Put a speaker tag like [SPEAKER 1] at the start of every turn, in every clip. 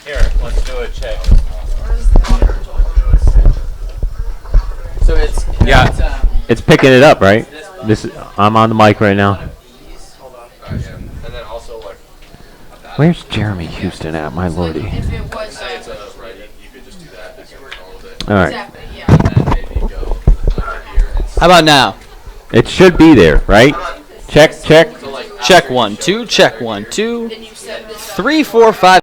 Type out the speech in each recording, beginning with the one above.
[SPEAKER 1] Here, let's do a check.
[SPEAKER 2] So
[SPEAKER 3] it's picking it up, right? I'm on the mic right now.
[SPEAKER 1] And then also like.
[SPEAKER 3] Where's Jeremy Houston at, my lordy?
[SPEAKER 1] Say it's a right, you could just do that.
[SPEAKER 3] All right.
[SPEAKER 1] And then maybe go here.
[SPEAKER 2] how about now?
[SPEAKER 3] It should be there, right? Check.
[SPEAKER 2] Check 1, 2. Check 1, 2. 3, 4, 5.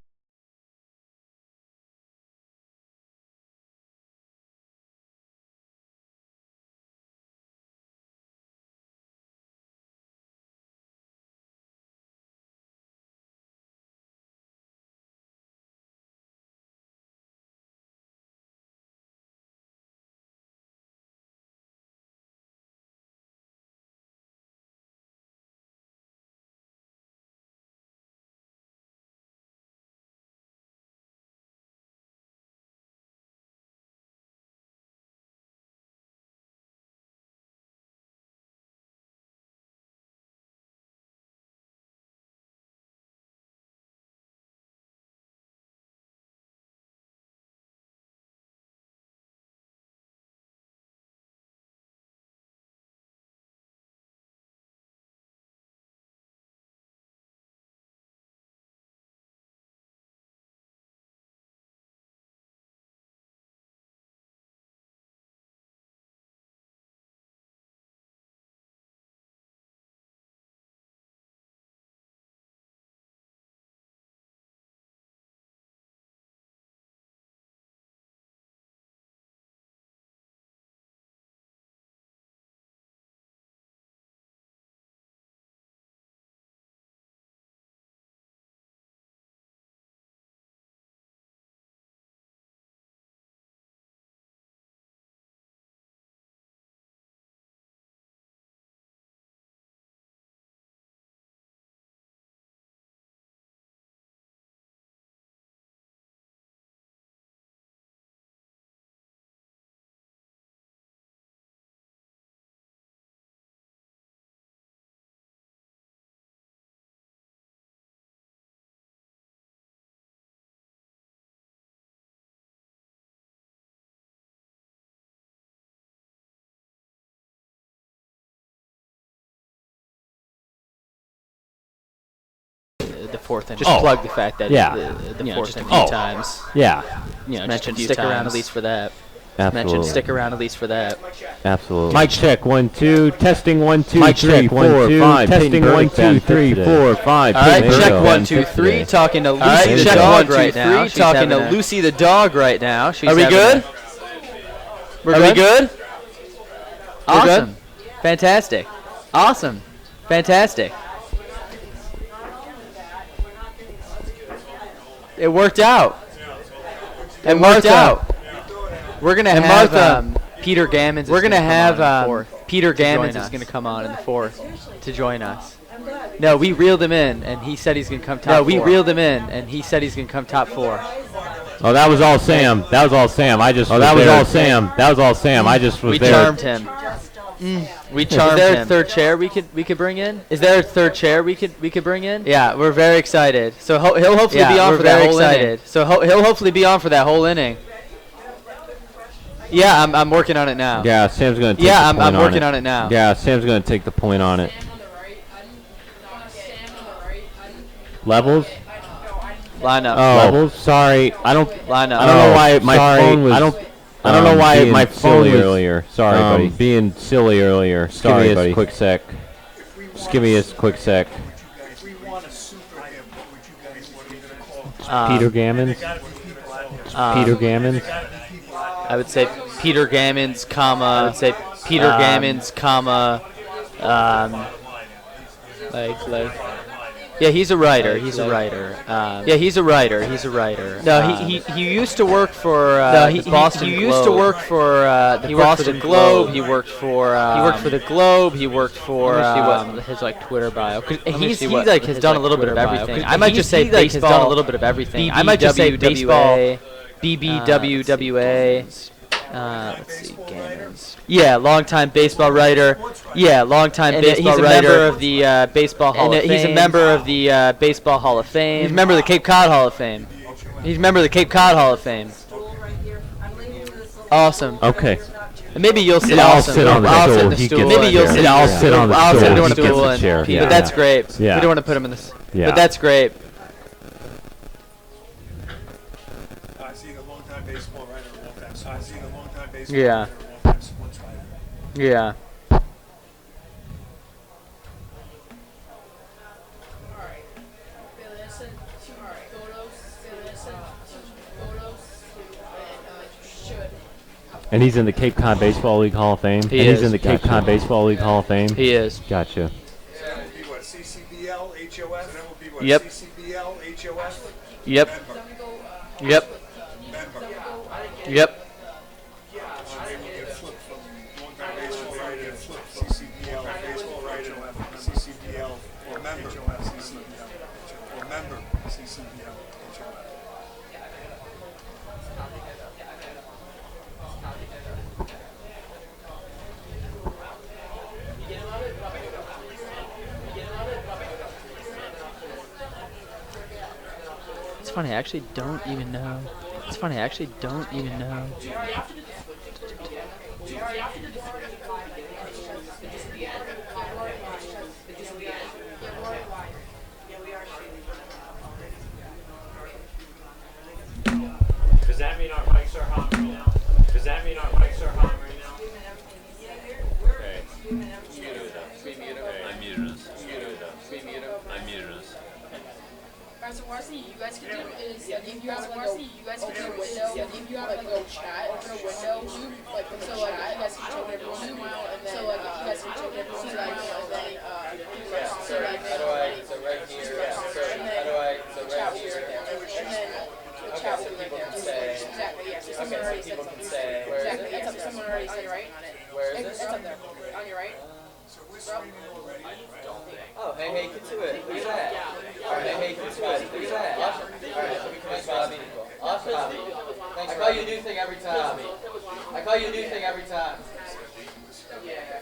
[SPEAKER 2] The fourth inning. Just plug the fact that the fourth inning times.
[SPEAKER 3] Yeah.
[SPEAKER 2] Mentioned stick around at least for that.
[SPEAKER 3] Absolutely.
[SPEAKER 2] Mentioned stick around at least for that.
[SPEAKER 3] Absolutely. Mic check 1 2. Testing 1 2 3 4 5. Testing 1 2 3 4 5.
[SPEAKER 2] All right, check 1 2 3. Talking to Lucy the dog right now. Talking to Lucy the dog right now. Are we good? Are we good? Awesome. Fantastic. Awesome. Fantastic. It worked out. It worked out. We're gonna have Peter Gammons. We're gonna have Peter Gammons is gonna come on in the fourth to join us. No, we reeled him in, and he said he's gonna come top. No, we reeled him in, and he said he's gonna come top 4.
[SPEAKER 3] Oh, that was all Sam. That was all Sam. I just. Oh, that was all Sam. That was all Sam. I just was there.
[SPEAKER 2] We charmed him. We charmed him. Is there a third chair we could bring in? Is there a third chair we could bring in? Yeah, we're very excited. So he'll hopefully be on for that whole inning. So he'll hopefully be on for that whole inning. Yeah, I'm working on it now.
[SPEAKER 3] Yeah, Sam's gonna. Take
[SPEAKER 2] I'm working on it now.
[SPEAKER 3] Yeah, Sam's gonna take the point on it. Levels.
[SPEAKER 2] Lineup.
[SPEAKER 3] Oh, levels. Sorry, I don't.
[SPEAKER 2] Lineup.
[SPEAKER 3] I don't know why my phone was. I don't know why my phone was earlier. Sorry, buddy. Being silly earlier. Sorry, buddy. Quick sec. Just give me a quick sec. Peter Gammons. Peter Gammons.
[SPEAKER 2] I would say Peter Gammons, comma. I would say Peter Gammons, comma. Like. Yeah, he's a writer. He's a writer. Yeah, he's a writer. He's a writer. No, he used to work for the Boston Globe. He used to work for the Boston Globe. He worked for the Globe. He worked for his like Twitter bio. He like has done a little bit of everything. I might just say baseball. Has done a little bit of everything. I might just say baseball. BBWWA. Let's see, Gammons. Yeah, longtime baseball writer. Yeah, longtime baseball writer. He's a member of the Baseball Hall of Fame. He's a member of the Baseball Hall of Fame. He's a member of the Cape Cod Hall of Fame. He's a member of the Cape Cod Hall of Fame. Awesome.
[SPEAKER 3] Okay.
[SPEAKER 2] And maybe you'll sit.
[SPEAKER 3] I'll sit on the stool.
[SPEAKER 2] Maybe you'll sit.
[SPEAKER 3] I'll sit on the stool.
[SPEAKER 2] I'll sit on the
[SPEAKER 3] He gets
[SPEAKER 2] stool.
[SPEAKER 3] the chair.
[SPEAKER 2] But that's great.
[SPEAKER 3] Yeah.
[SPEAKER 2] We don't want to put him in this.
[SPEAKER 3] Yeah.
[SPEAKER 2] But that's great.
[SPEAKER 4] I see a long-time baseball writer. I see a long-time baseball
[SPEAKER 2] Yeah.
[SPEAKER 4] writer. Sports writer.
[SPEAKER 2] Yeah.
[SPEAKER 3] And he's in the Cape Cod Baseball League Hall of Fame? He's in the Cape Cod Baseball League Hall of Fame?
[SPEAKER 2] He is.
[SPEAKER 3] Gotcha.
[SPEAKER 4] That will be what, CCBL, HOF? That will be what,
[SPEAKER 2] Yep.
[SPEAKER 4] CCBL, HOF?
[SPEAKER 2] Yep. Yep. Yep.
[SPEAKER 4] Long-time baseball writer, CCBL, baseball writer, CCBL, or member, CCBL, or member, CCBL, HOF.
[SPEAKER 2] It's funny, I actually don't even know. It's funny, I actually don't even know.
[SPEAKER 5] Does that mean our mics are hot right now? Does that mean our mics are hot right now?
[SPEAKER 1] Okay. We muted him. I muted us. We muted him. I muted us.
[SPEAKER 6] As a varsity, you guys can do is if you have like a window, if you have like a chat, open a window, like so like you guys can check everyone's email, and then so like you guys can check everyone's email, and then so like
[SPEAKER 1] So right here, yeah. So right here,
[SPEAKER 6] and then the chat will be right there. Exactly, yeah. So someone already said something. Exactly, yeah. So someone already said right on it.
[SPEAKER 1] Where is
[SPEAKER 6] It's up there on your right.
[SPEAKER 1] Oh, hey, Cotuit. Look at that. Hey, Cotuit. Look at that. Awesome. Thanks, Bobby. Awesome. Thanks, I call you a new thing every time. I call you a new thing every time. Yeah.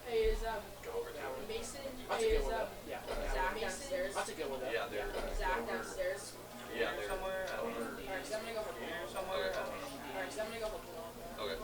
[SPEAKER 6] Hey, is Mason? Is Zack downstairs? That's a good one.
[SPEAKER 1] Yeah, they're
[SPEAKER 6] Zack downstairs.
[SPEAKER 1] Yeah, they're somewhere.
[SPEAKER 6] Alright, so I'm gonna go for somewhere. Alright, so I'm gonna go for
[SPEAKER 1] Okay.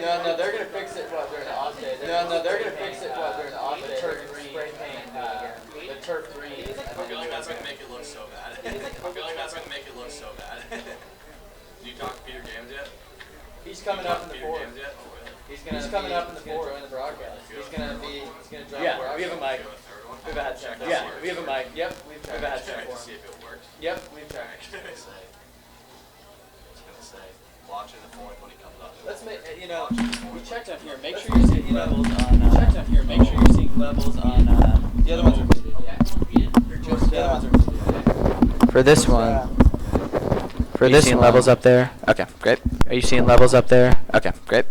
[SPEAKER 1] No, they're gonna fix it during the off day. No, they're gonna fix it during the off day. The turf spray paint, the turf green. I feel like that's gonna make it look so bad. Do you talk to Peter James yet? He's coming up in the fourth. He's coming up in the fourth. Join the broadcast. He's gonna drop the broadcast. We have a mic. We've had check. Yeah, we have a mic. Yep, we've had check for him. See if it worked. Yep, we've checked. Watching the fourth when he comes up. Let's make we checked on here. Make sure you're seeing levels on. Checked on here. Make sure you're seeing levels on. The other ones are muted. The other ones are muted.
[SPEAKER 2] For this one. For this one. Levels up there? Okay, great. Are you seeing levels up there? Okay, great.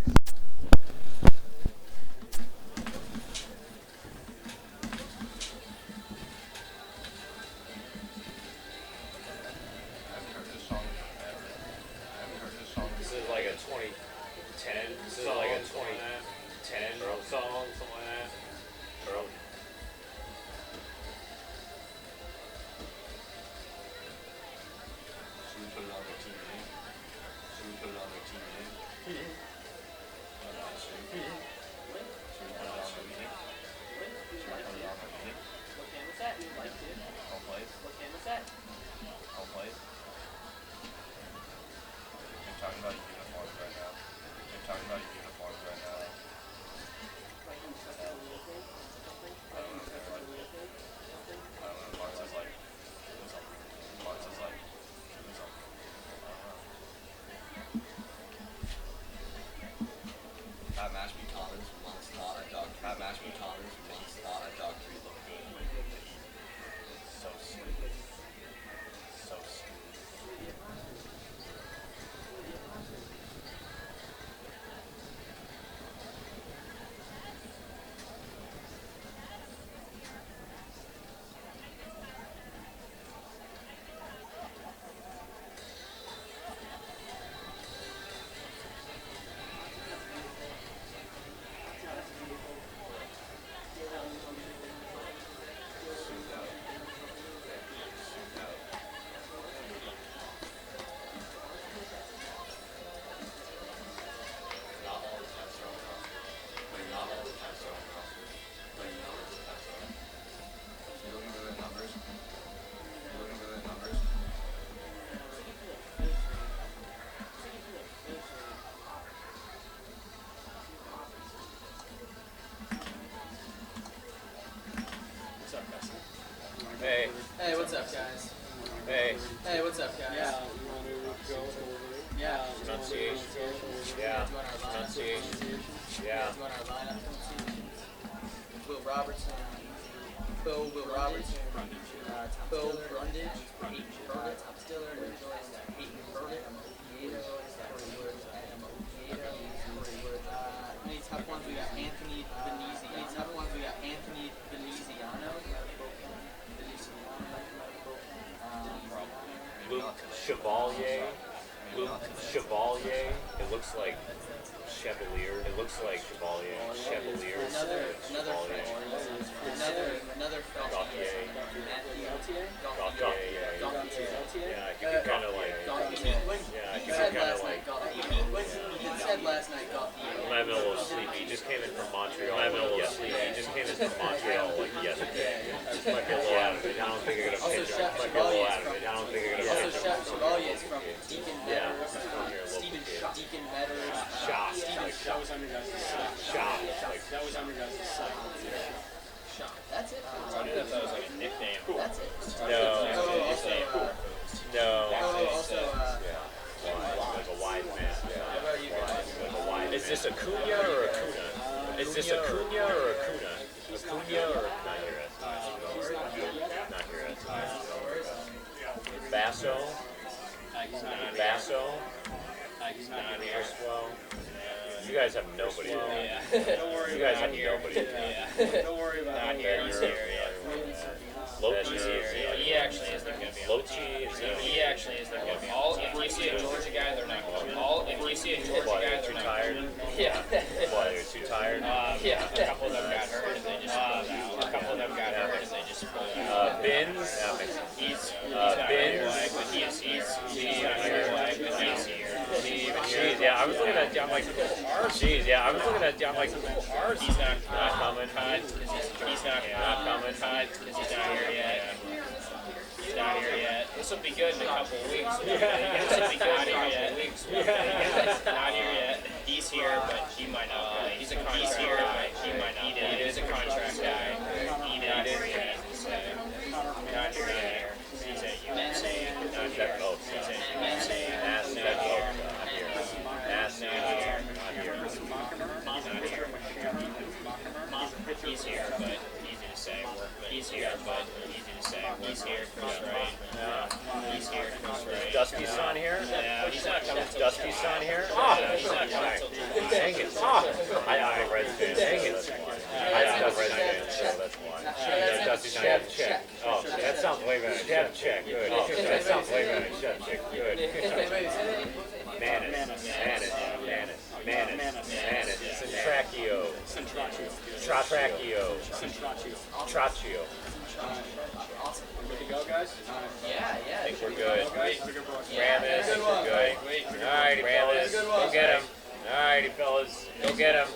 [SPEAKER 6] set.
[SPEAKER 7] Home plate. They're talking about uniforms right now. They're talking about uniforms right now. I don't know. Martha's like, Martha's like, Pat Mashby Thomas once thought a dog. Pat Mashby Thomas once thought a dog tree looked good. So stupid. So stupid.
[SPEAKER 1] Hey, what's up, guys?
[SPEAKER 7] Hey.
[SPEAKER 1] Hey, what's up, guys?
[SPEAKER 4] Yeah, you want to go over it?
[SPEAKER 1] Yeah.
[SPEAKER 7] Pronunciation. Yeah. Pronunciation. Yeah.
[SPEAKER 1] Do you want our lineup? Will Robertson. Will Robertson. Will Brundage. Peyton Burdick. Top Dillard. Peyton Burdick. Any tough ones? We got Anthony Venezia. Any tough ones? We got Anthony Veneziano.
[SPEAKER 7] Luke Chevalier. Luke Chevalier. It looks like Chevalier. It looks like Chevalier. Chevalier.
[SPEAKER 1] Another French.
[SPEAKER 7] Gauthier.
[SPEAKER 1] Gauthier.
[SPEAKER 7] Yeah, he could kind of like. Yeah, he could kind of like.
[SPEAKER 1] He said last night Gauthier.
[SPEAKER 7] I'm having a little sleepy. He just came in from Montreal. I'm having a little sleepy. He just came in from Montreal like yesterday. Might be a little out of it. I don't think you're gonna pitch him. Might be a little out of it. I don't think you're gonna pitch him.
[SPEAKER 1] Also, Chevalier is from Deacon
[SPEAKER 7] Yeah.
[SPEAKER 1] Meadows. Steven Deacon Meadows.
[SPEAKER 7] Shot.
[SPEAKER 4] That was on your guys' side.
[SPEAKER 7] Shot.
[SPEAKER 4] That was on your guys' side.
[SPEAKER 1] That's it.
[SPEAKER 5] I knew that was like a nickname.
[SPEAKER 1] That's it.
[SPEAKER 7] Like a wise man.
[SPEAKER 1] How about you guys?
[SPEAKER 7] Like a wise man. Is this a Cunha or a Kuna? Is this a Cunha or a Kuna? A Cunha or not your S? Not your S. Basso. Basso. Well, you guys have nobody.
[SPEAKER 4] Don't worry
[SPEAKER 7] You guys
[SPEAKER 4] about
[SPEAKER 7] have
[SPEAKER 4] here.
[SPEAKER 7] nobody.
[SPEAKER 4] Don't worry about
[SPEAKER 5] Not
[SPEAKER 4] it.
[SPEAKER 5] here. He's here.
[SPEAKER 7] Lochi's
[SPEAKER 5] here. He actually is the good guy.
[SPEAKER 7] Lochi is
[SPEAKER 5] He actually is the good guy. All if you see a Georgia guy, they're not good. All if you see a Georgia guy, they're
[SPEAKER 7] too
[SPEAKER 5] not
[SPEAKER 7] tired.
[SPEAKER 5] good.
[SPEAKER 1] Yeah.
[SPEAKER 7] Why you're too tired?
[SPEAKER 5] Yeah. A couple of them got hurt and they just pulled out. A couple of them got hurt and they just pulled out.
[SPEAKER 7] Bins.
[SPEAKER 5] He's not very wide, but he's not very wide, but he's here.
[SPEAKER 7] Jeez, yeah, I was looking at. I'm like, jeez, yeah, I was looking at. I'm like,
[SPEAKER 5] He's not
[SPEAKER 7] coming.
[SPEAKER 5] He's not coming. Because he's not here yet. He's not here yet. This will be good in a couple of weeks. This will be good in a couple of weeks. Not here yet. He's here, but he might not play. He's a contract guy. He might not play. He is a contract guy. He's not here yet. Not here yet. He's at UNC.
[SPEAKER 7] Not that both.
[SPEAKER 5] He's at UNC.
[SPEAKER 7] Not here.
[SPEAKER 5] He's here, but easy to say. He's here, but easy to say. He's here, Chris Wright. He's here, Chris Wright.
[SPEAKER 7] Dusty's son here?
[SPEAKER 5] Yeah, he's not coming till
[SPEAKER 7] Dusty's son here?
[SPEAKER 5] He's not coming till July.
[SPEAKER 7] Dang it. I'm a Red fan. Dang it. I'm a Red fan, so that's why. Dusty's son has a check. Oh, that sounds way better. Chef check. Good. That sounds way better. Chef check. Good. Manus. Centracchio. Trachio. Trachio.
[SPEAKER 4] Good to go, guys?
[SPEAKER 1] Yeah.
[SPEAKER 7] I think we're good.
[SPEAKER 1] Yeah.
[SPEAKER 7] Ramis, we're good. Alrighty, fellas. Go get him. Alrighty, fellas. Go get him.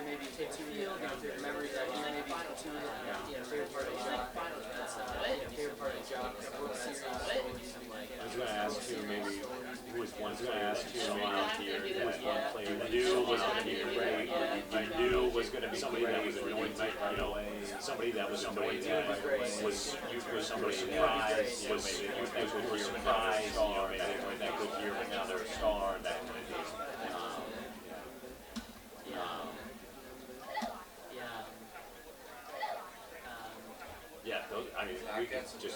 [SPEAKER 1] maybe take two field, favorite memories that you maybe two, favorite part of the job. That's favorite part of the job. World Series.
[SPEAKER 7] I was going to ask you maybe who was one player that you saw out here that was one player that you knew was going to be great, you knew was going to be somebody that was anointed right away, somebody that was anointed was you were somebody surprised, was you were surprised, maybe they weren't that good year, but now they're a star, that kind of thing. Yeah, those, I mean, we can just, those,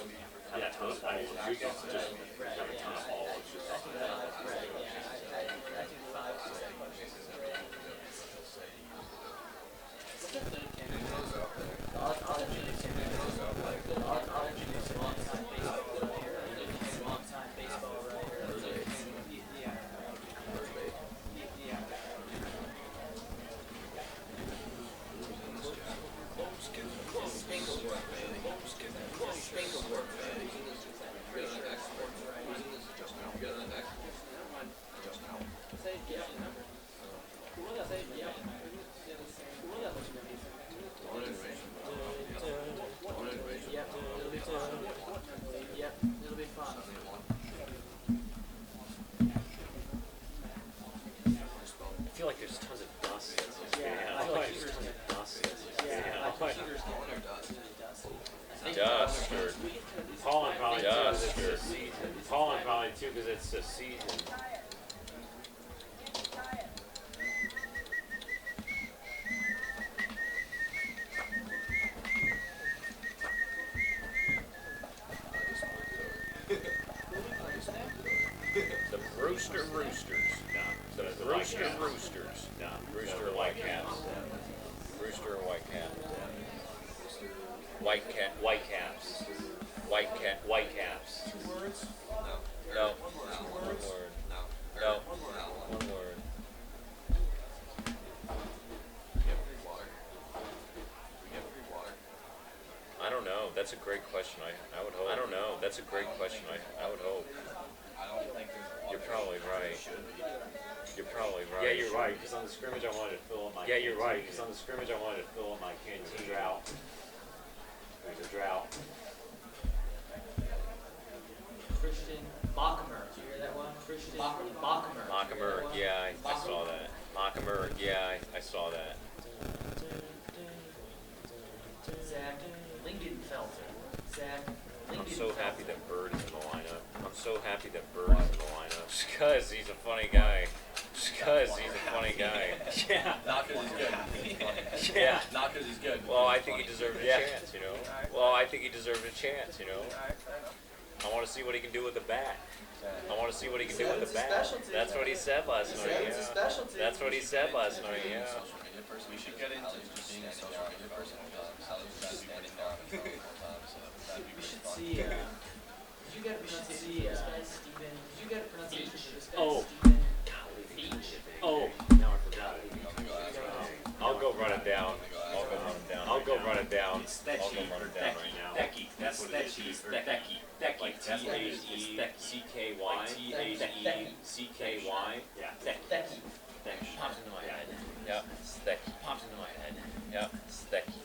[SPEAKER 7] I mean, we can just have a ton of balls, just off of that. I feel like there's tons of dust. I feel like there's tons of dust. Dust or pollen probably dust or pollen probably too because it's the season. The Brewster Roosters. No. The Brewster Roosters. No. Brewster Whitecaps. Brewster Whitecaps. Whitecaps. Whitecaps.
[SPEAKER 8] 2 words?
[SPEAKER 7] No.
[SPEAKER 8] One
[SPEAKER 7] One word. No. One word. I don't know. That's a great question. I would hope. I don't know. That's a great question. I would hope. You're probably right. You're probably right. Yeah, you're right. Because on the scrimmage, I wanted to fill up my. Yeah, you're right. Because on the scrimmage, I wanted to fill up my canteen. Drought. There's a drought.
[SPEAKER 1] Christian Bachmer. Did you hear that one? Christian Bachmer.
[SPEAKER 7] Mockimer. Yeah, I saw that. Mockimer. Yeah, I saw that.
[SPEAKER 1] Zack Lingenfelter. Zack Lingenfelter.
[SPEAKER 7] I'm so happy that Bird is in the lineup. I'm so happy that Bird is in the lineup. Just because he's a funny guy. Just because he's a funny guy. Yeah.
[SPEAKER 8] Not because he's good.
[SPEAKER 7] Yeah.
[SPEAKER 8] Not because he's good.
[SPEAKER 7] Well, I think he deserved a chance, you know. Well, I think he deserved a chance, you know. I want to see what he can do with the bat. I want to see what he can do with the bat. That's what he said last night. Yeah. That's what he said last night. Yeah.
[SPEAKER 8] We should get into just being a social media person.
[SPEAKER 1] We should see. Did you get a pronunciation? Steven. Did you get a pronunciation for this guy?
[SPEAKER 7] Oh.
[SPEAKER 1] Steven.
[SPEAKER 7] Oh. Now I forgot it. I'll go run it down. I'll go run it down.
[SPEAKER 8] It's
[SPEAKER 7] I'll go run it down right now.
[SPEAKER 8] Thecky. That's what it is. Thecky.
[SPEAKER 7] Like T-H-E-C-K-Y. T-H-E-C-K-Y. Yeah.
[SPEAKER 1] Stecky.
[SPEAKER 7] Pops into my head. Yeah. Stecky. Pops into my head. Yeah. Stecky.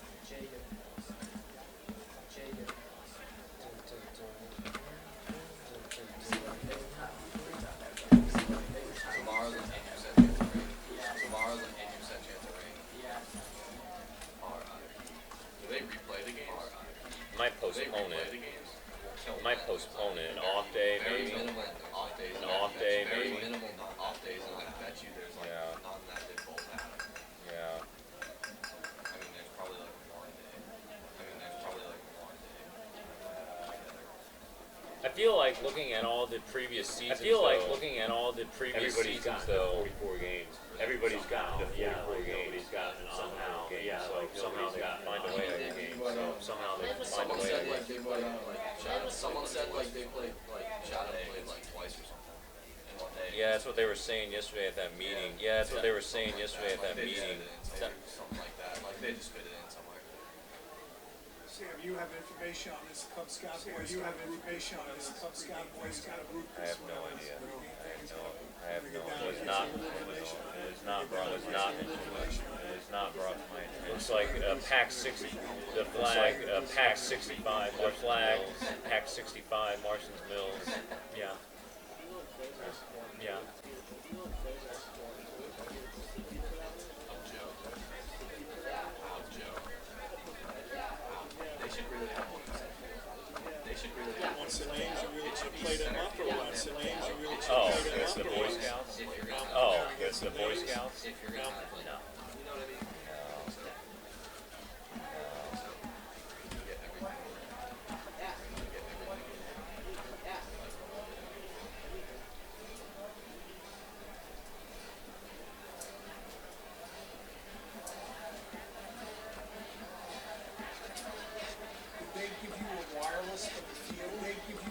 [SPEAKER 8] Tomorrow's an 80% chance of rain.
[SPEAKER 1] Yeah.
[SPEAKER 8] Do they replay the games?
[SPEAKER 7] Might postpone it. Might postpone it. An off day, maybe.
[SPEAKER 8] Very minimal off days.
[SPEAKER 7] An off day,
[SPEAKER 8] Very
[SPEAKER 7] maybe.
[SPEAKER 8] minimal off days, and I bet you there's like
[SPEAKER 7] Yeah.
[SPEAKER 8] none that they both have.
[SPEAKER 7] Yeah.
[SPEAKER 8] I mean, there's probably like one day.
[SPEAKER 7] I feel like looking at all the previous seasons. Everybody's gotten 44 games. Everybody's gotten to 44 games. Everybody's gotten somehow. Yeah, like somehow they find a way to the game. So somehow they find a way to the game.
[SPEAKER 8] Someone said like they played like Shadow played like twice or something in one day.
[SPEAKER 7] Yeah, that's what they were saying yesterday at that meeting. Yeah, that's what they were saying yesterday at that meeting.
[SPEAKER 8] Something like that. Like they just fit it in somewhere.
[SPEAKER 4] Sam, you have information on this Cub Scout boys? You have information on this Cub Scout boys? Kind of root
[SPEAKER 3] I
[SPEAKER 4] this
[SPEAKER 3] have no
[SPEAKER 4] one.
[SPEAKER 3] idea. I have no. It was not brought. It was not brought to my attention. Looks like Pack 60. The flag. Pack 65. The flag. Pack 65. Marston's Mills. Yeah. Yeah. Oh, it's the Boy Scouts? Oh, it's the Boy Scouts? No.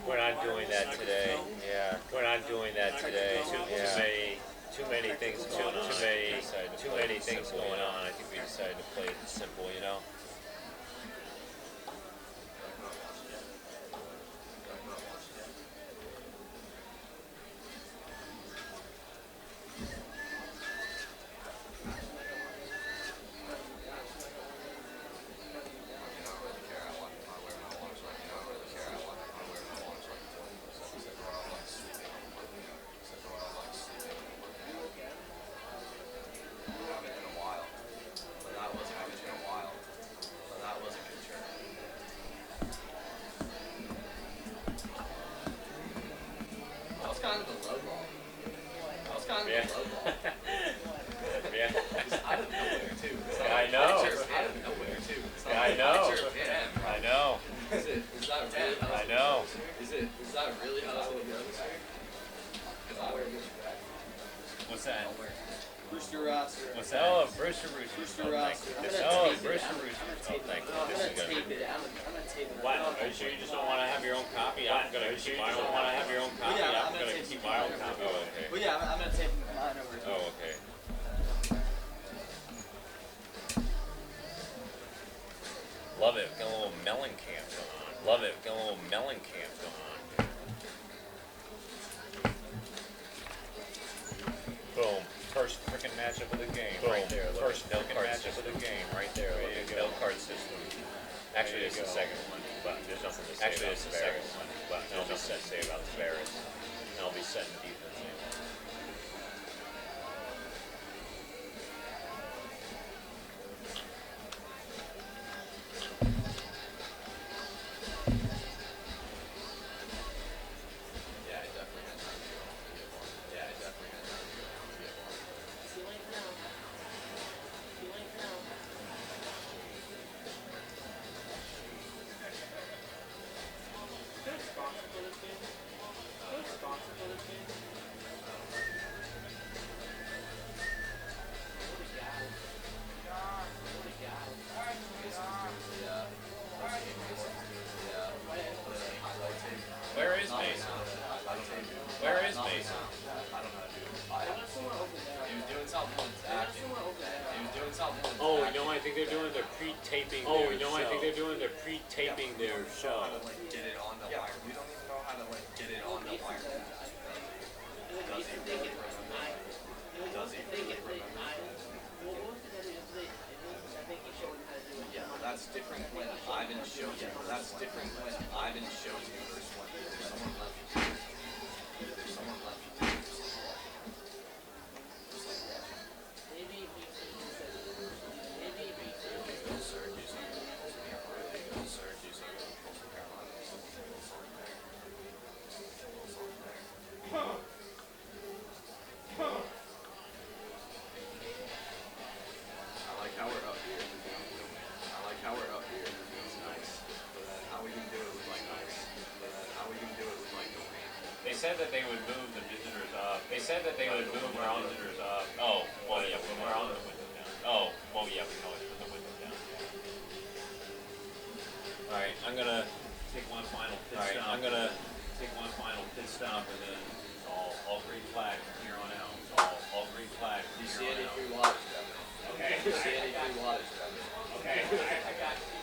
[SPEAKER 3] We're not doing that today. Yeah, we're not doing that today. Too many things going on. Too many things going on. I think we decided to play it simple, you know. They said that they would move the visitors up. They said that they would move our visitors up. Oh, well, yeah, when we're on the window down. Oh, well, yeah, we can always put the window down. All right, I'm gonna take one final pit stop. I'm gonna take one final pit stop, and then it's all green flag from here on out. It's all green flag from here on out.
[SPEAKER 8] You see 83 wattage coming.
[SPEAKER 3] Okay.
[SPEAKER 8] You see 83 wattage coming.
[SPEAKER 3] Okay.
[SPEAKER 8] I got you.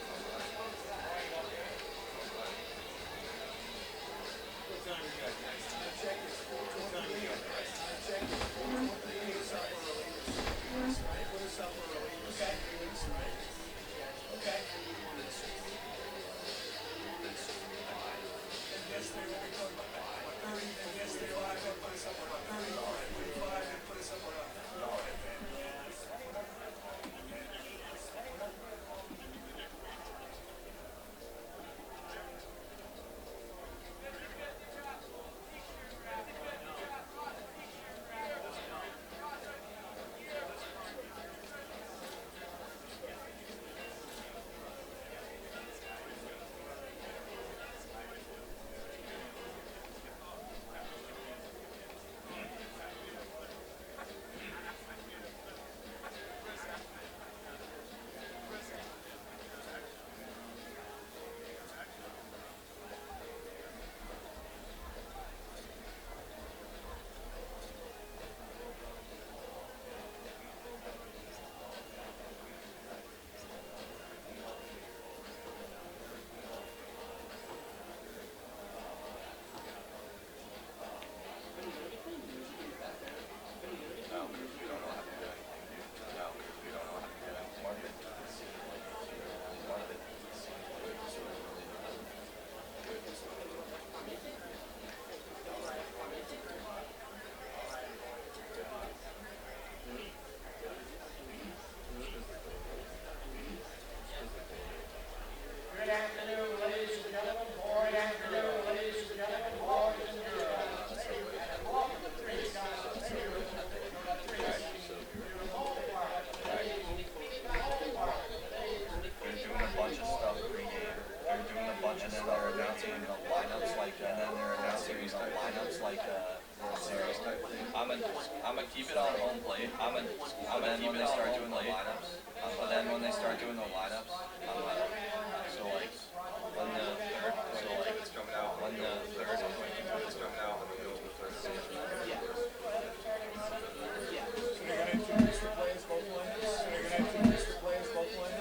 [SPEAKER 8] I'm gonna keep it on home plate. I'm gonna keep it on start doing the lineups. But then when they start doing the lineups, so like when the third, so like it's coming out when the third is coming out when we go to the third.
[SPEAKER 4] So they're gonna introduce the players both lineups. So they're gonna introduce the players both lineups.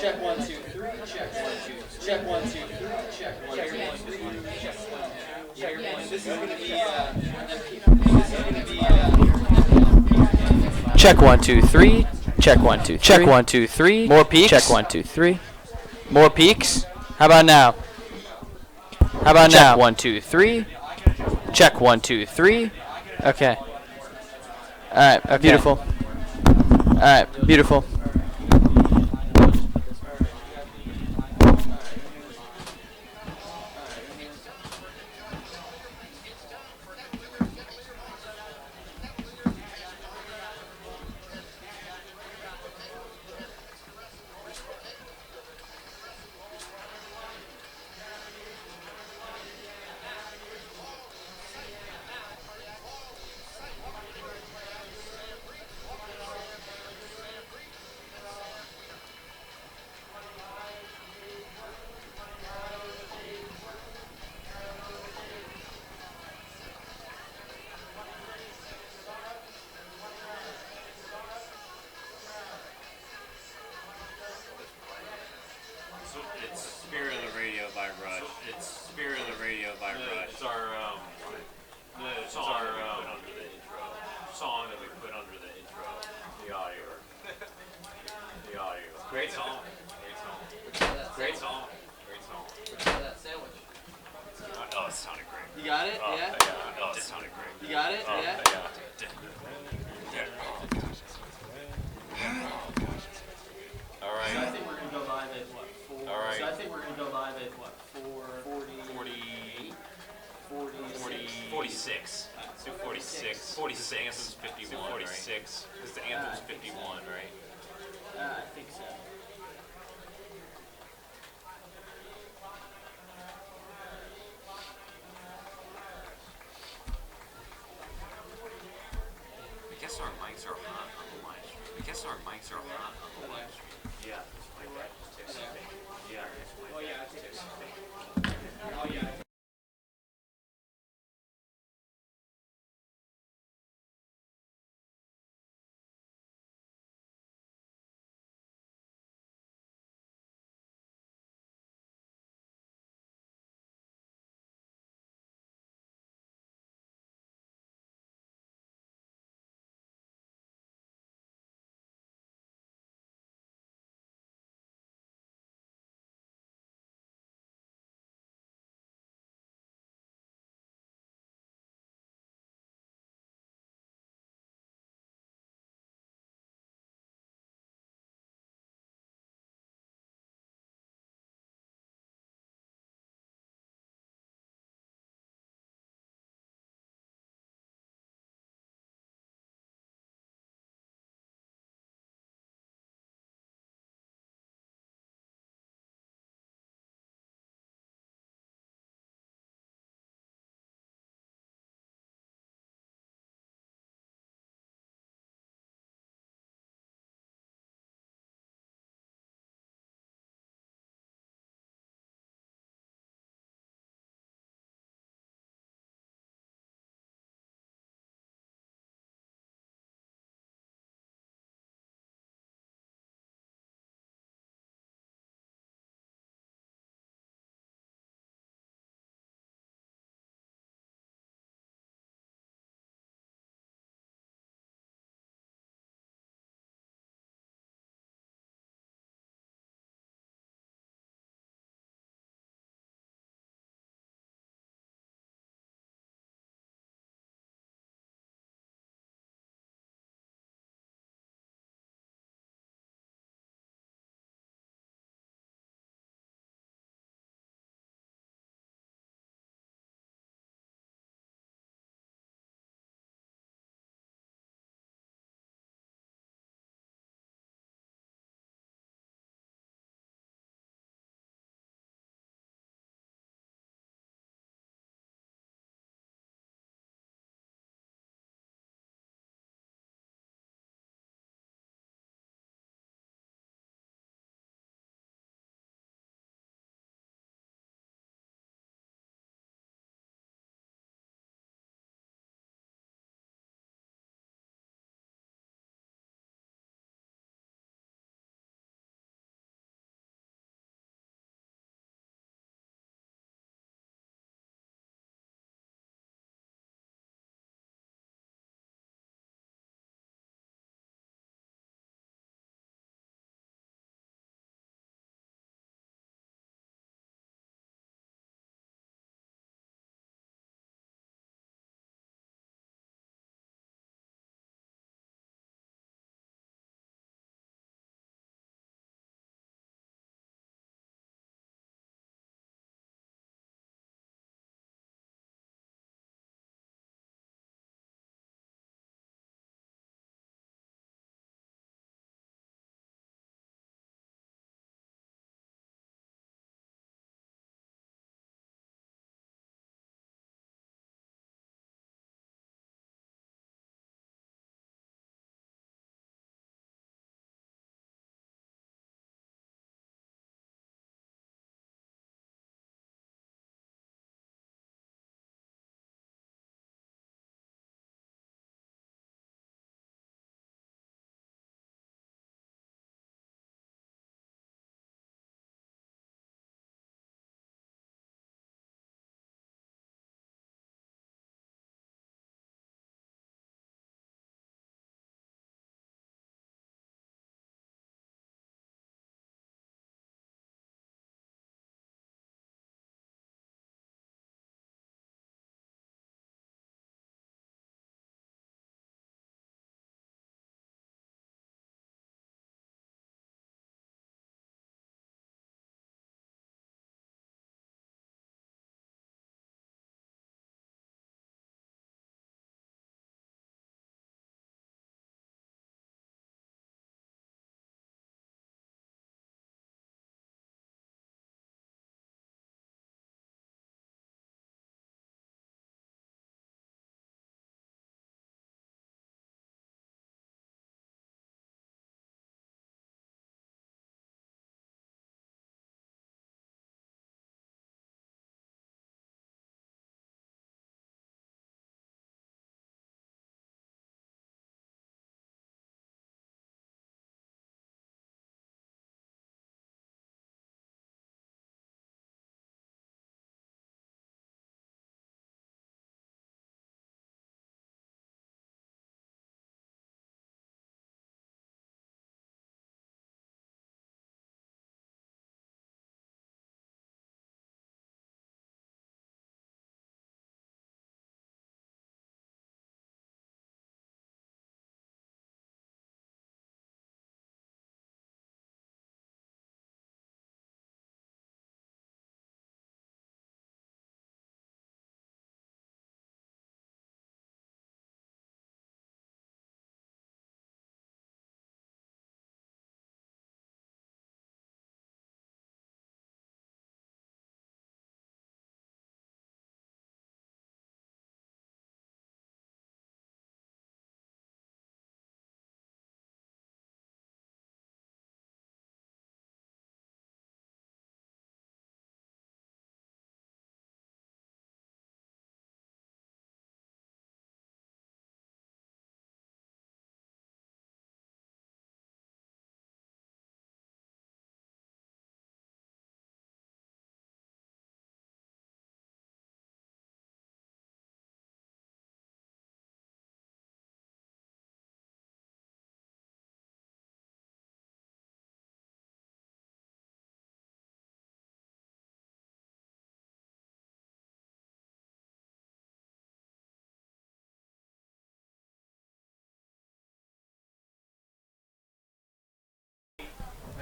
[SPEAKER 1] Check 1 2 3. Check 1 2. Check 1 2 3. Check 1 2 3. Check 1 2 3. This is going to be.
[SPEAKER 2] Check 1 2 3. Check 1 2 3. Check 1 2 3. More peaks. Check 1 2 3. More peaks. How about now? How about now? Check 1 2 3. Check 1 2 3. Okay. All right. Okay. Beautiful. All right. Beautiful.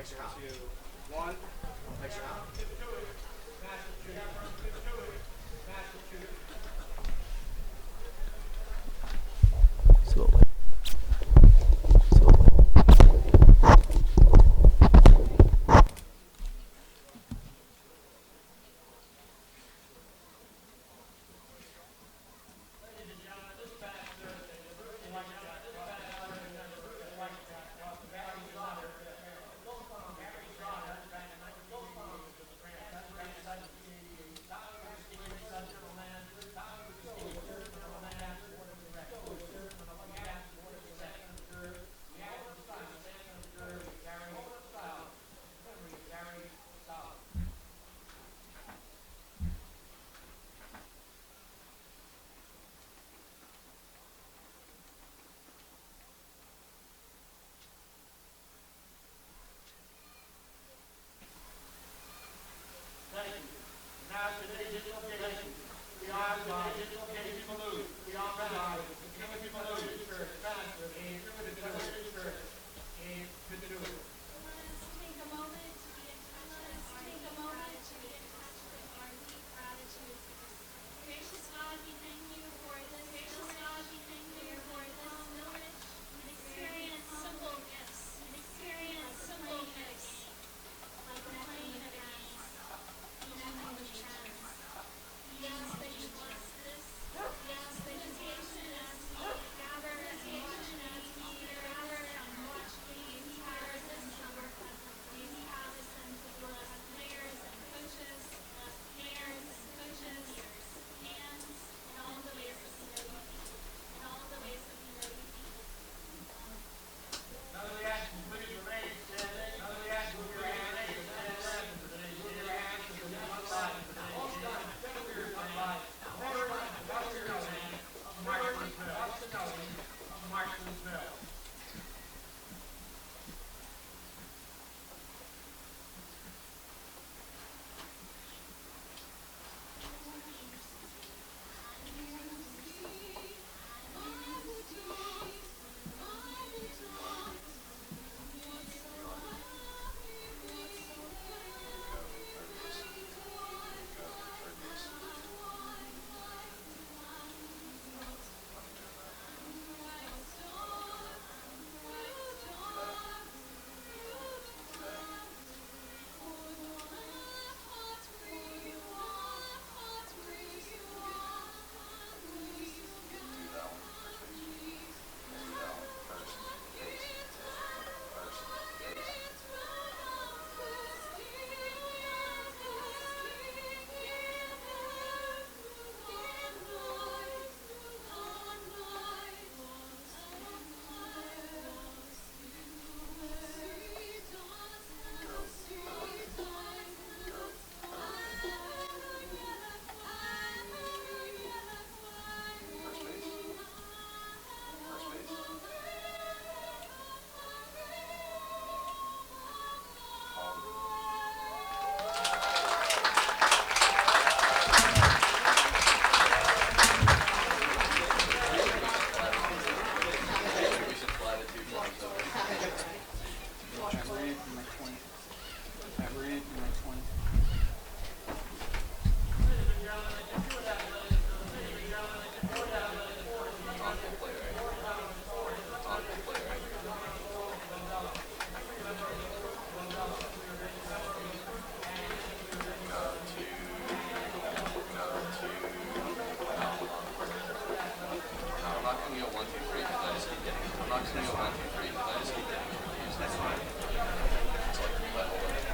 [SPEAKER 4] 2, 1.
[SPEAKER 2] Slowly.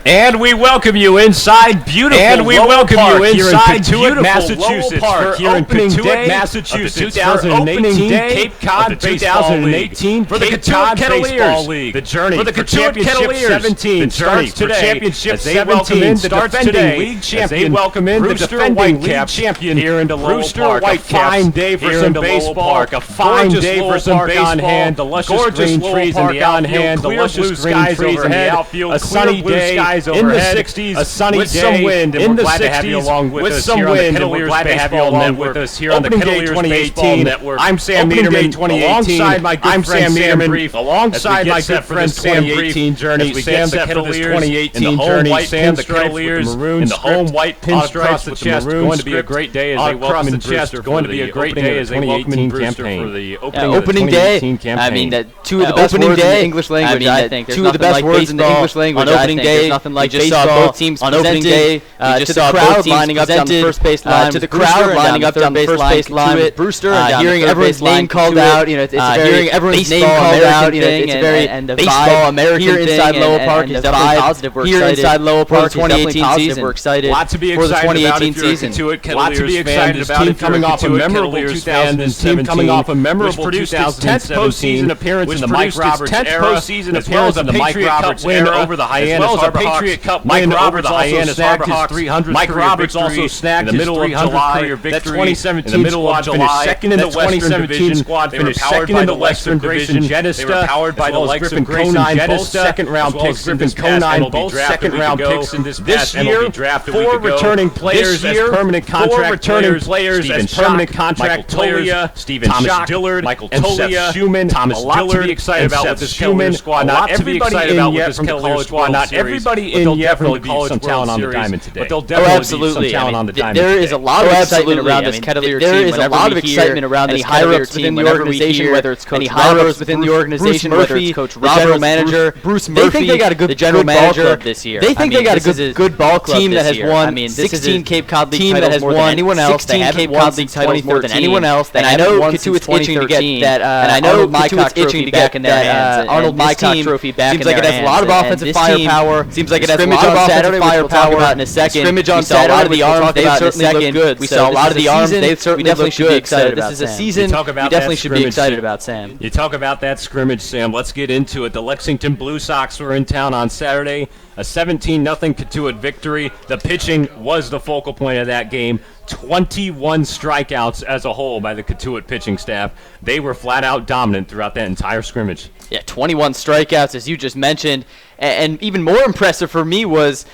[SPEAKER 9] And we welcome you inside beautiful Lowell Park here in Cotuit, Massachusetts for opening day Massachusetts of the 2018 Cape Cod Baseball League. For the Cotuit Kettleers, the journey for Championship 17 starts today as they welcome in the defending league champion Brewster Whitecaps champion here into Brewster Whitecaps. A fine day for some baseball, a fine day for some baseball, on hand, the luscious green trees in the on hand, the luscious green trees in the outfield, a sunny day skies overhead. In the 60s, a sunny with day, some wind, and we're glad to have you along with us here on the Kettleers Baseball Network. Here on the Kettleers Baseball Network. I'm Sam Meterman, alongside my good friend Sam Brief, alongside my good friend Sam Brief, journey. Sam the Kettleers 2018 journey. Sam the Kettleers in the home white pinstripes with the maroon. Going to be a great day as they welcome in Brewster. Going to be a great day as they welcome in Brewster for the opening day. I mean, two of the best words in the English language. I think two of the best words in the English language. On opening day, nothing like baseball. Both teams on opening day. To the crowd lining up down the first base line. To the crowd lining up down the first base line with Brewster. Hearing everyone's name called out. You know, it's hearing everyone's name called out. You know, it's a very baseball American here inside Lowell Park is definitely positive. We're excited here inside Lowell Park. 2018 season. We're excited for the 2018 season. Lots to be excited about. Team coming off a memorable 2017. Team coming off a memorable 2017 appearance in the Mike Roberts era, as well as a Patriot Cup win over the Hyannis Harbor Hawks. Mike Roberts also snagged his 300th Mike Roberts also snagged his 300th career victory. That 2017 squad finished second in the Western Division. Squad finished second in the Western Division. They were powered by the likes of Grayson Jettis, second-round picks. Griffin Conine, both second-round picks in this year. Four returning players as permanent contract players. Stephen permanent contract players. Stephen Dillard, Michael Tolia, Schumann, Thomas Dillard. Excited about with this Kettleers squad. Not everybody in yet from the college squad. Not everybody in yet from the college some talent on the diamond today. But they'll definitely be some talent on the diamond. There is a lot of excitement around this Kettleers team. There is a lot of excitement around this Kettleers team. Within the organization, whether it's Coach Roberts within the organization, whether it's Coach Roberts, general manager Bruce Murphy. They think they got a good general manager this year. They think they got a good ball club team that has won 16 Cape Cod League titles more than anyone else. 16 Cape Cod League titles more than anyone else. And I know Cotuit's itching to get that. And I know Cotuit's itching to get that Arnold Mycock trophy back in their hands. Seems like it has a lot of offensive firepower. Seems like it has a lot of offensive firepower. In a second, scrimmage on Saturday, the arms they certainly look good. We saw a lot of the arms. They certainly look good. This is a season you definitely should be excited about, Sam. You talk about that scrimmage, Sam. Let's get into it. The Lexington Blue Sox were in town on Saturday. A 17-0 Cotuit victory. The pitching was the focal point of that game. 21 strikeouts as a whole by the Cotuit pitching staff. They were flat out dominant throughout that entire scrimmage.
[SPEAKER 2] Yeah, 21 strikeouts, as you just mentioned. And even more impressive for me was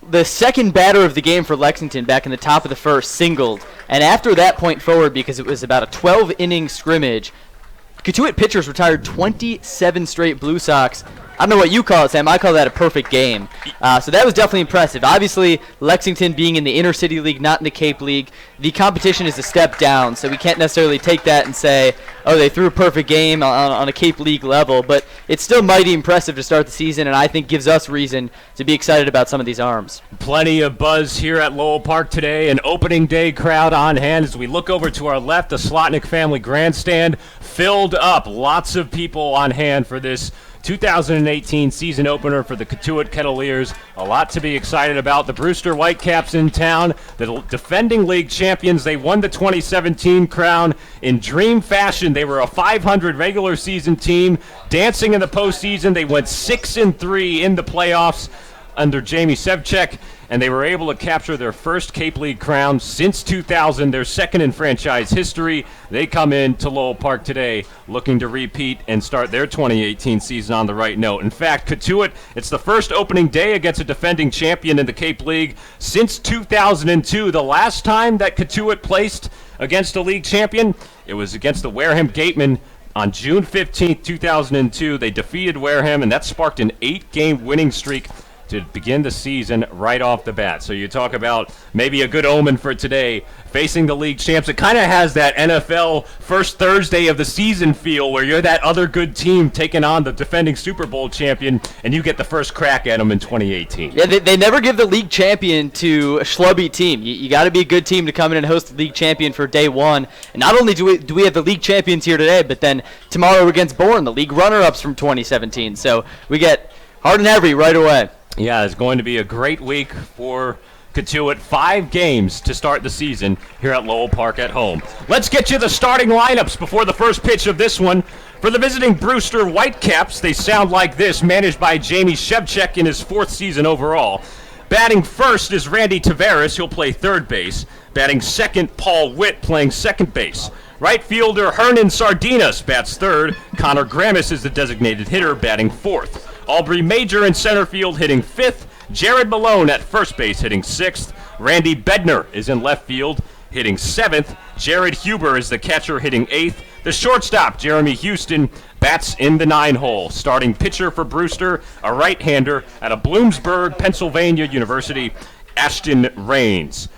[SPEAKER 2] the second batter of the game for Lexington back in the top of the first singled. And after that point forward, because it was about a 12-inning scrimmage, Cotuit pitchers retired 27 straight Blue Sox. I don't know what you call it, Sam. I call that a perfect game. So that was definitely impressive. Obviously, Lexington being in the Inter-City League, not in the Cape League, the competition is a step down, so we can't necessarily take that and say, oh, they threw a perfect game on a Cape League level, but it's still mighty impressive to start the season, and I think gives us reason to be excited about some of these arms.
[SPEAKER 9] Plenty of buzz here at Lowell Park today. An opening day crowd on hand. As we look over to our left, the Slotnick family grandstand filled up. Lots of people on hand for this 2018 season opener for the Cotuit Kettleers. A lot to be excited about. The Brewster Whitecaps in town, the defending league champions. They won the 2017 crown in dream fashion. They were a 500 regular season team, dancing in the postseason. They went 6-3 in the playoffs under Jamie Sevchek, and they were able to capture their first Cape League crown since 2000, their second in franchise history. They come in to Lowell Park today looking to repeat and start their 2018 season on the right note. In fact, Cotuit, it's the first opening day against a defending champion in the Cape League since 2002. The last time that Cotuit placed against a league champion, it was against the Wareham Gatemen on June 15th, 2002. They defeated Wareham, and that sparked an 8-game winning streak to begin the season right off the bat. So you talk about maybe a good omen for today, facing the league champs. It kind of has that NFL first Thursday of the season feel where you're that other good team taking on the defending Super Bowl champion, and you get the first crack at them in 2018.
[SPEAKER 2] Yeah, they never give the league champion to a schlubby team. You got to be a good team to come in and host the league champion for day one. And not only do we have the league champions here today, but then tomorrow against Bourne, the league runner-ups from 2017. So we get hard and heavy right away.
[SPEAKER 9] Yeah, it's going to be a great week for Cotuit. 5 games to start the season here at Lowell Park at home. Let's get you the starting lineups before the first pitch of this one. For the visiting Brewster Whitecaps, they sound like this, managed by Jamie Sevchek in his 4th season overall. Batting first is Randy Tavares. He'll play third base. Batting second, Paul Witt playing second base. Right fielder Hernan Sardinas bats third. Connor Gramis is the designated hitter, batting fourth. Aubrey Major in center field hitting fifth. Jared Malone at first base hitting 6th. Randy Bednar is in left field hitting 7th. Jared Huber is the catcher hitting 8th. The shortstop, Jeremy Houston, bats in the 9-hole. Starting pitcher for Brewster, a right-hander out of Bloomsburg, Pennsylvania University, Ashton Raines.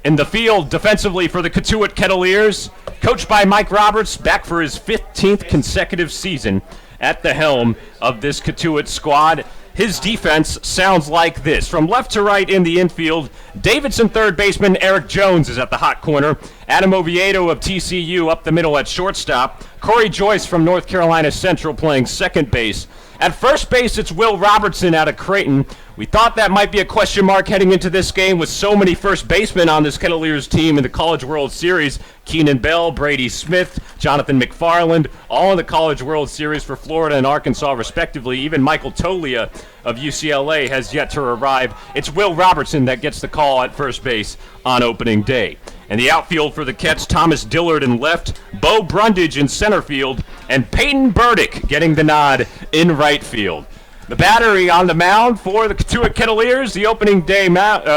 [SPEAKER 9] In the field, defensively for the Cotuit Kettleers, coached by Mike Roberts, back for his 15th consecutive season at the helm of this Cotuit squad. His defense sounds like this. From left to right in the infield, Davidson third baseman Eric Jones is at the hot corner. Adam Oviedo of TCU up the middle at shortstop. Corey Joyce from North Carolina Central playing second base. At first base, it's Will Robertson out of Creighton. We thought that might be a question mark heading into this game with so many first basemen on this Kettleers team in the College World Series. Keenan Bell, Brady Smith, Jonathan McFarland, all in the College World Series for Florida and Arkansas respectively. Even Michael Tolia of UCLA has yet to arrive. It's Will Robertson that gets the call at first base on opening day. In the outfield for the Kets, Thomas Dillard in left, Bo Brundage in center field, and Peyton Burdick getting the nod in right field. The battery on the mound for the Cotuit Kettleers, the opening day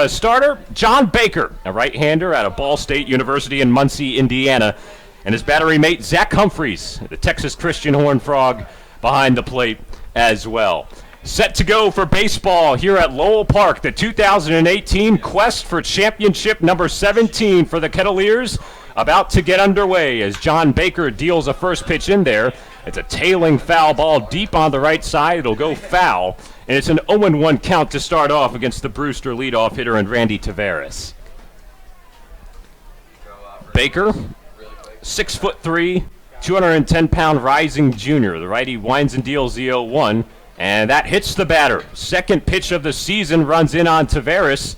[SPEAKER 9] starter, John Baker, a right-hander out of Ball State University in Muncie, Indiana, and his battery mate, Zack Humphreys, the Texas Christian Horned Frog, behind the plate as well. Set to go for baseball here at Lowell Park, the 2018 quest for championship number 17 for the Kettleers, about to get underway as John Baker deals a first pitch in there. It's a tailing foul ball deep on the right side. It'll go foul, and it's an 0-1 count to start off against the Brewster leadoff hitter and Randy Tavares. Baker, 6'3", 210-pound rising junior. The righty winds and deals the 0-1. And that hits the batter. Second pitch of the season runs in on Tavares,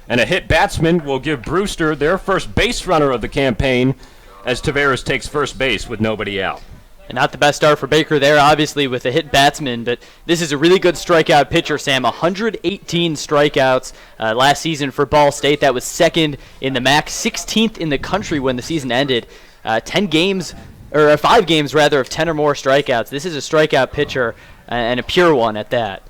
[SPEAKER 9] and a hit batsman will give Brewster their first base runner of the campaign as Tavares takes first base with nobody out.
[SPEAKER 2] And not the best start for Baker there, obviously, with a hit batsman, but this is a really good strikeout pitcher, Sam. 118 strikeouts last season for Ball State. That was second in the MAC, 16th in the country when the season ended. 5 games of 10 or more strikeouts. This is a strikeout pitcher, and a pure one at that.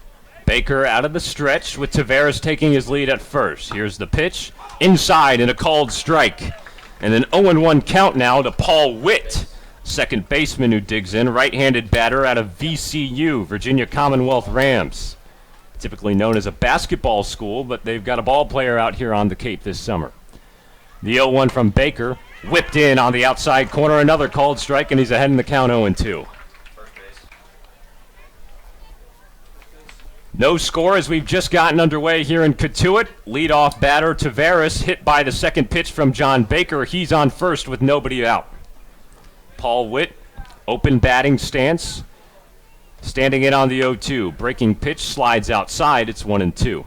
[SPEAKER 9] Baker out of the stretch with Tavares taking his lead at first. Here's the pitch. Inside and a called strike. And an 0-1 count now to Paul Witt, second baseman who digs in. Right-handed batter out of VCU, Virginia Commonwealth Rams. Typically known as a basketball school, but they've got a ball player out here on the Cape this summer. The 0-1 from Baker. Whipped in on the outside corner. Another called strike, and he's ahead in the count 0-2. No score as we've just gotten underway here in Cotuit. Leadoff batter Tavares hit by the second pitch from John Baker. He's on first with nobody out. Paul Witt, open batting stance. Standing in on the 0-2. Breaking pitch slides outside. It's 1-2.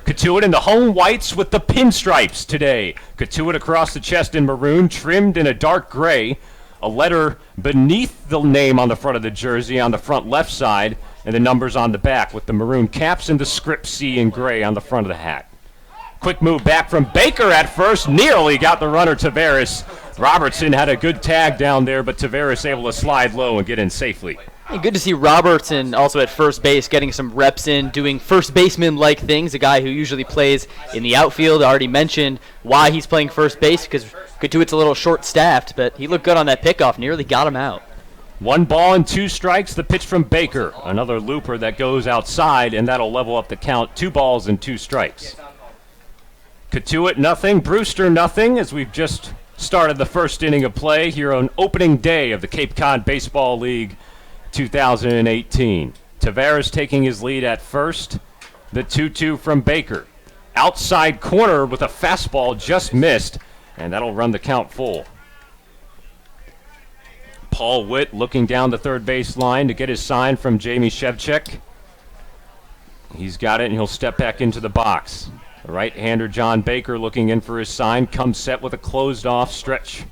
[SPEAKER 9] Cotuit in the home whites with the pinstripes today. Cotuit across the chest in maroon, trimmed in a dark gray. A letter beneath the name on the front of the jersey on the front left side, and the numbers on the back with the maroon caps and the script C in gray on the front of the hat. Quick move back from Baker at first. Nearly got the runner Tavares. Robertson had a good tag down there, but Tavares able to slide low and get in safely.
[SPEAKER 2] And good to see Robertson also at first base, getting some reps in, doing first baseman-like things, a guy who usually plays in the outfield. I already mentioned why he's playing first base, because Cotuit's a little short-staffed, but he looked good on that pickoff, nearly got him out.
[SPEAKER 9] 1 ball and 2 strikes, the pitch from Baker. Another looper that goes outside, and that'll level up the count. 2 balls and 2 strikes. Cotuit nothing, Brewster nothing, as we've just started the first inning of play here on opening day of the Cape Cod Baseball League 2018. Tavares taking his lead at first. The 2-2 from Baker. Outside corner with a fastball just missed, and that'll run the count full. Paul Witt looking down the third base line to get his sign from Jamie Shevchik. He's got it, and he'll step back into the box. The right-hander John Baker looking in for his sign, comes set with a closed-off stretch.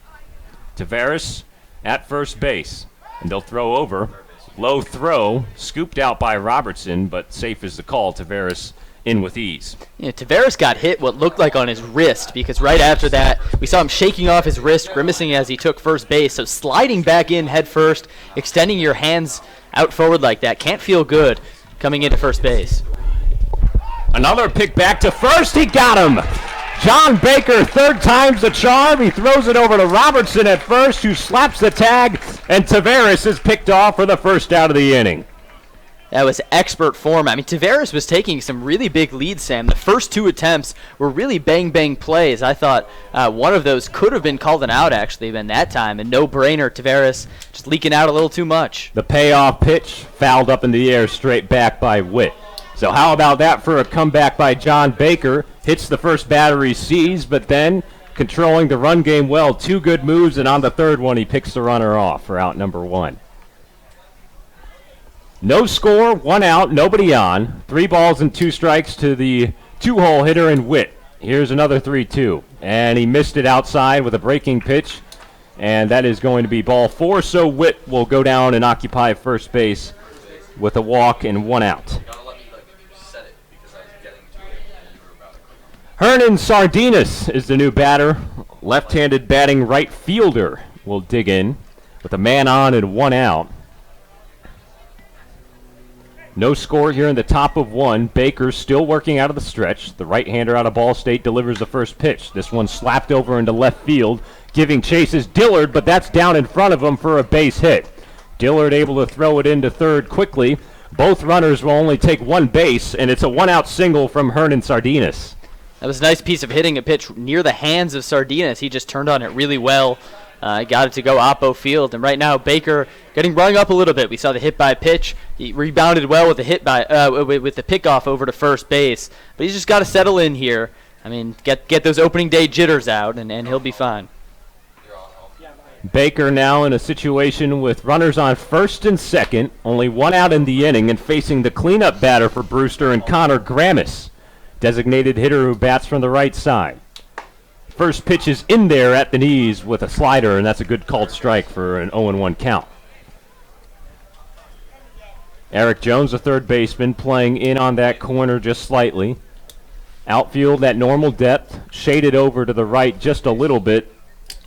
[SPEAKER 9] Tavares at first base, and they'll throw over. Low throw, scooped out by Robertson, but safe is the call. Tavares in with ease.
[SPEAKER 2] Yeah, Tavares got hit what looked like on his wrist, because right after that, we saw him shaking off his wrist, grimacing as he took first base. So sliding back in head first, extending your hands out forward like that, can't feel good coming into first base.
[SPEAKER 9] Another pick back to first. He got him. John Baker, third time's the charm. He throws it over to Robertson at first, who slaps the tag, and Tavares is picked off for the first out of the inning.
[SPEAKER 2] That was expert form. I mean, Tavares was taking some really big leads, Sam. The first 2 attempts were really bang-bang plays. I thought one of those could have been called an out, actually, been that time. And no-brainer, Tavares just leaking out a little too much.
[SPEAKER 9] The payoff pitch fouled up in the air, straight back by Witt. So how about that for a comeback by John Baker? Hits the first batter he sees, but then controlling the run game well. 2 good moves, and on the third one, he picks the runner off for out number 1. No score, 1 out, nobody on. 3 balls and 2 strikes to the 2-hole hitter in Witt. Here's another 3-2. And he missed it outside with a breaking pitch. And that is going to be ball 4. So Witt will go down and occupy first base with a walk and 1 out. Hernan Sardinas is the new batter. Left-handed batting right fielder will dig in with a man on and 1 out. No score here in the top of 1. Baker still working out of the stretch. The right-hander out of Ball State delivers the first pitch. This one slapped over into left field. Giving chase is Dillard, but that's down in front of him for a base hit. Dillard able to throw it into third quickly. Both runners will only take 1 base, and it's a 1-out single from Hernan Sardinas.
[SPEAKER 2] That was a nice piece of hitting, a pitch near the hands of Sardinas. He just turned on it really well. Got it to go oppo field, and right now Baker getting rung up a little bit. We saw the hit by pitch. He rebounded well with the hit by with the pickoff over to first base, but he's just got to settle in here. I mean, get those opening day jitters out, and he'll be fine.
[SPEAKER 9] Baker now in a situation with runners on first and second, only 1 out in the inning, and facing the cleanup batter for Brewster and Connor Gramis, designated hitter who bats from the right side. First pitch is in there at the knees with a slider, and that's a good called strike for an 0-1 count. Eric Jones, the third baseman, playing in on that corner just slightly. Outfield at normal depth, shaded over to the right just a little bit,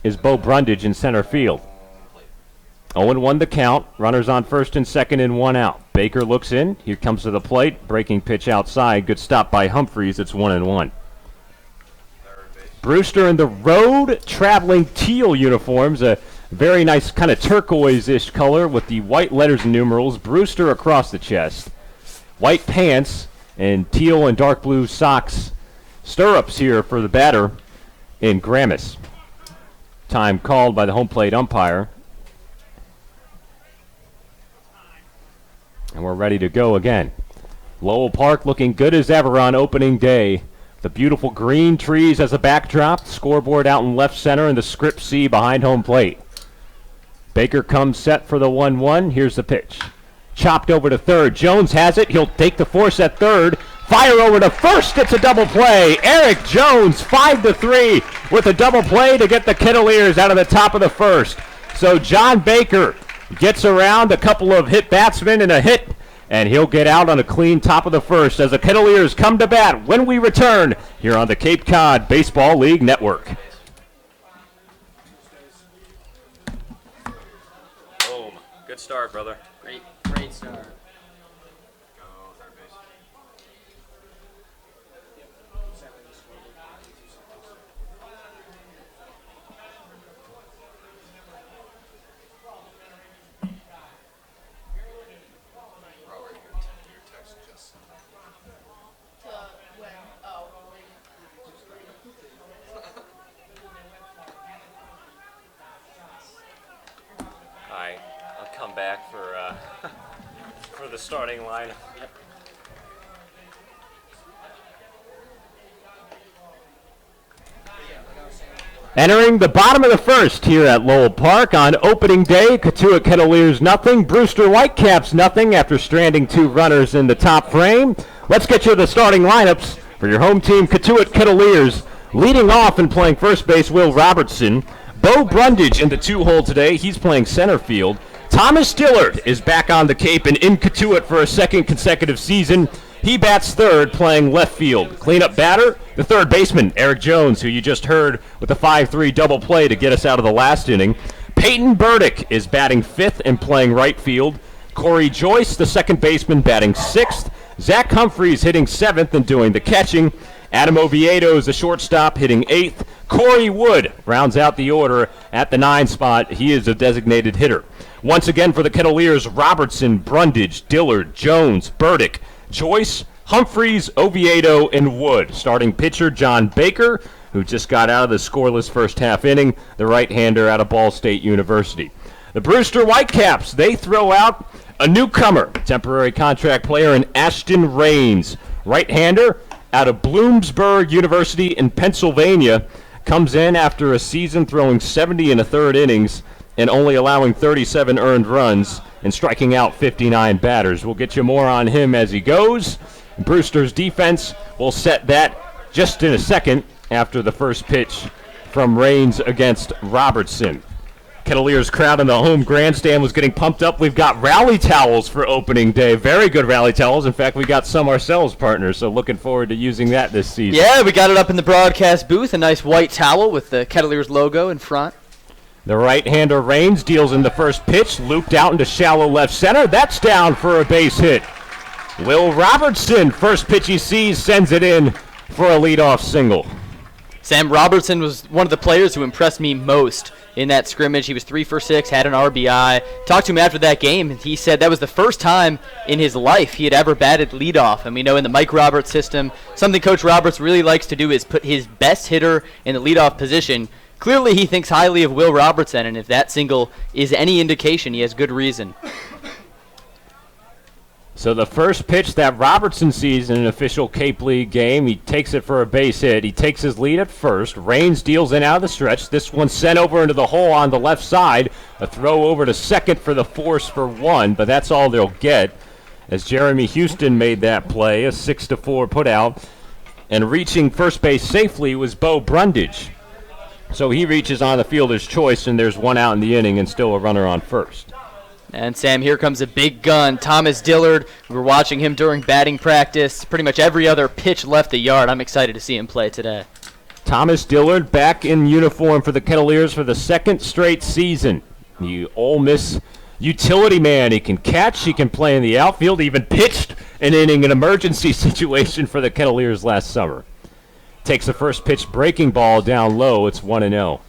[SPEAKER 9] is Bo Brundage in center field. 0-1 the count. Runners on first and second and 1 out. Baker looks in. Here comes to the plate. Breaking pitch outside. Good stop by Humphries. It's 1-1. Brewster in the road traveling teal uniforms, a very nice kind of turquoise-ish color with the white letters and numerals. Brewster across the chest. White pants and teal and dark blue socks. Stirrups here for the batter in Gramis. Time called by the home plate umpire. And we're ready to go again. Lowell Park looking good as ever on opening day. The beautiful green trees as a backdrop, scoreboard out in left center, and the script C behind home plate. Baker comes set for the 1-1. Here's the pitch. Chopped over to third. Jones has it. He'll take the force at third. Fire over to first. It's a double play. Eric Jones, 5-3 with a double play to get the Kettleers out of the top of the first. So John Baker gets around a couple of hit batsmen and a hit, and he'll get out on a clean top of the first as the Kettleers come to bat when we return here on the Cape Cod Baseball League Network.
[SPEAKER 3] Boom. Good start, brother.
[SPEAKER 2] Great start.
[SPEAKER 3] I'll come back for the starting line. Yep.
[SPEAKER 9] Entering the bottom of the first here at Lowell Park on opening day, Cotuit Kettleers nothing, Brewster Whitecaps nothing after stranding 2 runners in the top frame. Let's get you the starting lineups for your home team, Cotuit Kettleers. Leading off and playing first base, Will Robertson. Bo Brundage in the 2-hole today. He's playing center field. Thomas Dillard is back on the Cape and in Cotuit for a second consecutive season. He bats third, playing left field. Cleanup batter, the third baseman, Eric Jones, who you just heard with a 5-3 double play to get us out of the last inning. Peyton Burdick is batting fifth and playing right field. Corey Joyce, the second baseman, batting sixth. Zack Humphreys hitting 7th and doing the catching. Adam Oviedo is the shortstop, hitting 8th. Corey Wood rounds out the order at the 9 spot. He is a designated hitter. Once again for the Kettleers, Robertson, Brundage, Dillard, Jones, Burdick, Joyce, Humphries, Oviedo, and Wood. Starting pitcher John Baker, who just got out of the scoreless first half inning, the right-hander out of Ball State University. The Brewster Whitecaps, they throw out a newcomer, temporary contract player in Ashton Raines. Right-hander out of Bloomsburg University in Pennsylvania, comes in after a season throwing 70 1/3 innings and only allowing 37 earned runs and striking out 59 batters. We'll get you more on him as he goes. Brewster's defense will set that just in a second after the first pitch from Raines against Robertson. Kettleers crowd in the home grandstand was getting pumped up. We've got rally towels for opening day. Very good rally towels. In fact, we got some ourselves, partners, so looking forward to using that this season.
[SPEAKER 2] Yeah, we got it up in the broadcast booth, a nice white towel with the Kettleers logo in front.
[SPEAKER 9] The right-hander Raines deals in the first pitch, looped out into shallow left center. That's down for a base hit. Will Robertson, first pitch he sees, sends it in for a leadoff single.
[SPEAKER 2] Sam Robertson was one of the players who impressed me most in that scrimmage. He was 3 for 6, had an RBI. Talked to him after that game, and he said that was the first time in his life he had ever batted leadoff. And we know in the Mike Roberts system, something Coach Roberts really likes to do is put his best hitter in the leadoff position. Clearly he thinks highly of Will Robertson, and if that single is any indication, he has good reason.
[SPEAKER 9] So the first pitch that Robertson sees in an official Cape League game, he takes it for a base hit. He takes his lead at first. Raines deals in out of the stretch. This one sent over into the hole on the left side. A throw over to second for the force for 1, but that's all they'll get as Jeremy Houston made that play, a 6-4 put out. And reaching first base safely was Bo Brundage. So he reaches on the fielder's choice, and there's 1 out in the inning and still a runner on first.
[SPEAKER 2] And Sam, here comes a big gun, Thomas Dillard. We were watching him during batting practice. Pretty much every other pitch left the yard. I'm excited to see him play today.
[SPEAKER 9] Thomas Dillard back in uniform for the Kettleers for the 2nd straight season. The Ole Miss utility man. He can catch, he can play in the outfield, he even pitched an inning, an emergency situation for the Kettleers last summer. Takes the first pitch breaking ball down low. It's 1-0.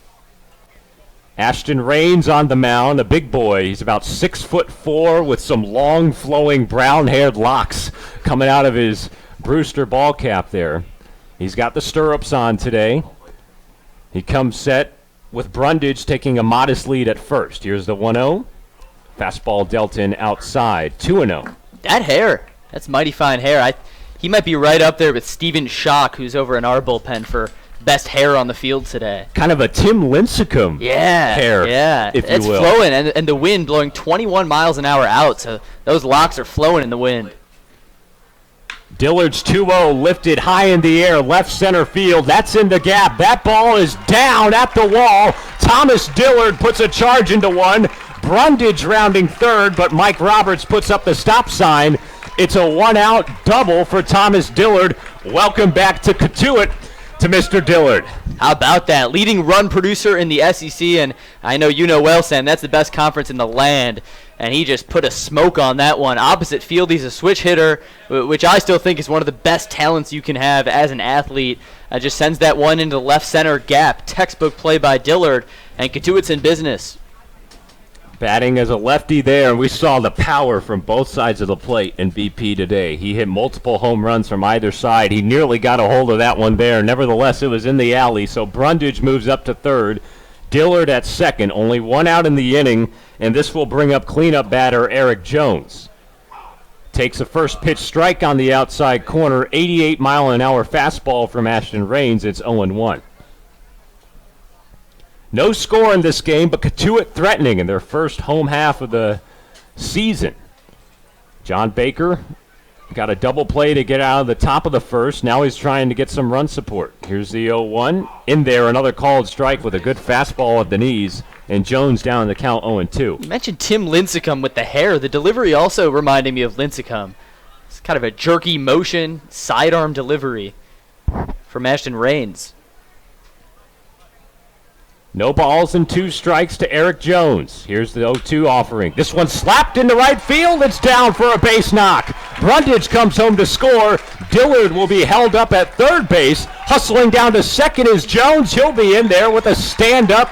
[SPEAKER 9] Ashton Raines on the mound, a big boy. He's about 6'4" with some long, flowing, brown-haired locks coming out of his Brewster ball cap there. He's got the stirrups on today. He comes set with Brundage taking a modest lead at first. Here's the 1-0. Fastball dealt in outside, 2-0.
[SPEAKER 2] That hair, that's mighty fine hair. He might be right up there with Steven Schock, who's over in our bullpen for best hair on the field today.
[SPEAKER 9] Kind of a Tim Lincecum hair, if you will.
[SPEAKER 2] It's flowing, and the wind blowing 21 miles an hour out, so those locks are flowing in the wind.
[SPEAKER 9] Dillard's 2-0 lifted high in the air, left center field. That's in the gap. That ball is down at the wall. Thomas Dillard puts a charge into 1. Brundage rounding third, but Mike Roberts puts up the stop sign. It's a 1-out double for Thomas Dillard. Welcome back to Cotuit to Mr. Dillard.
[SPEAKER 2] How about that? Leading run producer in the SEC, and I know you know well, Sam, that's the best conference in the land, and he just put a smoke on that one. Opposite field, he's a switch hitter, which I still think is one of the best talents you can have as an athlete. Just sends that one into the left center gap. Textbook play by Dillard, and Cotuit's in business.
[SPEAKER 9] Batting as a lefty there, and we saw the power from both sides of the plate in BP today. He hit multiple home runs from either side. He nearly got a hold of that one there. Nevertheless, it was in the alley, so Brundage moves up to third. Dillard at second, only 1 out in the inning, and this will bring up cleanup batter Eric Jones. Takes a first pitch strike on the outside corner, 88-mile-an-hour fastball from Ashton Raines. It's 0-1. No score in this game, but Cotuit threatening in their first home half of the season. John Baker got a double play to get out of the top of the first. Now he's trying to get some run support. Here's the 0-1. In there, another called strike with a good fastball at the knees, and Jones down in the count 0-2.
[SPEAKER 2] You mentioned Tim Lincecum with the hair. The delivery also reminded me of Lincecum. It's kind of a jerky motion, sidearm delivery from Ashton Raines.
[SPEAKER 9] No balls and 2 strikes to Eric Jones. Here's the 0-2 offering. This one slapped into right field. It's down for a base knock. Brundage comes home to score. Dillard will be held up at third base. Hustling down to second is Jones. He'll be in there with a stand-up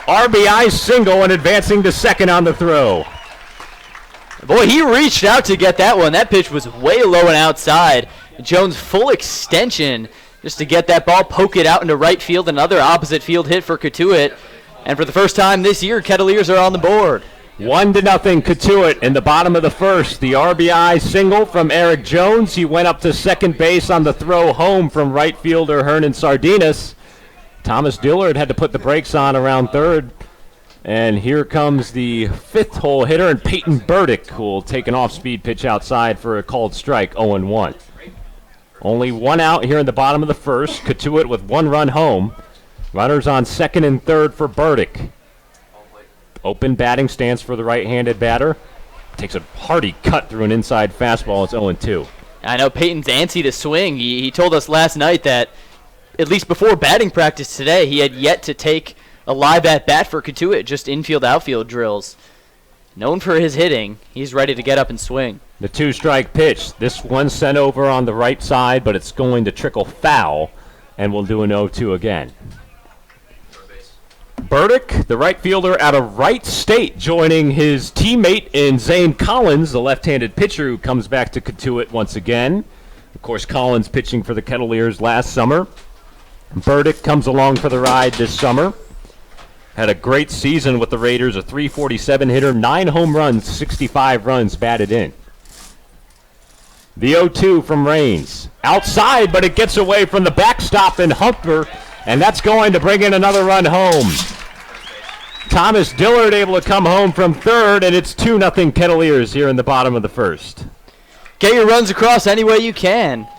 [SPEAKER 9] RBI single and advancing to second on the throw.
[SPEAKER 2] Boy, he reached out to get that one. That pitch was way low and outside. Jones full extension just to get that ball, poke it out into right field. Another opposite field hit for Cotuit. And for the first time this year, Kettleers are on the board.
[SPEAKER 9] 1-0 Cotuit in the bottom of the first. The RBI single from Eric Jones. He went up to second base on the throw home from right fielder Hernan Sardinas. Thomas Dillard had to put the brakes on around third. And here comes the 5th hole hitter, and Peyton Burdick, who will take an off-speed pitch outside for a called strike, 0-1. Only 1 out here in the bottom of the first. Cotuit with 1 run home. Runners on second and third for Burdick. Open batting stance for the right-handed batter. Takes a hearty cut through an inside fastball. It's 0-2.
[SPEAKER 2] I know Peyton's antsy to swing. He told us last night that, at least before batting practice today, he had yet to take a live at-bat for Cotuit, just infield-outfield drills. Known for his hitting, he's ready to get up and swing.
[SPEAKER 9] The 2-strike pitch. This one sent over on the right side, but it's going to trickle foul, and we'll do an 0-2 again. Burdick, the right fielder out of Wright State, joining his teammate in Zane Collins, the left-handed pitcher who comes back to Cotuit once again. Of course, Collins pitching for the Kettleers last summer. Burdick comes along for the ride this summer. Had a great season with the Raiders, a .347 hitter, 9 home runs, 65 runs batted in. The 0-2 from Raines. Outside, but it gets away from the backstop in Humper, and that's going to bring in another run home. Thomas Dillard able to come home from third, and it's 2-0 Kettleers here in the bottom of the first.
[SPEAKER 2] Get your runs across any way you can.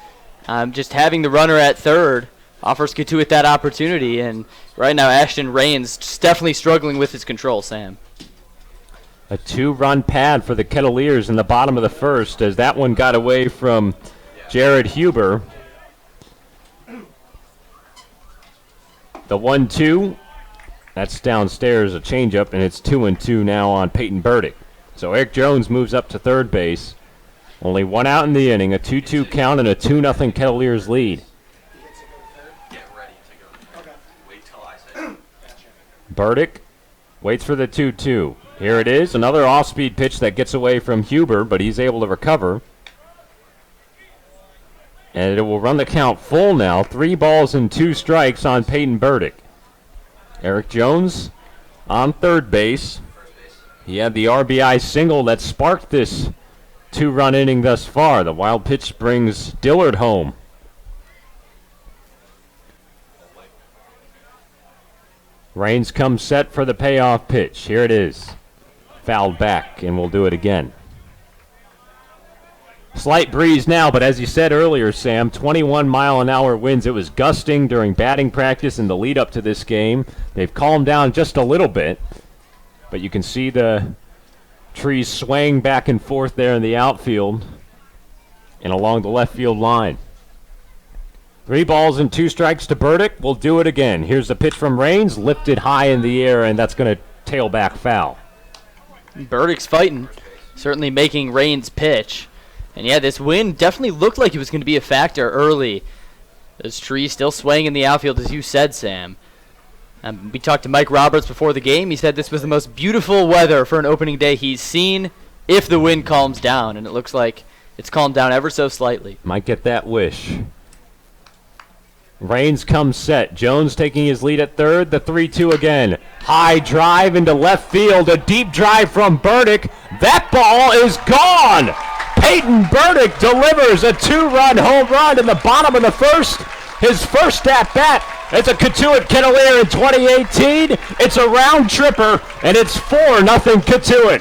[SPEAKER 2] Just having the runner at third offers Cotuit that opportunity, and right now Ashton Raines just definitely struggling with his control, Sam.
[SPEAKER 9] A 2-run pad for the Kettleers in the bottom of the first as that one got away from Jared Huber. The 1-2, that's downstairs, a changeup, and it's 2-2 now on Peyton Burdick. So Eric Jones moves up to third base. Only 1 out in the inning, a 2-2 count and a 2-0 Kettleers lead. Burdick waits for the 2-2. Here it is, another off-speed pitch that gets away from Huber, but he's able to recover. And it will run the count full now. 3 balls and 2 strikes on Peyton Burdick. Eric Jones on third base. He had the RBI single that sparked this 2-run inning thus far. The wild pitch brings Dillard home. Raines comes set for the payoff pitch. Here it is. Fouled back, and we'll do it again. Slight breeze now, but as you said earlier, Sam, 21-mile-an-hour winds. It was gusting during batting practice in the lead-up to this game. They've calmed down just a little bit, but you can see the trees swaying back and forth there in the outfield and along the left field line. 3 balls and 2 strikes to Burdick. We'll do it again. Here's the pitch from Raines, lifted high in the air, and that's going to tail back foul.
[SPEAKER 2] Burdick's fighting, certainly making Raines pitch. And yeah, this wind definitely looked like it was going to be a factor early. Those trees still swaying in the outfield, as you said, Sam. We talked to Mike Roberts before the game. He said this was the most beautiful weather for an opening day he's seen if the wind calms down. And it looks like it's calmed down ever so slightly.
[SPEAKER 9] Might get that wish. Raines comes set. Jones taking his lead at third. The 3-2 again. High drive into left field. A deep drive from Burdick. That ball is gone. Peyton Burdick delivers a 2-run home run in the bottom of the first. His first at-bat. It's a Cotuit Kettleer in 2018. It's a round tripper, and it's 4-0 Cotuit.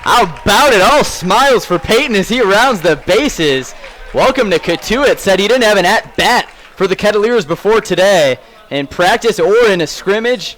[SPEAKER 2] How about it? All smiles for Peyton as he rounds the bases. Welcome to Cotuit. Said he didn't have an at-bat for the Kettleers before today in practice or in a scrimmage.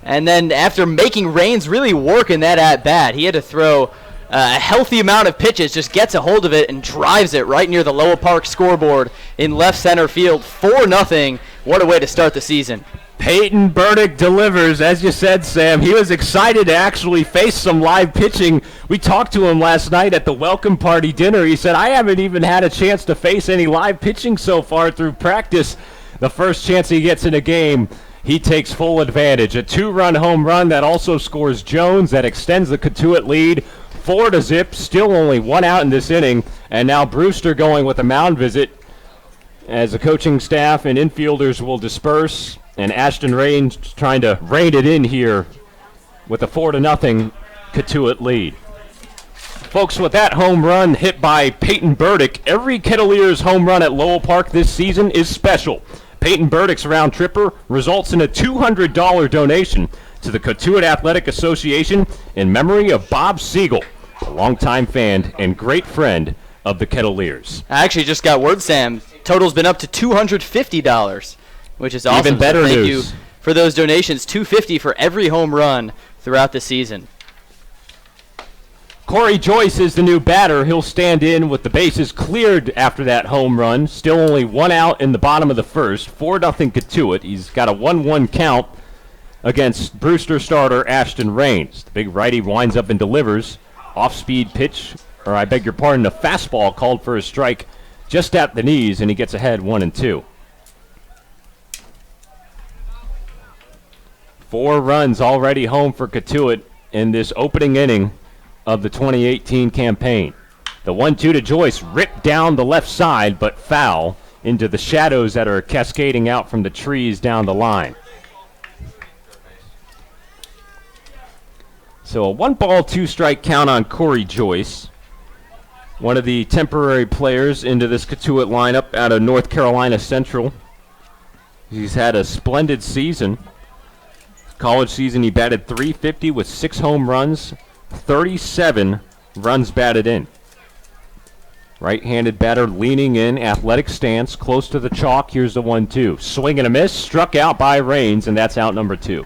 [SPEAKER 2] And then after making Raines really work in that at-bat, he had to throw a healthy amount of pitches, just gets a hold of it and drives it right near the Loa Park scoreboard in left center field. 4-0 What a way to start the season.
[SPEAKER 9] Peyton Burdick delivers, as you said, Sam. He was excited to actually face some live pitching. We talked to him last night at the welcome party dinner. He said, I haven't even had a chance to face any live pitching so far through practice. The first chance he gets in a game, he takes full advantage. A 2-run home run that also scores Jones, that extends the Cotuit lead 4-0. Still only 1 out in this inning. And now Brewster going with a mound visit as the coaching staff and infielders will disperse. And Ashton Raines trying to rein it in here with a 4-0 Cotuit lead. Folks, with that home run hit by Peyton Burdick, every Kettleers home run at Lowell Park this season is special. Peyton Burdick's round tripper results in a $200 donation to the Cotuit Athletic Association in memory of Bob Siegel, a longtime fan and great friend of the Kettleers.
[SPEAKER 2] I actually just got word, Sam. Total's been up to $250. Which is awesome.
[SPEAKER 9] Even better
[SPEAKER 2] so thank
[SPEAKER 9] news.
[SPEAKER 2] you for those donations. $250 for every home run throughout the season.
[SPEAKER 9] Corey Joyce is the new batter. He'll stand in with the bases cleared after that home run. Still only 1 out in the bottom of the first. 4-0 Cotuit. He's got a 1-1 count against Brewster starter Ashton Raines. The big righty winds up and delivers. Off-speed pitch, or I beg your pardon, a fastball called for a strike just at the knees, and he gets ahead 1-2. 4 runs already home for Cotuit in this opening inning of the 2018 campaign. The 1-2 to Joyce ripped down the left side, but foul into the shadows that are cascading out from the trees down the line. So a 1-ball, 2-strike count on Corey Joyce, one of the temporary players into this Cotuit lineup out of North Carolina Central. He's had a splendid season. College season, he batted .350 with 6 home runs, 37 runs batted in. Right-handed batter leaning in, athletic stance, close to the chalk. Here's the 1-2. Swing and a miss, struck out by Raines, and that's out number 2.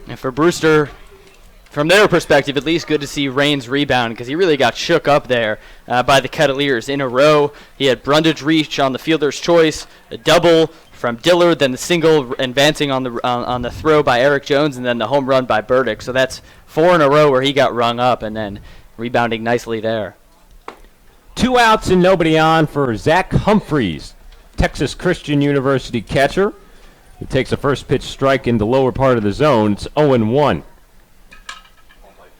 [SPEAKER 2] And for Brewster, from their perspective, at least good to see Raines rebound because he really got shook up there by the Kettleers in a row. He had Brundage reach on the fielder's choice, a double from Dillard, then the single advancing on the throw by Eric Jones, and then the home run by Burdick. So that's 4 in a row where he got rung up and then rebounding nicely there.
[SPEAKER 9] 2 outs and nobody on for Zack Humphreys, Texas Christian University catcher. He takes a first pitch strike in the lower part of the zone. It's 0-1.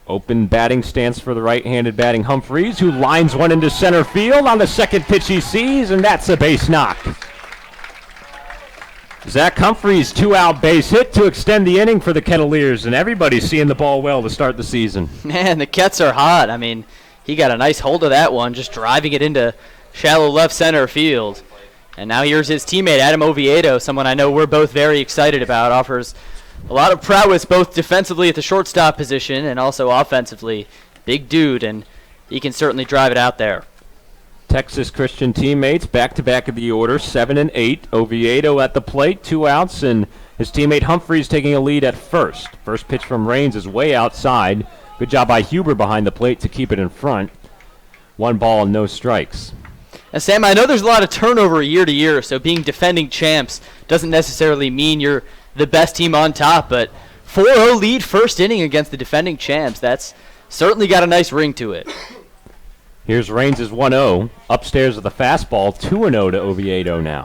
[SPEAKER 9] Open batting stance for the right-handed batting Humphries, who lines one into center field on the second pitch he sees, and that's a base knock. Zack Humphreys' 2-out base hit to extend the inning for the Kettleers, and everybody's seeing the ball well to start the season.
[SPEAKER 2] Man, the Kets are hot. I mean, he got a nice hold of that one, just driving it into shallow left center field. And now here's his teammate, Adam Oviedo, someone I know we're both very excited about, offers a lot of prowess both defensively at the shortstop position and also offensively. Big dude, and he can certainly drive it out there.
[SPEAKER 9] Texas Christian teammates back-to-back of the order, 7 and 8. Oviedo at the plate, 2 outs, and his teammate Humphries taking a lead at first. First pitch from Raines is way outside. Good job by Huber behind the plate to keep it in front. 1 ball and no strikes.
[SPEAKER 2] And Sam, I know there's a lot of turnover year to year, so being defending champs doesn't necessarily mean you're the best team on top, but 4-0 lead first inning against the defending champs, that's certainly got a nice ring to it.
[SPEAKER 9] Here's Raines' 1-0. Upstairs with a fastball, 2-0 to Oviedo now.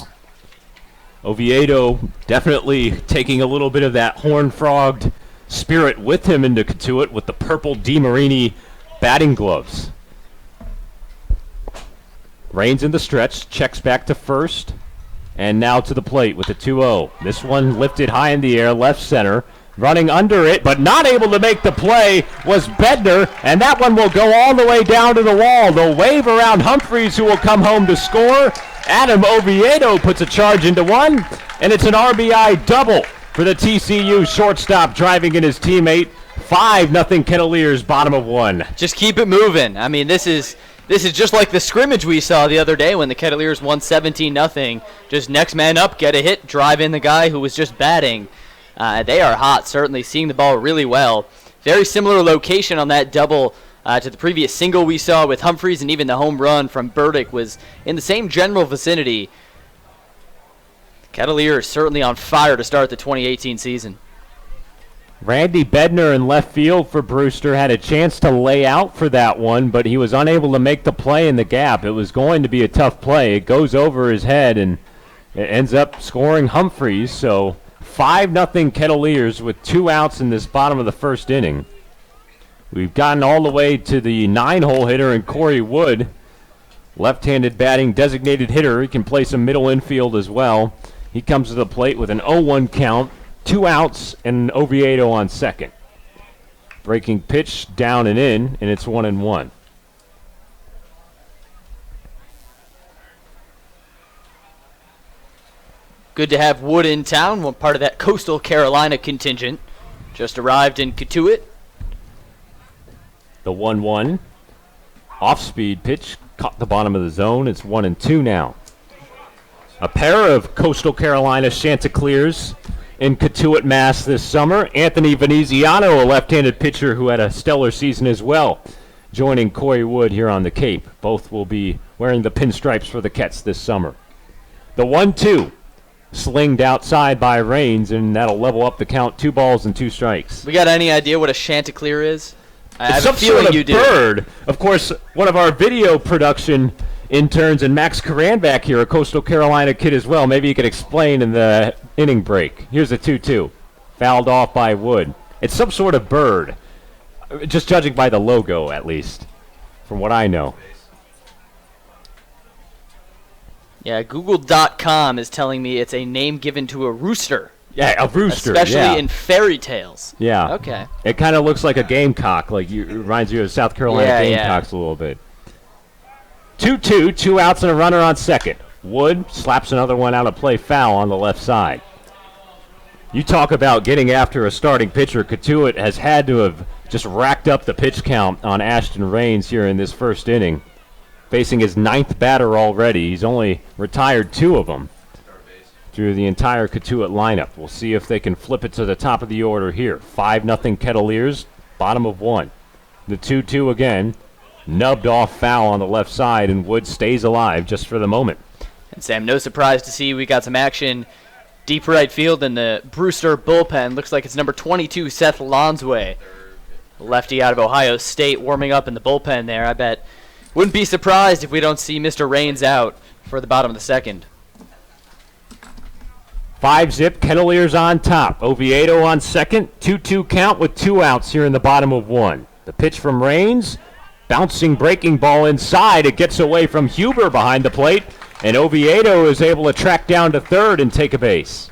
[SPEAKER 9] Oviedo definitely taking a little bit of that horn-frogged spirit with him into Cotuit with the purple DeMarini batting gloves. Raines in the stretch, checks back to first, and now to the plate with the 2-0. This one lifted high in the air, left center. Running under it, but not able to make the play was Bednar, and that one will go all the way down to the wall. The wave around Humphries, who will come home to score. Adam Oviedo puts a charge into one, and it's an RBI double for the TCU shortstop, driving in his teammate. 5-0 Kettleers, bottom of 1.
[SPEAKER 2] Just keep it moving. I mean, this is just like the scrimmage we saw the other day when the Kettleers won 17-0. Just next man up, get a hit, drive in the guy who was just batting. They are hot, certainly seeing the ball really well. Very similar location on that double to the previous single we saw with Humphries, and even the home run from Burdick was in the same general vicinity. Kettleers certainly on fire to start the 2018 season.
[SPEAKER 9] Randy Bednar in left field for Brewster had a chance to lay out for that one, but he was unable to make the play in the gap. It was going to be a tough play. It goes over his head, and it ends up scoring Humphries. So 5-0 Kettleers with 2 outs in this bottom of the first inning. We've gotten all the way to the 9-hole hitter in Corey Wood. Left-handed batting designated hitter. He can play some middle infield as well. He comes to the plate with an 0-1 count. 2 outs and Oviedo on second. Breaking pitch down and in, and it's 1-1.
[SPEAKER 2] Good to have Wood in town, one part of that Coastal Carolina contingent. Just arrived in Cotuit.
[SPEAKER 9] The 1-1. Off-speed pitch caught the bottom of the zone. It's 1-2 now. A pair of Coastal Carolina Chanticleers in Cotuit, Mass. this summer. Anthony Veneziano, a left-handed pitcher who had a stellar season as well, joining Corey Wood here on the Cape. Both will be wearing the pinstripes for the Kets this summer. The 1-2, slinged outside by Rains, and that'll level up the count. 2 balls and 2 strikes.
[SPEAKER 2] We got any idea what a Chanticleer is? I have
[SPEAKER 9] Some
[SPEAKER 2] a feeling
[SPEAKER 9] sort
[SPEAKER 2] you
[SPEAKER 9] of
[SPEAKER 2] do.
[SPEAKER 9] bird. Of course, one of our video production interns, and Max Coran back here, a Coastal Carolina kid as well. Maybe you could explain in the inning break. Here's a 2-2. Fouled off by Wood. It's some sort of bird, just judging by the logo, at least, from what I know.
[SPEAKER 2] Yeah, Google.com is telling me it's a name given to a rooster.
[SPEAKER 9] Yeah, a rooster.
[SPEAKER 2] Especially in fairy tales.
[SPEAKER 9] Yeah.
[SPEAKER 2] Okay.
[SPEAKER 9] It kind of looks like a gamecock. Like it reminds you of South Carolina Gamecocks a little bit. 2-2, 2 outs and a runner on second. Wood slaps another one out of play, foul on the left side. You talk about getting after a starting pitcher. Cotuit has had to have just racked up the pitch count on Ashton Rains here in this first inning. Facing his 9th batter already. He's only retired 2 of them through the entire Cotuit lineup. We'll see if they can flip it to the top of the order here. 5-0 Kettleers, bottom of 1. The 2-2 again. Nubbed off foul on the left side, and Wood stays alive just for the moment.
[SPEAKER 2] And Sam, no surprise to see we got some action deep right field in the Brewster bullpen. Looks like it's number 22, Seth Lanza, lefty out of Ohio State, warming up in the bullpen there. I bet wouldn't be surprised if we don't see Mr. Rains out for the bottom of the second.
[SPEAKER 9] 5-zip, Kettleers on top. Oviedo on second. 2-2 count with 2 outs here in the bottom of 1. The pitch from Rains. Bouncing breaking ball inside. It gets away from Huber behind the plate, and Oviedo is able to track down to third and take a base.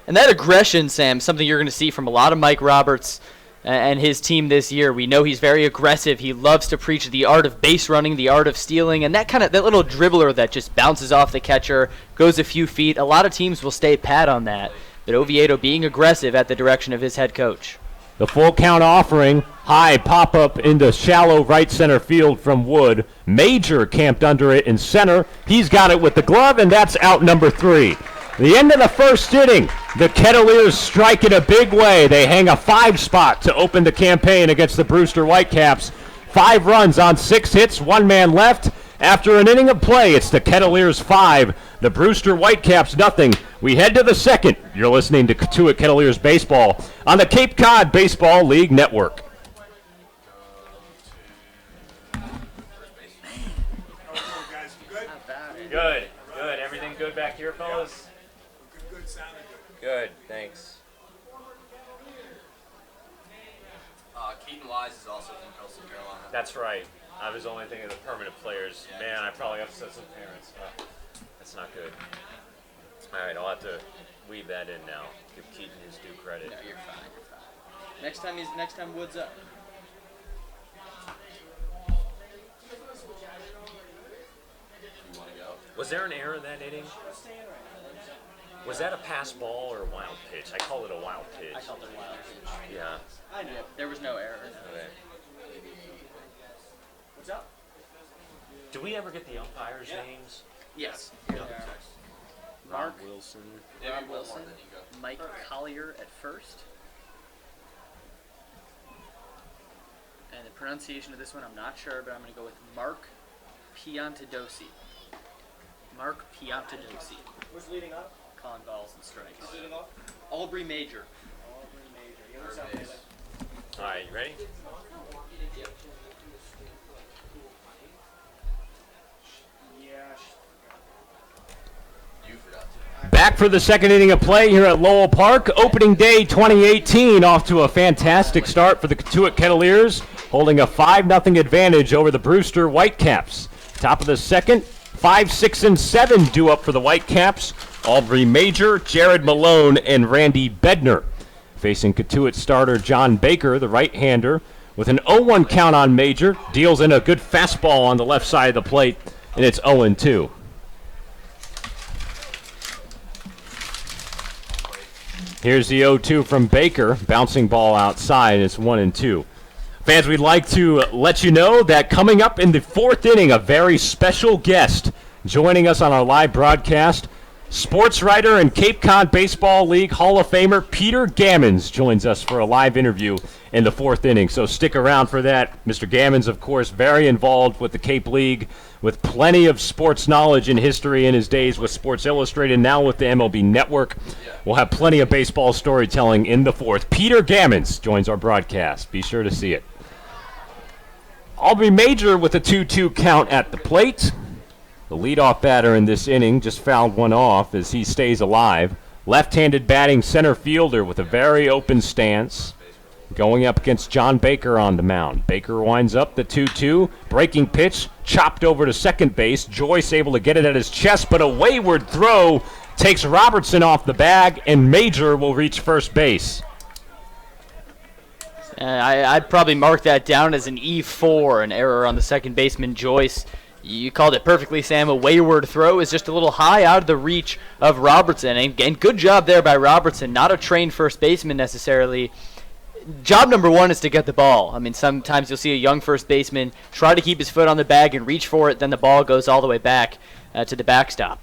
[SPEAKER 2] And that aggression, Sam, something you're going to see from a lot of Mike Roberts and his team this year. We know he's very aggressive. He loves to preach the art of base running, the art of stealing, and that little dribbler that just bounces off the catcher, goes a few feet. A lot of teams will stay pat on that, but Oviedo being aggressive at the direction of his head coach.
[SPEAKER 9] The full count offering, high pop-up into shallow right center field from Wood. Major camped under it in center. He's got it with the glove, and that's out number 3. The end of the first inning, the Kettleers strike in a big way. They hang a 5 spot to open the campaign against the Brewster Whitecaps. 5 runs on 6 hits, 1 man left. After an inning of play, it's the Kettleers 5, the Brewster Whitecaps nothing. We head to the second. You're listening to Cotuit Kettleers Baseball on the Cape Cod Baseball League Network.
[SPEAKER 3] Good. Everything good back here, fellas?
[SPEAKER 4] Good sounding good.
[SPEAKER 3] Good, thanks.
[SPEAKER 8] Keaton Wise is also from Coastal Carolina.
[SPEAKER 3] That's right. I was only thinking of the permanent players. Man, I probably upset some parents. That's not good. All right, I'll have to weave that in now. Give Keaton his due credit.
[SPEAKER 8] No, you're fine.
[SPEAKER 2] Next time Wood's up.
[SPEAKER 8] You want to go?
[SPEAKER 3] Was there an error in that inning? Was that a pass ball or a wild pitch? I call it a wild pitch.
[SPEAKER 2] I called it a wild pitch.
[SPEAKER 3] Yeah.
[SPEAKER 2] I knew. There was no error.
[SPEAKER 3] Okay.
[SPEAKER 2] What's up?
[SPEAKER 3] Do we ever get the umpires' names?
[SPEAKER 2] Yes.
[SPEAKER 8] Mark Wilson.
[SPEAKER 2] Rob Wilson. Mike Collier at first. And pronunciation of this one, I'm not sure, but I'm going to go with Mark Piantadosi. Mark Piantadosi.
[SPEAKER 1] Who's leading off?
[SPEAKER 2] Calling balls and strikes.
[SPEAKER 1] Who's leading off?
[SPEAKER 2] Aubrey Major.
[SPEAKER 1] Aubrey Major.
[SPEAKER 3] All right, you ready?
[SPEAKER 9] Back for the second inning of play here at Lowell Park. Opening day 2018, off to a fantastic start for the Cotuit Kettleers, holding a 5-0 advantage over the Brewster Whitecaps. Top of the second, 5, 6, and 7 due up for the Whitecaps. Aubrey Major, Jared Malone, and Randy Bednar. Facing Cotuit starter John Baker, the right-hander, with an 0-1 count on Major. Deals in a good fastball on the left side of the plate, and it's 0-2. Here's the 0-2 from Baker. Bouncing ball outside. It's 1-2. Fans, we'd like to let you know that coming up in the fourth inning, a very special guest joining us on our live broadcast. Sports writer and Cape Cod Baseball League Hall of Famer Peter Gammons joins us for a live interview in the fourth inning. So stick around for that. Mr. Gammons, of course, very involved with the Cape League, with plenty of sports knowledge and history in his days with Sports Illustrated, now with the MLB Network. We'll have plenty of baseball storytelling in the fourth. Peter Gammons joins our broadcast. Be sure to see it. Aubrey Major with a 2-2 count at the plate. The leadoff batter in this inning just fouled one off as he stays alive. Left-handed batting center fielder with a very open stance. Going up against John Baker on the mound. Baker winds up the 2-2. Breaking pitch, chopped over to second base. Joyce able to get it at his chest, but a wayward throw takes Robertson off the bag, and Major will reach first base.
[SPEAKER 2] I'd probably mark that down as an E4, an error on the second baseman, Joyce. You called it perfectly, Sam. A wayward throw is just a little high out of the reach of Robertson. And good job there by Robertson. Not a trained first baseman necessarily. Job number one is to get the ball. I mean, sometimes you'll see a young first baseman try to keep his foot on the bag and reach for it. Then the ball goes all the way back to the backstop.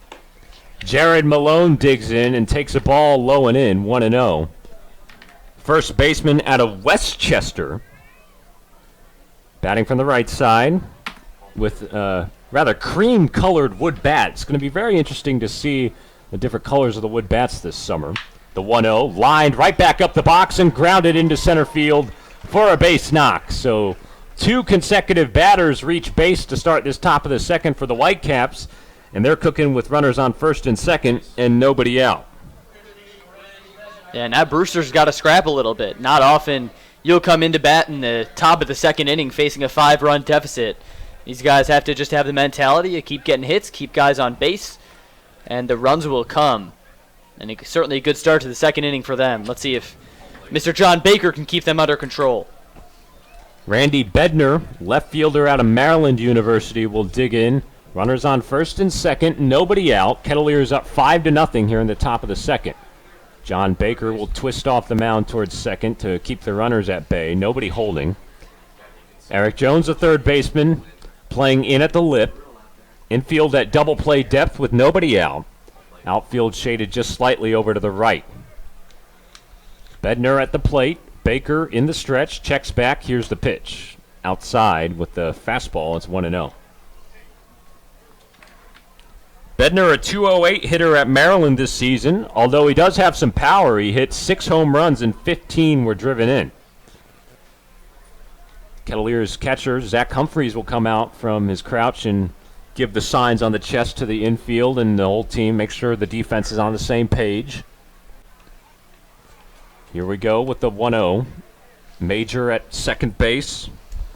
[SPEAKER 9] Jared Malone digs in and takes a ball low and in, 1-0. First baseman out of Westchester. Batting from the right side with rather cream-colored wood bat. It's going to be very interesting to see the different colors of the wood bats this summer. The 1-0 lined right back up the box and grounded into center field for a base knock. So 2 consecutive batters reach base to start this top of the second for the Whitecaps, and they're cooking with runners on first and second and nobody out.
[SPEAKER 2] Yeah, now Brewster's got to scrap a little bit. Not often you'll come into bat in the top of the second inning facing a 5-run deficit. These guys have to just have the mentality of keep getting hits, keep guys on base, and the runs will come. And certainly a good start to the second inning for them. Let's see if Mr. John Baker can keep them under control.
[SPEAKER 9] Randy Bednar, left fielder out of Maryland University, will dig in. Runners on first and second, nobody out. Kettleers up 5-0 here in the top of the second. John Baker will twist off the mound towards second to keep the runners at bay. Nobody holding. Eric Jones, the third baseman, playing in at the lip. Infield at double play depth with nobody out. Outfield shaded just slightly over to the right. Bednar at the plate. Baker in the stretch. Checks back. Here's the pitch. Outside with the fastball. It's 1-0. Bednar, a .208 hitter at Maryland this season. Although he does have some power, he hit 6 home runs and 15 were driven in. Kettleers catcher Zack Humphreys will come out from his crouch and give the signs on the chest to the infield and the whole team. Make sure the defense is on the same page. Here we go with the 1-0. Major at second base.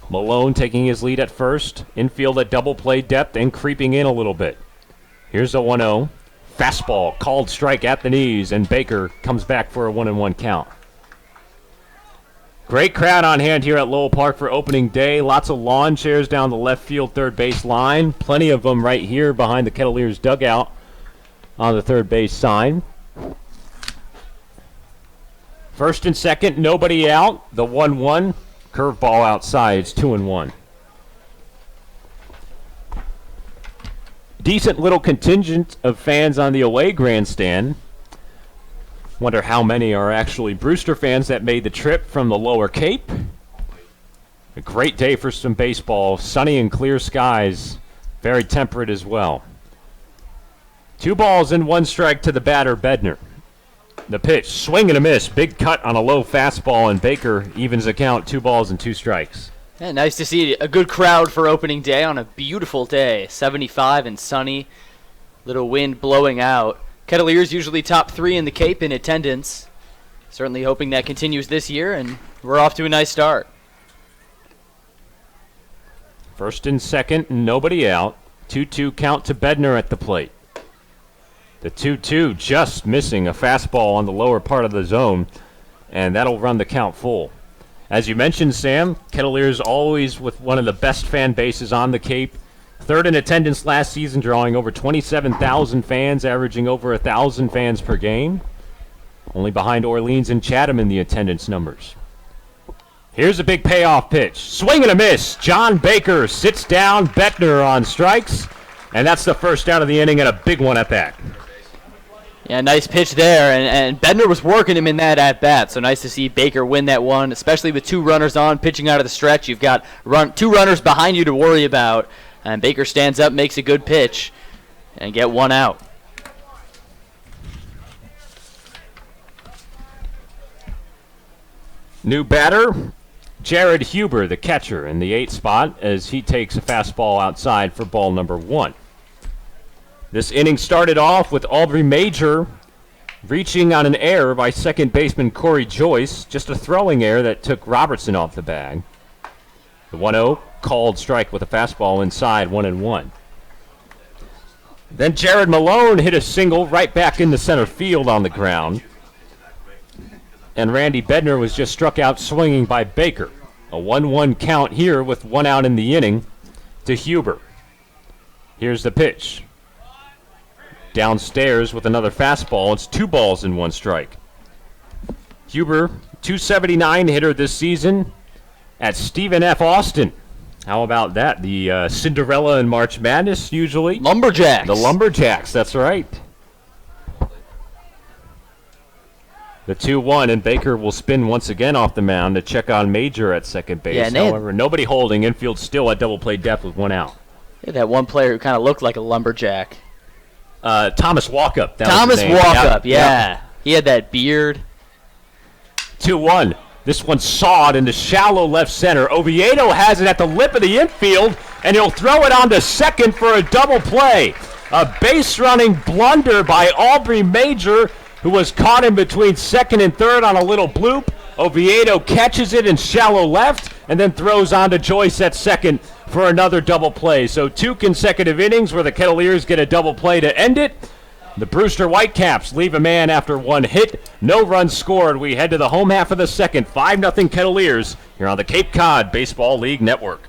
[SPEAKER 9] Malone taking his lead at first. Infield at double play depth and creeping in a little bit. Here's a 1-0. Fastball, called strike at the knees, and Baker comes back for a 1-1 count. Great crowd on hand here at Lowell Park for opening day. Lots of lawn chairs down the left field third base line. Plenty of them right here behind the Kettleers dugout on the third base sign. First and second, nobody out. The 1-1, curveball outside. It's 2-1. Decent little contingent of fans on the away grandstand. Wonder how many are actually Brewster fans that made the trip from the lower Cape. A great day for some baseball. Sunny and clear skies. Very temperate as well. 2 balls and 1 strike to the batter, Bednar. The pitch, swing and a miss. Big cut on a low fastball, and Baker evens the count, 2 balls and 2 strikes.
[SPEAKER 2] Yeah, nice to see a good crowd for opening day on a beautiful day. 75 and sunny. Little wind blowing out. Kettleers usually top 3 in the Cape in attendance. Certainly hoping that continues this year, and we're off to a nice start.
[SPEAKER 9] First and second, nobody out. 2-2 count to Bednar at the plate. The 2-2 just missing a fastball on the lower part of the zone, and that'll run the count full. As you mentioned, Sam, Kettleers always with one of the best fan bases on the Cape. 3rd in attendance last season, drawing over 27,000 fans, averaging over 1,000 fans per game. Only behind Orleans and Chatham in the attendance numbers. Here's a big payoff pitch. Swing and a miss. John Baker sits down. Bednar on strikes. And that's the first out of the inning, and a big one at that.
[SPEAKER 2] Yeah, nice pitch there. And Bednar was working him in that at-bat. So nice to see Baker win that one, especially with 2 runners on, pitching out of the stretch. You've got 2 runners behind you to worry about. And Baker stands up, makes a good pitch, and get 1 out.
[SPEAKER 9] New batter, Jared Huber, the catcher, in the 8th spot as he takes a fastball outside for ball number 1. This inning started off with Aubrey Major reaching on an error by second baseman Corey Joyce, just a throwing error that took Robertson off the bag. The 1-0 called strike with a fastball inside, 1-1. Then Jared Malone hit a single right back into center field on the ground. And Randy Bednar was just struck out swinging by Baker. A 1-1 count here with 1 out in the inning to Huber. Here's the pitch. Downstairs with another fastball. It's 2 balls and 1 strike. Huber, 279 hitter this season at Stephen F. Austin. How about that? The Cinderella in March Madness, usually.
[SPEAKER 2] Lumberjacks.
[SPEAKER 9] The Lumberjacks, that's right. The 2-1, and Baker will spin once again off the mound to check on Major at second base.
[SPEAKER 2] Yeah,
[SPEAKER 9] however, nobody holding. Infield still at double play depth with 1 out.
[SPEAKER 2] Yeah, that one player who kind of looked like a lumberjack.
[SPEAKER 9] Thomas Walkup.
[SPEAKER 2] Thomas Walkup, yeah. He had that beard.
[SPEAKER 9] 2-1. This one sawed into shallow left center. Oviedo has it at the lip of the infield, and he'll throw it on to second for a double play. A base-running blunder by Aubrey Major, who was caught in between second and third on a little bloop. Oviedo catches it in shallow left and then throws on to Joyce at second for another double play. So 2 consecutive innings where the Kettleers get a double play to end it. The Brewster Whitecaps leave a man after 1 hit. No runs scored. We head to the home half of the second. 5-0 Kettleers here on the Cape Cod Baseball League Network.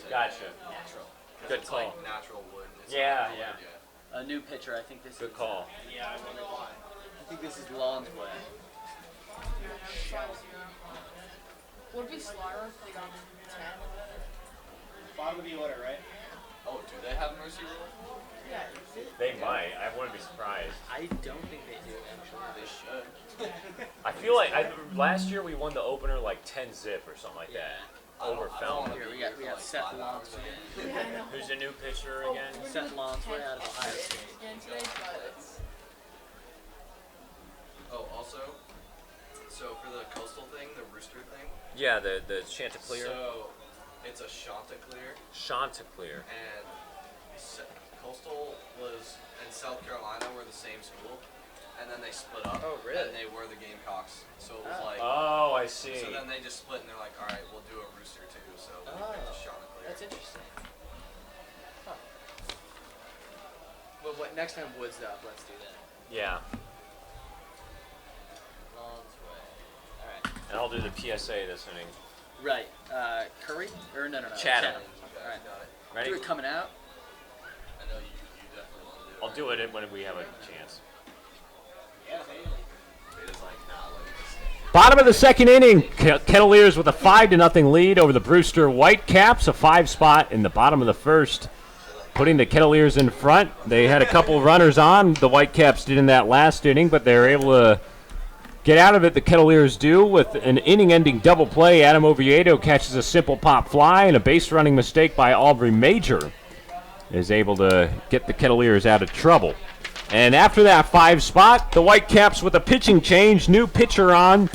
[SPEAKER 3] Gotcha. Good call.
[SPEAKER 8] Like natural wood.
[SPEAKER 3] Yeah.
[SPEAKER 2] A new pitcher, I think this
[SPEAKER 3] Good call.
[SPEAKER 5] Yeah, I wonder why.
[SPEAKER 2] I think this is Lon's way.
[SPEAKER 6] Would be Slaughter like on 10?
[SPEAKER 1] Bottom of the order, right?
[SPEAKER 8] Oh, do they have mercy rule?
[SPEAKER 6] Yeah.
[SPEAKER 3] They might. I wouldn't be surprised.
[SPEAKER 2] I don't think they do, actually.
[SPEAKER 8] They should.
[SPEAKER 3] I feel like last year we won the opener like 10-0 or something like that. Over Felton.
[SPEAKER 2] Here, we got Seth Lanza.
[SPEAKER 3] Who's the new pitcher again?
[SPEAKER 2] Seth Lanza out of Ohio State.
[SPEAKER 6] And today, but it's
[SPEAKER 8] Oh, also, so for the coastal thing, the rooster thing.
[SPEAKER 3] Yeah, the Chanticleer.
[SPEAKER 8] So it's a Chanticleer,
[SPEAKER 3] Chanticleer.
[SPEAKER 8] and Coastal was in South Carolina were the same school, and then they split up.
[SPEAKER 2] Oh, really?
[SPEAKER 8] And they were the Gamecocks. So it was like.
[SPEAKER 3] Oh, I see.
[SPEAKER 8] So then they just split, and they're like, all right, we'll do a rooster too. So we picked the Chanticleer.
[SPEAKER 2] That's interesting. Huh. Well, next time Wood's up, let's do that.
[SPEAKER 3] Yeah.
[SPEAKER 2] Lon's way. All right.
[SPEAKER 3] And I'll do the PSA this inning.
[SPEAKER 2] Right. Curry? Or no.
[SPEAKER 3] Chatham.
[SPEAKER 2] All right.
[SPEAKER 8] Got it.
[SPEAKER 3] Ready?
[SPEAKER 2] Do it coming out.
[SPEAKER 8] I know you definitely want to do it.
[SPEAKER 3] I'll do it when we have a chance.
[SPEAKER 9] Bottom of the second inning, Kettleers with a 5-0 lead over the Brewster Whitecaps. A 5 spot in the bottom of the first. putting the Kettleers in front. They had a couple runners on. The Whitecaps did in that last inning, but they're able to get out of it. The Kettleers do with an inning-ending double play. Adam Oviedo catches a simple pop fly, and a base-running mistake by Aubrey Major is able to get the Kettleers out of trouble. And after that 5 spot, the Whitecaps with a pitching change. New pitcher on.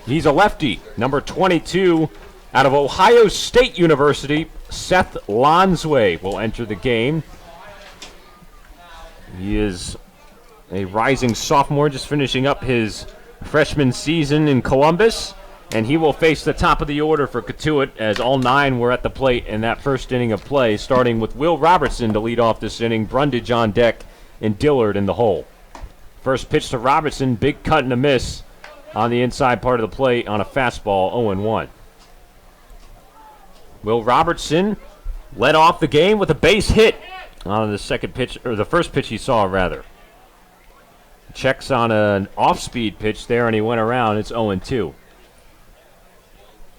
[SPEAKER 9] He's a lefty, number 22, out of Ohio State University. Seth Lanza will enter the game. He is a rising sophomore, just finishing up his freshman season in Columbus, and he will face the top of the order for Cotuit as all 9 were at the plate in that first inning of play, starting with Will Robertson to lead off this inning, Brundage on deck, and Dillard in the hole. First pitch to Robertson, big cut and a miss on the inside part of the plate on a fastball, 0-1. Will Robertson led off the game with a base hit on the second pitch, or the first pitch he saw, rather. Checks on an off-speed pitch there, and he went around. It's 0-2.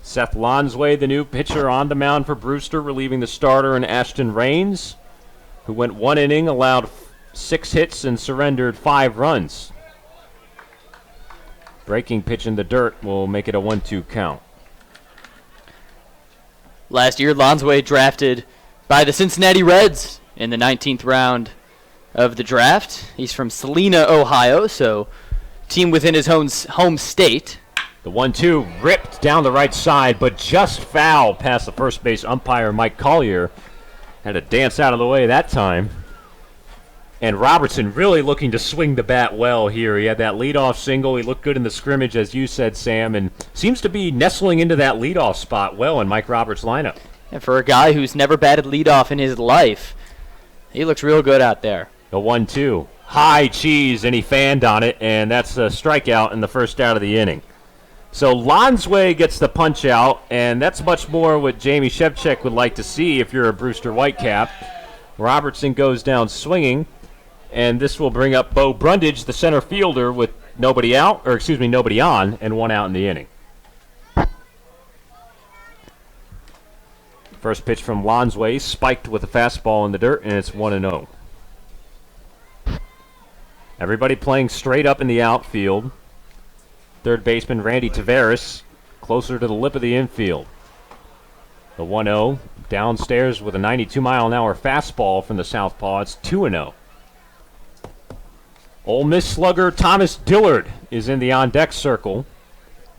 [SPEAKER 9] Seth Lanza, the new pitcher on the mound for Brewster, relieving the starter in Ashton Raines, who went 1 inning, allowed 6 hits, and surrendered 5 runs. Breaking pitch in the dirt will make it a 1-2 count.
[SPEAKER 2] Last year, Lanza drafted by the Cincinnati Reds in the 19th round of the draft. He's from Salina, Ohio, so team within his home state.
[SPEAKER 9] The 1-2 ripped down the right side, but just foul past the first base umpire, Mike Collier. Had to dance out of the way that time. And Robertson really looking to swing the bat well here. He had that leadoff single. He looked good in the scrimmage, as you said, Sam, and seems to be nestling into that leadoff spot well in Mike Roberts' lineup.
[SPEAKER 2] And for a guy who's never batted leadoff in his life, he looks real good out there.
[SPEAKER 9] The 1-2. High cheese, and he fanned on it, and that's a strikeout in the first out of the inning. So Lanza gets the punch out, and that's much more what Jamie Shevchik would like to see if you're a Brewster Whitecap. Robertson goes down swinging. And this will bring up Bo Brundage, the center fielder, with nobody out, or excuse me, nobody on, and 1 out in the inning. First pitch from Lanza, spiked with a fastball in the dirt, and it's 1-0. Everybody playing straight up in the outfield. Third baseman Randy Tavares closer to the lip of the infield. The 1-0 downstairs with a 92-mile-an-hour fastball from the southpaw. It's 2-0. Ole Miss slugger Thomas Dillard is in the on-deck circle.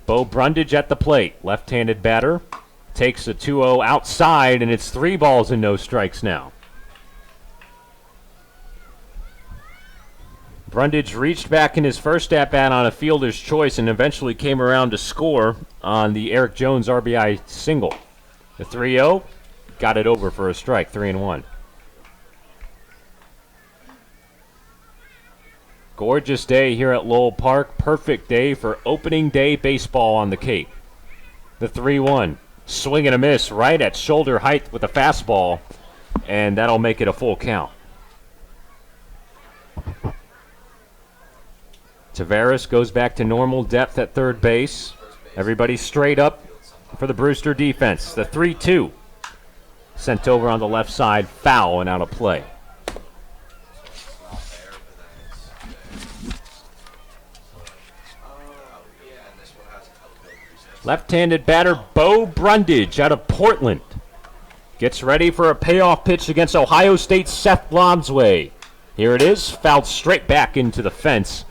[SPEAKER 9] Bo Brundage at the plate. Left-handed batter. Takes a 2-0 outside, and it's 3 balls and no strikes now. Brundage reached back in his first at-bat on a fielder's choice and eventually came around to score on the Eric Jones RBI single. The 3-0 got it over for a strike, 3-1. Gorgeous day here at Lowell Park. Perfect day for opening day baseball on the Cape. The 3-1. Swing and a miss right at shoulder height with a fastball, and that'll make it a full count. Tavares goes back to normal depth at third base. Everybody straight up for the Brewster defense. The 3-2. Sent over on the left side, foul and out of play. Left-handed batter Bo Brundage out of Portland gets ready for a payoff pitch against Ohio State's Seth Lanza. Here it is, fouled straight back into the fence.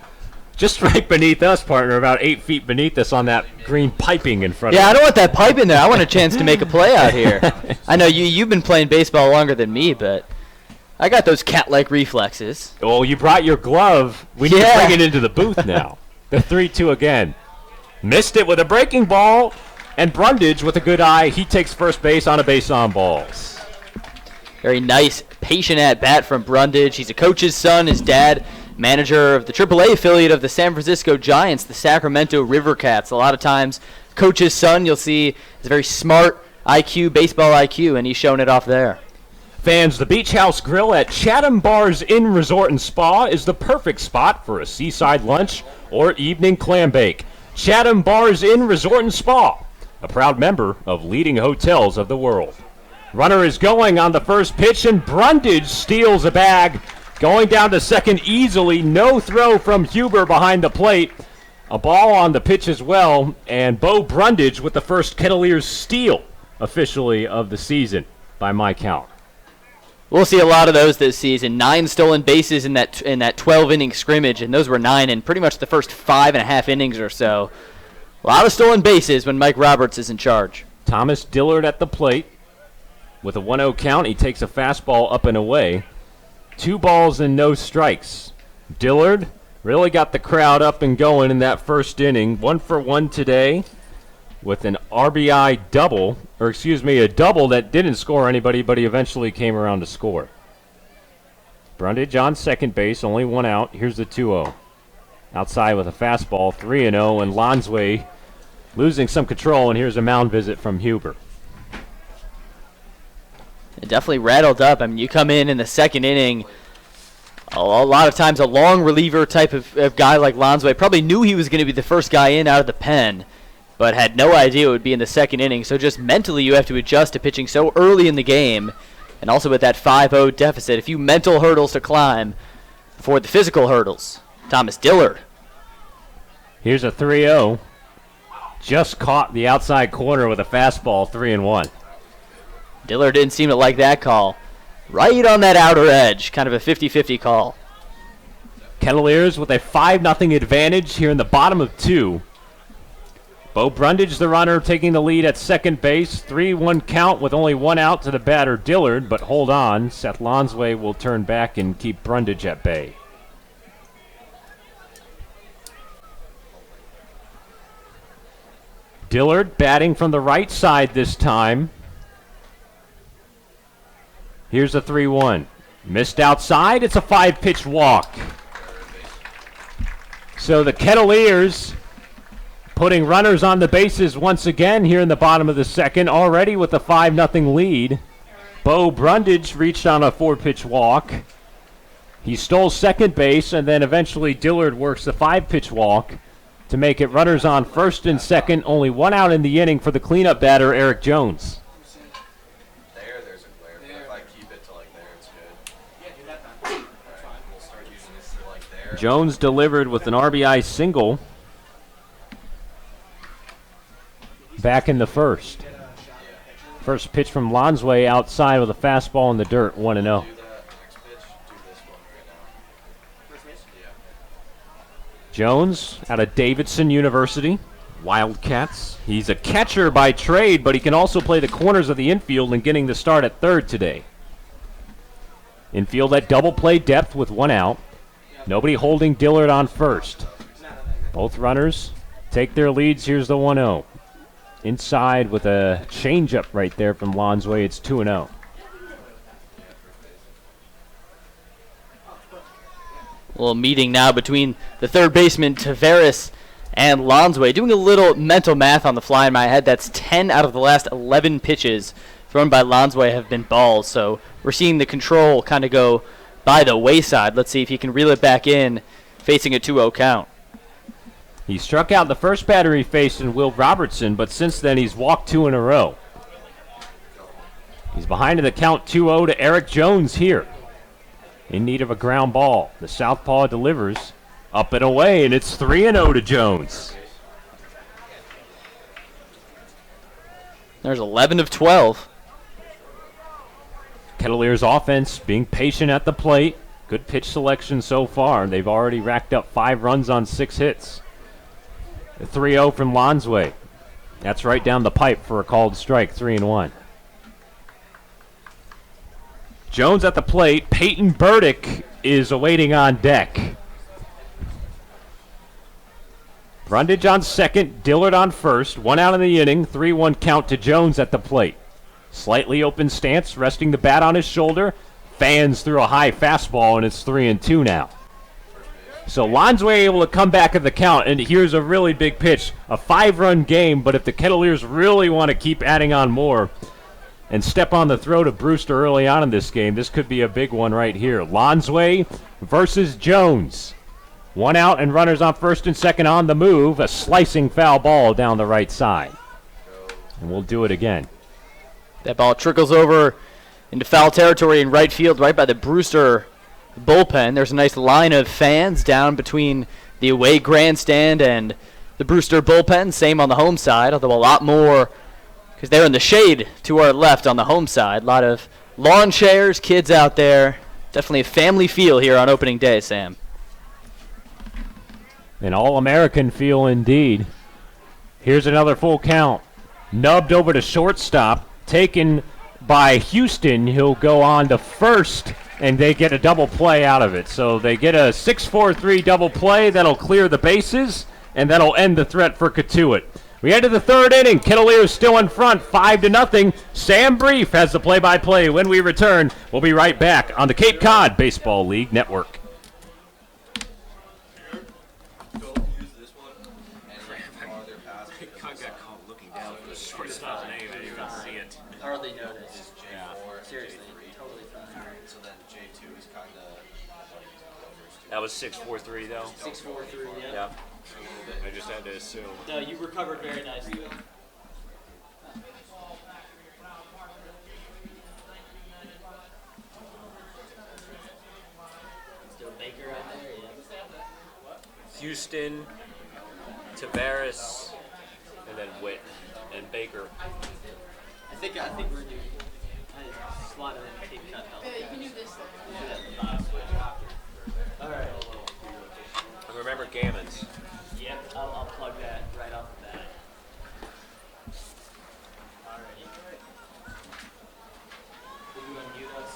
[SPEAKER 9] Just right beneath us, partner, about 8 feet beneath us on that green piping in front of us.
[SPEAKER 2] Yeah, I don't want that pipe in there. I want a chance to make a play out here. I know you've been playing baseball longer than me, but I got those cat-like reflexes.
[SPEAKER 9] Oh, you brought your glove. We need to bring it into the booth now. The 3-2 again. Missed it with a breaking ball, and Brundage with a good eye. He takes first base on a base on balls.
[SPEAKER 2] Very nice, patient at-bat from Brundage. He's a coach's son. His dad, manager of the AAA affiliate of the San Francisco Giants, the Sacramento River Cats. A lot of times, coach's son, you'll see, is a very smart IQ, baseball IQ, and he's showing it off there.
[SPEAKER 9] Fans, the Beach House Grill at Chatham Bars Inn Resort and Spa is the perfect spot for a seaside lunch or evening clam bake. Chatham Bars Inn Resort and Spa, a proud member of leading hotels of the world. Runner is going on the first pitch, and Brundage steals a bag. Going down to second easily. No throw from Huber behind the plate. A ball on the pitch as well, and Bo Brundage with the first Kettleers steal officially of the season by my count.
[SPEAKER 2] We'll see a lot of those this season. 9 stolen bases in that 12-inning scrimmage, and those were 9 in pretty much the first 5.5 innings or so. A lot of stolen bases when Mike Roberts is in charge.
[SPEAKER 9] Thomas Dillard at the plate with a 1-0 count. He takes a fastball up and away. 2 balls and no strikes. Dillard really got the crowd up and going in that first inning. 1 for 1 today with an RBI double, a double that didn't score anybody, but he eventually came around to score. Brundage on second base, only 1 out. Here's the 2-0. Outside with a fastball, 3-0, and Lonsway losing some control, and here's a mound visit from Huber.
[SPEAKER 2] It definitely rattled up. I mean, you come in the second inning, a lot of times a long reliever type of guy like Lonsway probably knew he was going to be the first guy in out of the pen, but had no idea it would be in the second inning. So just mentally you have to adjust to pitching so early in the game, and also with that 5-0 deficit, a few mental hurdles to climb before the physical hurdles. Thomas Dillard.
[SPEAKER 9] Here's a 3-0. Just caught the outside corner with a fastball, 3-1.
[SPEAKER 2] Dillard didn't seem to like that call. Right on that outer edge, kind of a 50-50 call.
[SPEAKER 9] Kettleers with a 5-0 advantage here in the bottom of 2. Bo Brundage, the runner, taking the lead at second base. 3-1 count with only 1 out to the batter, Dillard. But hold on, Seth Lonsway will turn back and keep Brundage at bay. Dillard batting from the right side this time. Here's a 3-1. Missed outside. It's a 5-pitch walk. So the Kettleers putting runners on the bases once again here in the bottom of the second, already with a 5-0 lead. Bo Brundage reached on a 4-pitch walk. He stole second base, and then eventually Dillard works the 5-pitch walk to make it runners on first and second. Only 1 out in the inning for the cleanup batter, Eric Jones.
[SPEAKER 8] There's a glare, but if I keep it to like there, it's good. Yeah, do that then. Alright, we'll start using this to like there.
[SPEAKER 9] Jones delivered with an RBI single back in the first. First pitch from Lonsway outside with a fastball in the dirt, 1-0. Jones out of Davidson University, Wildcats. He's a catcher by trade, but he can also play the corners of the infield and getting the start at third today. Infield at double play depth with 1 out. Nobody holding Dillard on first. Both runners take their leads. Here's the 1-0. Inside with a changeup right there from Lonsway. It's 2-0.
[SPEAKER 2] A little meeting now between the third baseman, Tavares, and Lonsway. Doing a little mental math on the fly in my head. That's 10 out of the last 11 pitches thrown by Lonsway have been balls. So we're seeing the control kind of go by the wayside. Let's see if he can reel it back in, facing a 2-0 count.
[SPEAKER 9] He struck out the first batter he faced in Will Robertson, but since then he's walked 2 in a row. He's behind in the count 2-0 to Eric Jones here. In need of a ground ball. The southpaw delivers up and away, and it's 3-0 to Jones.
[SPEAKER 2] There's 11 of 12.
[SPEAKER 9] Kettleers offense being patient at the plate. Good pitch selection so far. They've already racked up 5 runs on 6 hits. A 3-0 from Lonsway. That's right down the pipe for a called strike, 3-1. Jones at the plate. Peyton Burdick is awaiting on deck. Brundage on second, Dillard on first. 1 out in the inning, 3-1 count to Jones at the plate. Slightly open stance, resting the bat on his shoulder. Fans through a high fastball, and it's 3-2 now. So Lonsway able to come back at the count, and here's a really big pitch. A 5-run game, but if the Kettleers really want to keep adding on more and step on the throat of Brewster early on in this game, this could be a big one right here. Lonsway versus Jones. 1 out and runners on first and second on the move. A slicing foul ball down the right side. And we'll do it again.
[SPEAKER 2] That ball trickles over into foul territory in right field, right by the Brewster bullpen. There's a nice line of fans down between the away grandstand and the Brewster bullpen. Same on the home side, although a lot more because they're in the shade to our left on the home side. A lot of lawn chairs, kids out there. Definitely a family feel here on opening day, Sam.
[SPEAKER 9] An all-American feel indeed. Here's another full count. Nubbed over to shortstop, taken by Houston. He'll go on to first, and they get a double play out of it. So they get a 6-4-3 double play that'll clear the bases, and that'll end the threat for Cotuit. We head to the third inning. Kettleers still in front, 5-0. Sam Brief has the play-by-play. When we return, we'll be right back on the Cape Cod Baseball League Network.
[SPEAKER 1] Hardly noticed. Seriously, totally fine.
[SPEAKER 8] So then J2 is kind of.
[SPEAKER 3] That was 6-4-3 though?
[SPEAKER 1] 6-4-3, yeah.
[SPEAKER 3] Yeah. I just had to assume.
[SPEAKER 1] No, you recovered very nicely. Still Baker right there, yeah.
[SPEAKER 3] Houston, Tavares, and then Witt and Baker.
[SPEAKER 1] I think we're doing. I slot it in Cape Cod.
[SPEAKER 6] You can do this thing.
[SPEAKER 1] All right.
[SPEAKER 3] And remember Gammons.
[SPEAKER 1] Yep, I'll plug that right off the bat. Alrighty. Will you unmute us?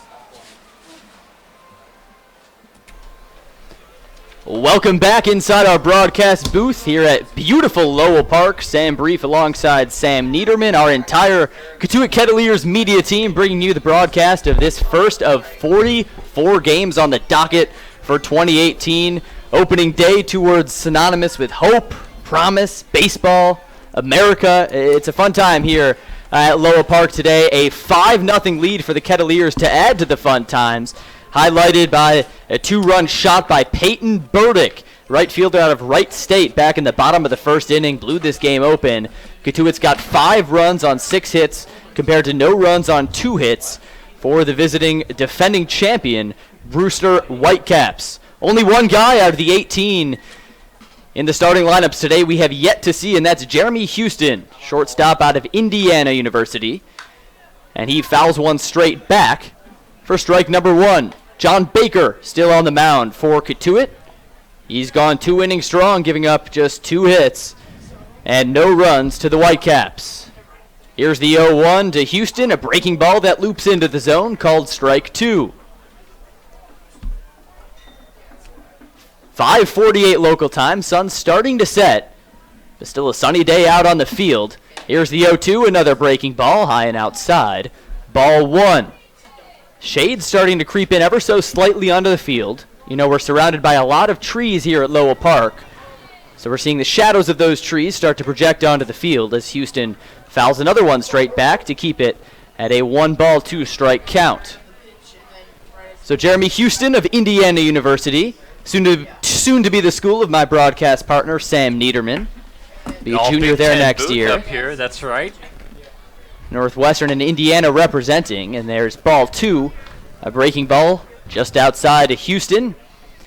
[SPEAKER 2] Welcome back inside our broadcast booth here at beautiful Lowell Park. Sam Brief alongside Sam Niederman, our entire Cotuit Kettleers media team, bringing you the broadcast of this first of 44 games on the docket for 2018. Opening day, 2 words synonymous with hope, promise, baseball, America. It's a fun time here at Lowell Park today. A 5-0 lead for the Kettleers to add to the fun times, highlighted by a 2-run shot by Peyton Burdick, right fielder out of Wright State, back in the bottom of the first inning, blew this game open. Cotuit's got 5 runs on 6 hits compared to no runs on 2 hits for the visiting defending champion, Brewster Whitecaps. Only one guy out of the 18 in the starting lineups today we have yet to see, and that's Jeremy Houston, shortstop out of Indiana University. And he fouls one straight back for strike number 1. John Baker still on the mound for Cotuit. He's gone 2 innings strong, giving up just 2 hits and no runs to the Whitecaps. Here's the 0-1 to Houston, a breaking ball that loops into the zone, called strike 2. 5:48 local time, sun starting to set, but still a sunny day out on the field. Here's the 0-2, another breaking ball, high and outside. Ball 1. Shade starting to creep in ever so slightly onto the field. You know, we're surrounded by a lot of trees here at Lowell Park, so we're seeing the shadows of those trees start to project onto the field as Houston fouls another one straight back to keep it at a 1-ball, 2-strike count. So Jeremy Houston of Indiana University, soon to be the school of my broadcast partner, Sam Niederman. Be a junior there next year.
[SPEAKER 3] Up here, that's right.
[SPEAKER 2] Northwestern and Indiana representing, and there's ball 2, a breaking ball just outside of Houston.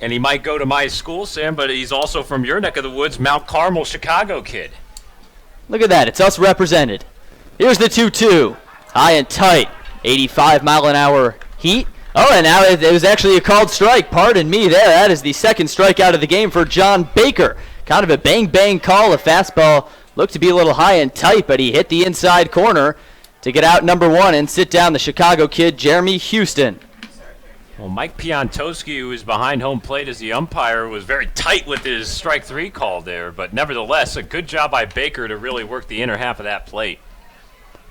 [SPEAKER 9] And he might go to my school, Sam, but he's also from your neck of the woods, Mount Carmel, Chicago kid.
[SPEAKER 2] Look at that, it's us represented. Here's the 2-2, high and tight, 85-mile-an-hour heat. Oh, and now it was actually a called strike. Pardon me there. That is the second strikeout of the game for John Baker. Kind of a bang-bang call. A fastball looked to be a little high and tight, but he hit the inside corner to get out number 1 and sit down the Chicago kid, Jeremy Houston.
[SPEAKER 9] Well, Mike Piontowski, who is behind home plate as the umpire, was very tight with his strike 3 call there, but nevertheless, a good job by Baker to really work the inner half of that plate.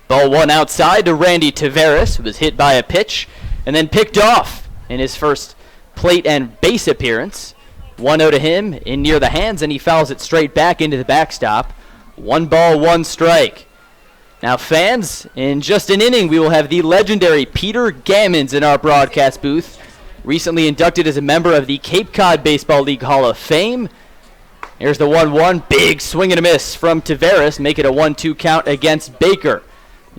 [SPEAKER 2] Ball 1 outside to Randy Tavares, who was hit by a pitch and then picked off in his first plate and base appearance. 1-0 to him in near the hands, and he fouls it straight back into the backstop. 1-ball, 1 strike. Now, fans, in just an inning, we will have the legendary Peter Gammons in our broadcast booth, recently inducted as a member of the Cape Cod Baseball League Hall of Fame. Here's the 1-1, big swing and a miss from Tavares, make it a 1-2 count against Baker.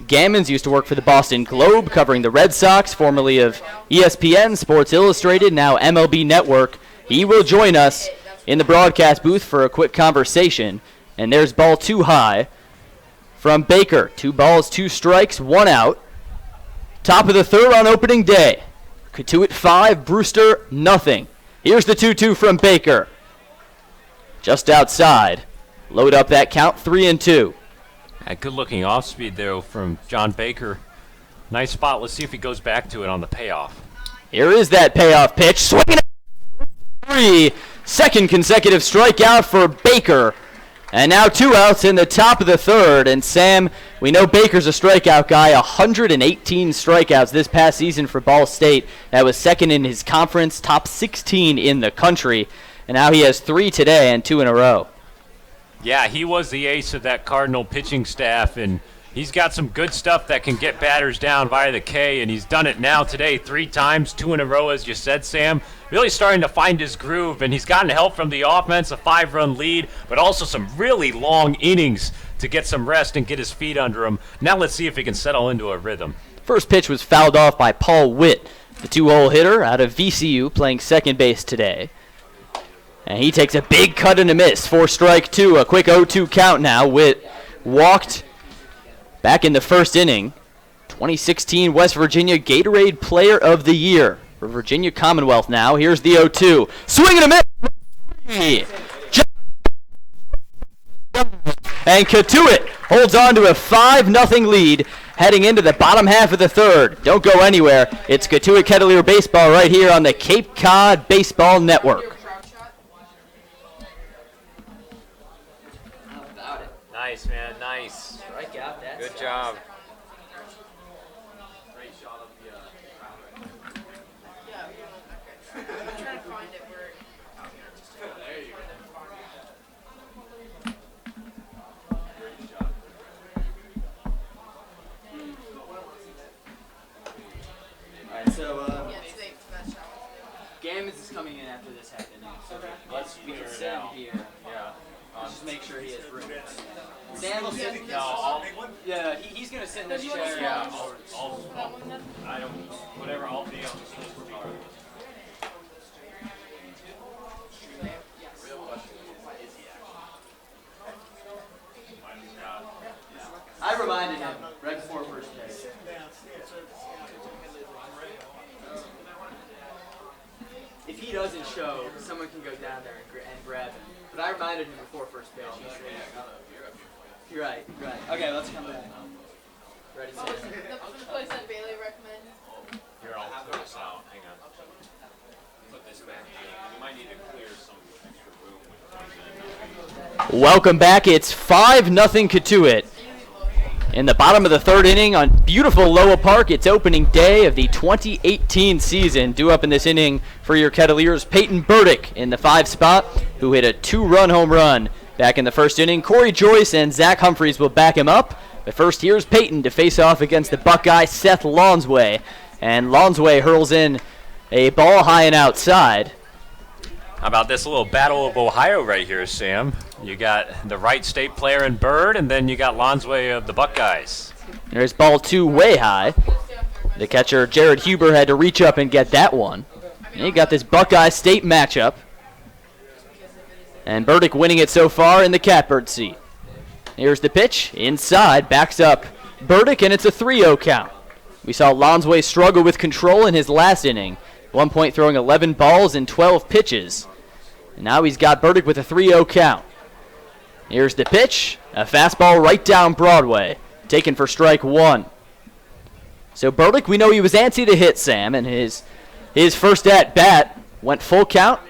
[SPEAKER 2] Gammons used to work for the Boston Globe, covering the Red Sox, formerly of ESPN, Sports Illustrated, now MLB Network. He will join us in the broadcast booth for a quick conversation. And there's ball 2 high from Baker. 2 balls, 2 strikes, 1 out. Top of the third on opening day. Cotuit 5, Brewster nothing. Here's the 2-2 from Baker. Just outside. Load up that count, 3-2.
[SPEAKER 9] A good-looking off-speed, though, from John Baker. Nice spot. Let's see if he goes back to it on the payoff.
[SPEAKER 2] Here is that payoff pitch. Swinging 3. Second consecutive strikeout for Baker. And now 2 outs in the top of the third. And Sam, we know Baker's a strikeout guy. 118 strikeouts this past season for Ball State. That was second in his conference, top 16 in the country. And now he has 3 today and 2 in a row.
[SPEAKER 9] Yeah, he was the ace of that Cardinal pitching staff, and he's got some good stuff that can get batters down via the K, and he's done it now today 3 times, 2 in a row, as you said, Sam. Really starting to find his groove, and he's gotten help from the offense, a 5-run lead, but also some really long innings to get some rest and get his feet under him. Now let's see if he can settle into a rhythm.
[SPEAKER 2] First pitch was fouled off by Paul Witt, the 2-hole hitter out of VCU, playing second base today. And he takes a big cut and a miss for strike 2. A quick 0-2 count now. Witt walked back in the first inning. 2016 West Virginia Gatorade Player of the Year for Virginia Commonwealth now. Here's the 0-2. Swing and a miss. And Cotuit holds on to a 5-0 lead heading into the bottom half of the third. Don't go anywhere. It's Cotuit Kettleers baseball right here on the Cape Cod Baseball Network.
[SPEAKER 3] Nice, man, nice. Good job.
[SPEAKER 2] Alright, so Gammons is coming in after this half inning. So we can sit him here.
[SPEAKER 3] Yeah.
[SPEAKER 2] Just make sure he has room. Sam will sit. Yeah, he's gonna sit in this chair.
[SPEAKER 3] Yeah, I don't, whatever, I'll be on this list.
[SPEAKER 2] I reminded him right before first pitch. If he doesn't show, someone can go down there and grab him. But I reminded him before first pitch. You're right. Okay, let's come back. Ready, set.
[SPEAKER 6] The place that Bailey recommended.
[SPEAKER 3] Here, I'll throw this out. Hang on. Put this back in. You might need to clear some extra room.
[SPEAKER 2] Welcome back. It's 5-0 Cotuit. In the bottom of the third inning on beautiful Loa Park, it's opening day of the 2018 season. Due up in this inning for your Kettleers, Peyton Burdick in the 5 spot, who hit a 2-run home run back in the first inning. Corey Joyce and Zack Humphreys will back him up. But first, here's Peyton to face off against the Buckeye Seth Lanza. And Lanza hurls in a ball high and outside.
[SPEAKER 9] How about this little battle of Ohio right here, Sam? You got the Wright State player in Bird, and then you got Lanza of the Buckeyes.
[SPEAKER 2] There's ball 2 way high. The catcher, Jared Huber, had to reach up and get that one. And he got this Buckeye State matchup. And Burdick winning it so far in the catbird seat. Here's the pitch. Inside, backs up Burdick, and it's a 3-0 count. We saw Lanza struggle with control in his last inning. At one point throwing 11 balls and 12 pitches. And now he's got Burdick with a 3-0 count. Here's the pitch. A fastball right down Broadway. Taken for strike 1. So Burdick, we know he was antsy to hit, Sam, and his first at-bat went full count.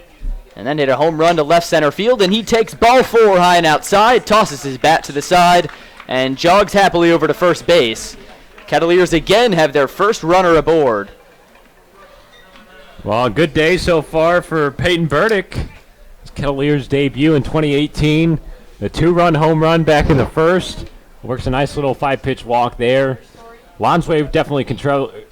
[SPEAKER 2] And then hit a home run to left center field, and he takes ball 4 high and outside, tosses his bat to the side, and jogs happily over to first base. Kettleers again have their first runner aboard.
[SPEAKER 9] Well, a good day so far for Peyton Burdick. Kettleers' debut in 2018. The 2-run home run back in the first. Works a nice little 5-pitch walk there. Lanza definitely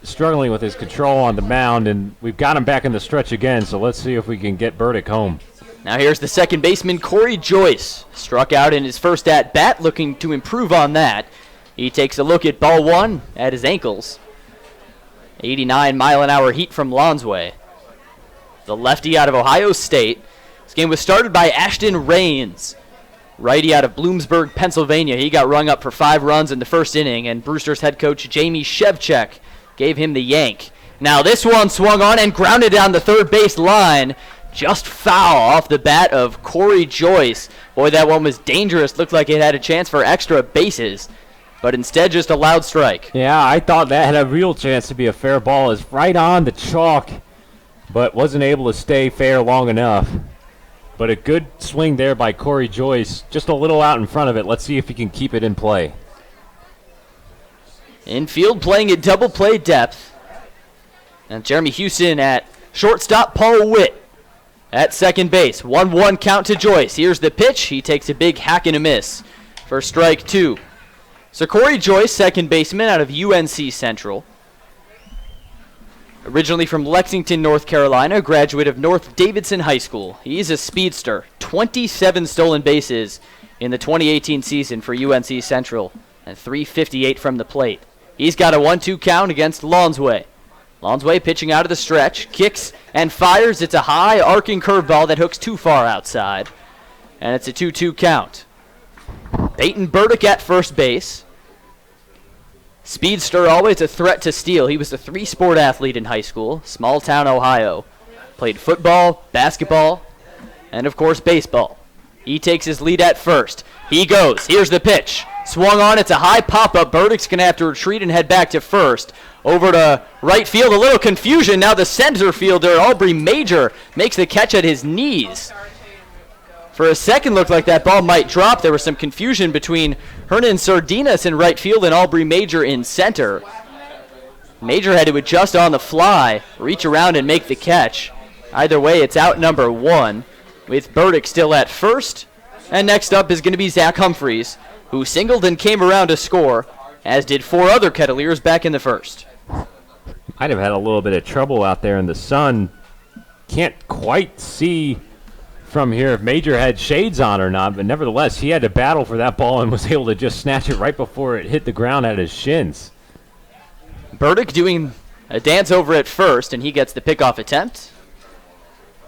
[SPEAKER 9] struggling with his control on the mound, and we've got him back in the stretch again, so let's see if we can get Burdick home.
[SPEAKER 2] Now here's the second baseman, Corey Joyce. Struck out in his first at-bat, looking to improve on that. He takes a look at ball one at his ankles. 89-mile-an-hour heat from Lonsway. The lefty out of Ohio State. This game was started by Ashton Raines, righty out of Bloomsburg, Pennsylvania. He got rung up for 5 runs in the first inning, and Brewster's head coach Jamie Shevchuk gave him the yank. Now this one swung on and grounded down the third base line. Just foul off the bat of Corey Joyce. Boy, that one was dangerous. Looked like it had a chance for extra bases, but instead just a loud strike.
[SPEAKER 9] Yeah, I thought that had a real chance to be a fair ball. It's right on the chalk, but wasn't able to stay fair long enough. But a good swing there by Corey Joyce, just a little out in front of it. Let's see if he can keep it in play.
[SPEAKER 2] Infield playing at double play depth. And Jeremy Houston at shortstop, Paul Witt at second base. 1-1 count to Joyce. Here's the pitch. He takes a big hack and a miss for strike 2. So Corey Joyce, second baseman out of UNC Central. Originally from Lexington, North Carolina, graduate of North Davidson High School. He's a speedster. 27 stolen bases in the 2018 season for UNC Central, and 358 from the plate. He's got a 1-2 count against Lonsway. Lonsway pitching out of the stretch, kicks and fires. It's a high arcing curveball that hooks too far outside, and it's a 2-2 count. Peyton Burdick at first base. Speedster, always a threat to steal. He was a 3-sport athlete in high school, small town Ohio. Played football, basketball, and of course baseball. He takes his lead at first. He goes. Here's the pitch. Swung on. It's a high pop-up. Burdick's going to have to retreat and head back to first. Over to right field. A little confusion. Now the center fielder, Aubrey Major, makes the catch at his knees. For a second, looked like that ball might drop. There was some confusion between Hernan Sardinas in right field and Aubrey Major in center. Major had to adjust on the fly, reach around and make the catch. Either way, it's out number 1 with Burdick still at first. And next up is going to be Zack Humphreys, who singled and came around to score, as did 4 other Kettleers back in the first.
[SPEAKER 9] Might have had a little bit of trouble out there in the sun. Can't quite see from here if Major had shades on or not, but nevertheless, he had to battle for that ball and was able to just snatch it right before it hit the ground at his shins.
[SPEAKER 2] Burdick doing a dance over at first, and he gets the pickoff attempt.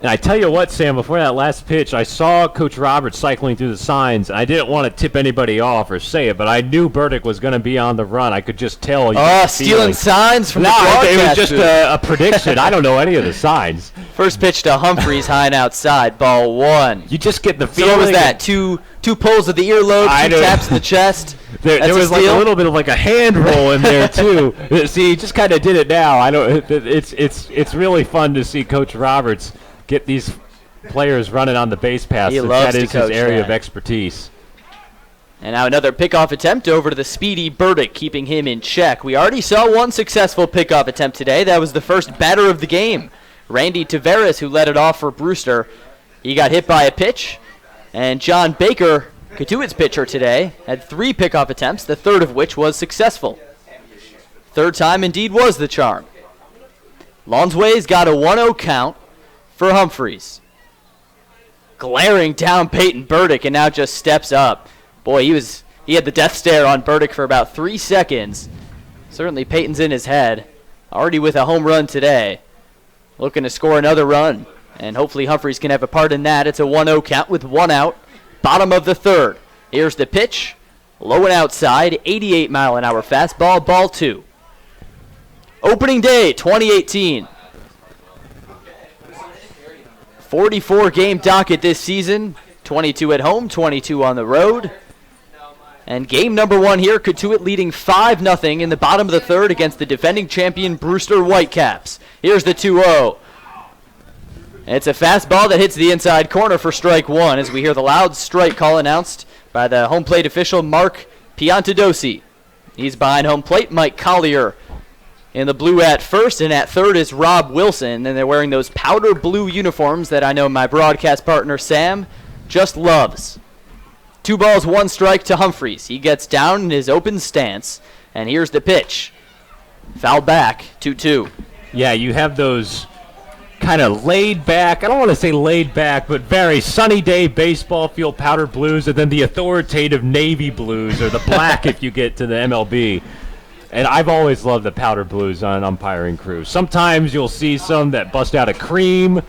[SPEAKER 9] And I tell you what, Sam, before that last pitch, I saw Coach Roberts cycling through the signs. I didn't want to tip anybody off or say it, but I knew Burdick was going to be on the run. I could just tell.
[SPEAKER 2] Stealing signs from the broadcast.
[SPEAKER 9] It was just a prediction. I don't know any of the signs.
[SPEAKER 2] First pitch to Humphries, high and outside, ball 1.
[SPEAKER 9] You just get the feeling.
[SPEAKER 2] So what was that? Two pulls of the earlobe, 2 taps in the chest.
[SPEAKER 9] There was like a little bit of like a hand roll in there too. See, he just kind of did it now. I don't. It's really fun to see Coach Roberts get these players running on the base pass. That is his area of expertise.
[SPEAKER 2] And now another pickoff attempt over to the speedy Burdick, keeping him in check. We already saw one successful pickoff attempt today. That was the first batter of the game, Randy Taveras, who led it off for Brewster. He got hit by a pitch, and John Baker, Cotuit's pitcher today, had 3 pickoff attempts, the third of which was successful. Third time indeed was the charm. Lonsway's got a 1-0 count for Humphries. Glaring down Peyton Burdick, and now just steps up. Boy, he had the death stare on Burdick for about 3 seconds. Certainly Peyton's in his head. Already with a home run today. Looking to score another run, and hopefully Humphries can have a part in that. It's a 1-0 count with 1 out. Bottom of the third. Here's the pitch. Low and outside, 88-mile-an-hour fastball, ball 2. Opening day 2018. 44-game docket this season, 22 at home, 22 on the road. And game number 1 here, Cotuit leading 5-0 in the bottom of the third against the defending champion Brewster Whitecaps. Here's the 2-0. It's a fastball that hits the inside corner for strike 1 as we hear the loud strike call announced by the home plate official Mark Piantadosi. He's behind home plate, Mike Collier in the blue at first, and at third is Rob Wilson, and they're wearing those powder blue uniforms that I know my broadcast partner Sam just loves. 2 balls, 1 strike to Humphries. He gets down in his open stance, and here's the pitch. Foul back, 2-2.
[SPEAKER 9] Yeah, you have those kind of laid back, I don't want to say laid back, but very sunny day baseball field powder blues, and then the authoritative navy blues, or the black if you get to the MLB. And I've always loved the powder blues on umpiring crews. Sometimes you'll see some that bust out a cream,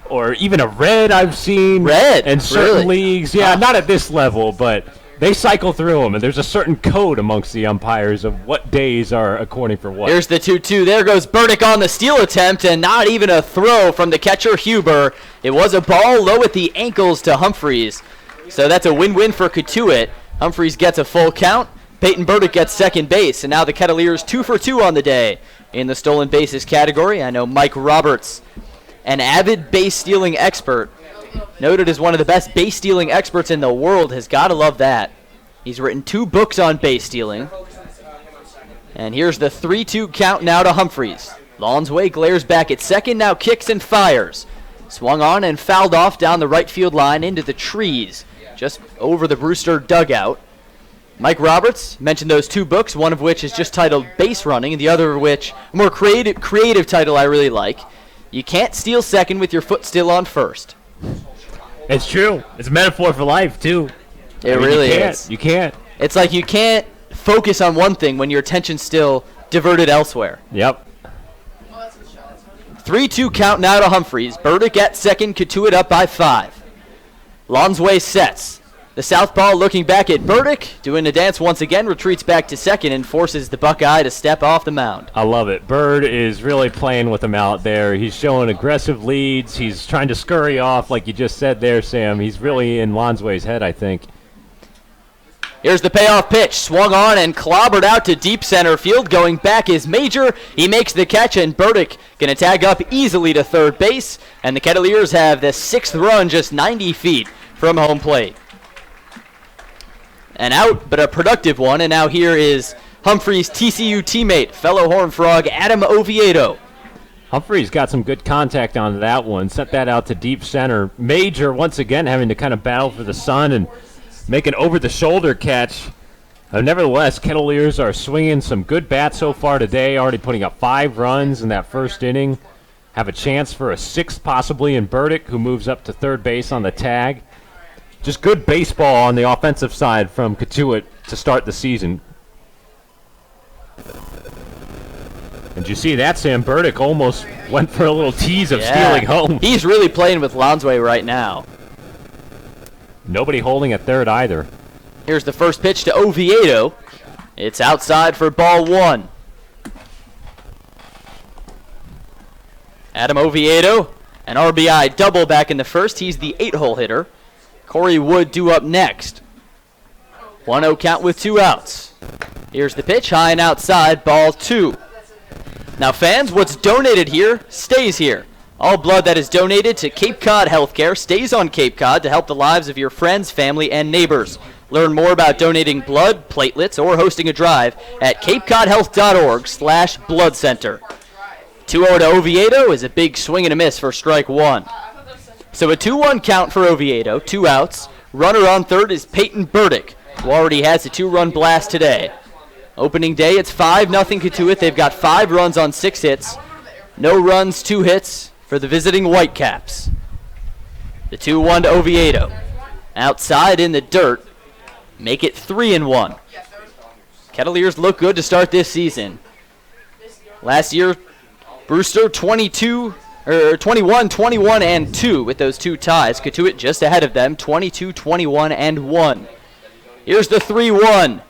[SPEAKER 9] or even a red I've seen.
[SPEAKER 2] Red?
[SPEAKER 9] In certain
[SPEAKER 2] Really?
[SPEAKER 9] leagues. Yeah, not at this level, but they cycle through them, and there's a certain code amongst the umpires of what days are according for what.
[SPEAKER 2] Here's the 2-2. There goes Burdick on the steal attempt, and not even a throw from the catcher, Huber. It was a ball low at the ankles to Humphries. So that's a win-win for Cotuit. Humphries gets a full count. Peyton Burdick gets second base, and now the Kettleers 2 for 2 on the day. In the stolen bases category, I know Mike Roberts, an avid base stealing expert, noted as one of the best base stealing experts in the world, has got to love that. He's written 2 books on base stealing. And here's the 3-2 count now to Humphries. Lonsway glares back at second, now kicks and fires. Swung on and fouled off down the right field line into the trees, just over the Brewster dugout. Mike Roberts mentioned those 2 books, one of which is just titled Base Running, and the other of which, a more creative title I really like, You Can't Steal Second with Your Foot Still on First.
[SPEAKER 9] It's true. It's a metaphor for life, too.
[SPEAKER 2] It really is.
[SPEAKER 9] You can't.
[SPEAKER 2] It's like you can't focus on one thing when your attention's still diverted elsewhere.
[SPEAKER 9] Yep.
[SPEAKER 2] 3-2 count now to Humphries. Burdick at second, Cotuit up by 5. Lonsway sets. The southpaw looking back at Burdick, doing the dance once again, retreats back to second and forces the Buckeye to step off the mound.
[SPEAKER 9] I love it. Bird is really playing with him out there. He's showing aggressive leads. He's trying to scurry off, like you just said there, Sam. He's really in Lonsway's head, I think.
[SPEAKER 2] Here's the payoff pitch. Swung on and clobbered out to deep center field. Going back is Major. He makes the catch, and Burdick going to tag up easily to third base. And the Kettleers have the 6th run just 90 feet from home plate. An out, but a productive one. And now here is Humphries' TCU teammate, fellow Horned Frog, Adam Oviedo.
[SPEAKER 9] Humphries got some good contact on that one. Sent that out to deep center. Major, once again, having to kind of battle for the sun and make an over-the-shoulder catch. Nevertheless, Kettleers are swinging some good bats so far today, already putting up 5 runs in that first inning. Have a chance for a 6th possibly in Burdick, who moves up to third base on the tag. Just good baseball on the offensive side from Cotuit to start the season. And you see that, Sam? Burdick almost went for a little tease of stealing home.
[SPEAKER 2] He's really playing with Lonsway right now.
[SPEAKER 9] Nobody holding at third either.
[SPEAKER 2] Here's the first pitch to Oviedo. It's outside for ball 1. Adam Oviedo, an RBI double back in the first. He's the 8-hole hitter. Corey Wood due up next. 1-0 count with 2 outs. Here's the pitch, high and outside, ball 2. Now fans, what's donated here stays here. All blood that is donated to Cape Cod Healthcare stays on Cape Cod to help the lives of your friends, family, and neighbors. Learn more about donating blood, platelets, or hosting a drive at capecodhealth.org/blood center. 2-0 to Oviedo is a big swing and a miss for strike 1. So a 2-1 count for Oviedo, 2 outs. Runner on third is Peyton Burdick, who already has a 2-run blast today. Opening day, it's 5-0 Cotuit. They've got 5 runs on 6 hits. No runs, 2 hits for the visiting Whitecaps. The 2-1 to Oviedo. Outside in the dirt. Make it 3-1. Kettleers look good to start this season. Last year, Brewster 21, 21, and 2 with those 2 ties. Cotuit just ahead of them, 22, 21, and 1. Here's the 3-1.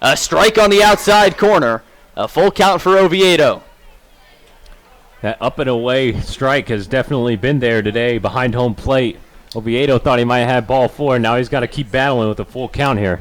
[SPEAKER 2] A strike on the outside corner. A full count for Oviedo.
[SPEAKER 9] That up and away strike has definitely been there today behind home plate. Oviedo thought he might have ball 4. Now he's got to keep battling with a full count here.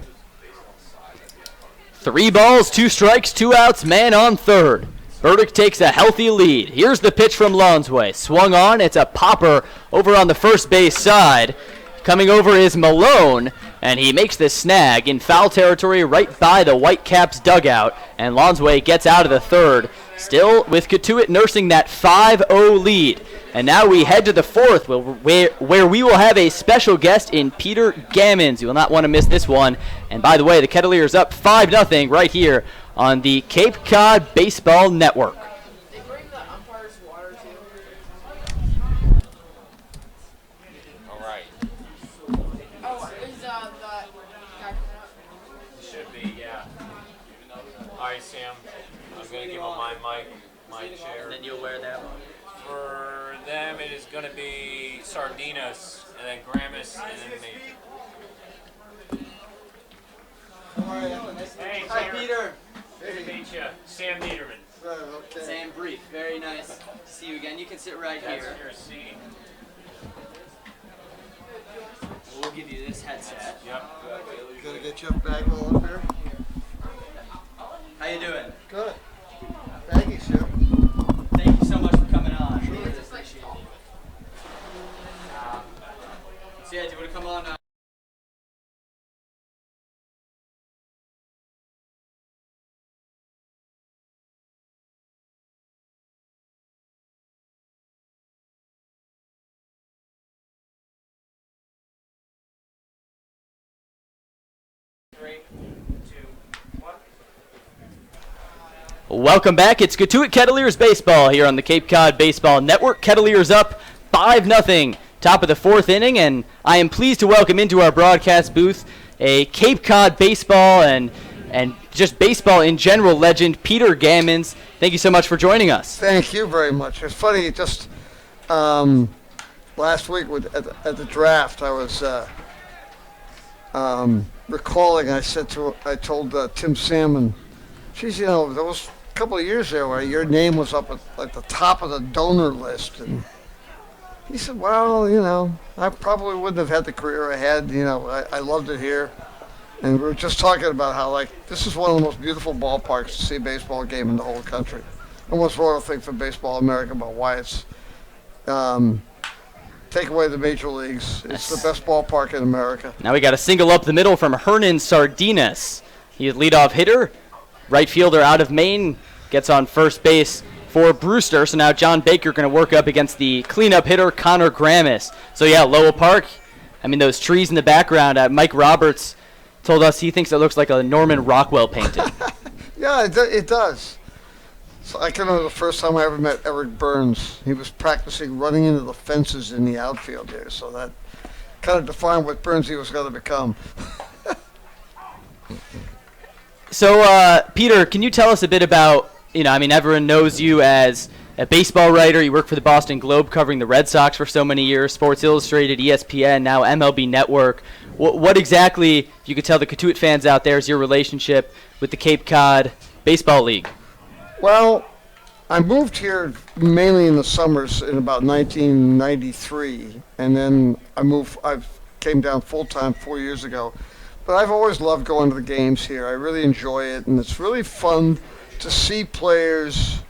[SPEAKER 2] 3 balls, 2 strikes, 2 outs, man on third. Burdick takes a healthy lead. Here's the pitch from Lonsway. Swung on. It's a popper over on the first base side. Coming over is Malone, and he makes the snag in foul territory right by the Whitecaps dugout, and Lonsway gets out of the third. Still with Cotuit nursing that 5-0 lead. And now we head to the 4th, where we will have a special guest in Peter Gammons. You will not want to miss this one. And by the way, the Kettleers up 5-0 right here on the Cape Cod Baseball Network.
[SPEAKER 3] right, Sam. I'm going to give him my mic, my chair.
[SPEAKER 2] And then you'll wear that one.
[SPEAKER 3] For them, it is going to be Sardinas, and then Gramis, and then me. Hey,
[SPEAKER 1] Hi, Peter.
[SPEAKER 3] Good to meet you. Sam Niederman.
[SPEAKER 1] Okay. Sam Brief. Very nice to see you again. You can sit right
[SPEAKER 3] That's
[SPEAKER 1] here.
[SPEAKER 3] your seat.
[SPEAKER 1] We'll give you this headset.
[SPEAKER 3] Yep.
[SPEAKER 4] Gonna get you a Bagwell up here.
[SPEAKER 1] How you doing?
[SPEAKER 4] Good. Thank you, sir.
[SPEAKER 1] Thank you so much for coming on. Really appreciate it. So yeah, do you want to come on?
[SPEAKER 2] Welcome back. It's Cotuit Kettleers baseball here on the Cape Cod Baseball Network. Kettleers up 5-0, top of the fourth inning, and I am pleased to welcome into our broadcast booth a Cape Cod baseball and just baseball in general legend, Peter Gammons. Thank you so much for joining us.
[SPEAKER 4] Thank you very much. It's funny, just last week at the draft, I was recalling. I told Tim Salmon, geez, you know, there was a couple of years there where your name was up at the top of the donor list, and he said, well, you know, I probably wouldn't have had the career I had. You know, I loved it here. And we were just talking about how, like, this is one of the most beautiful ballparks to see a baseball game in the whole country. I almost wrote a thing for Baseball America about why it's, take away the major leagues. It's the best ballpark in America.
[SPEAKER 2] Now we got a single up the middle from Hernan Sardinas. He's leadoff hitter. Right fielder out of Maine gets on first base for Brewster. So now John Baker going to work up against the cleanup hitter, Connor Gramis. So yeah, Lowell Park, I mean, those trees in the background, Mike Roberts told us he thinks it looks like a Norman Rockwell painting.
[SPEAKER 4] Yeah, it does. So I can remember the first time I ever met Eric Burns. He was practicing running into the fences in the outfield here, so that kind of defined what Burns he was going to become.
[SPEAKER 2] So, Peter, can you tell us a bit about, you know, I mean, everyone knows you as a baseball writer. You worked for the Boston Globe covering the Red Sox for so many years, Sports Illustrated, ESPN, now MLB Network. What exactly, if you could tell the Cotuit fans out there, is your relationship with the Cape Cod Baseball League?
[SPEAKER 4] Well, I moved here mainly in the summers in about 1993, and then I came down full-time 4 years ago. But I've always loved going to the games here. I really enjoy it, and it's really fun to see players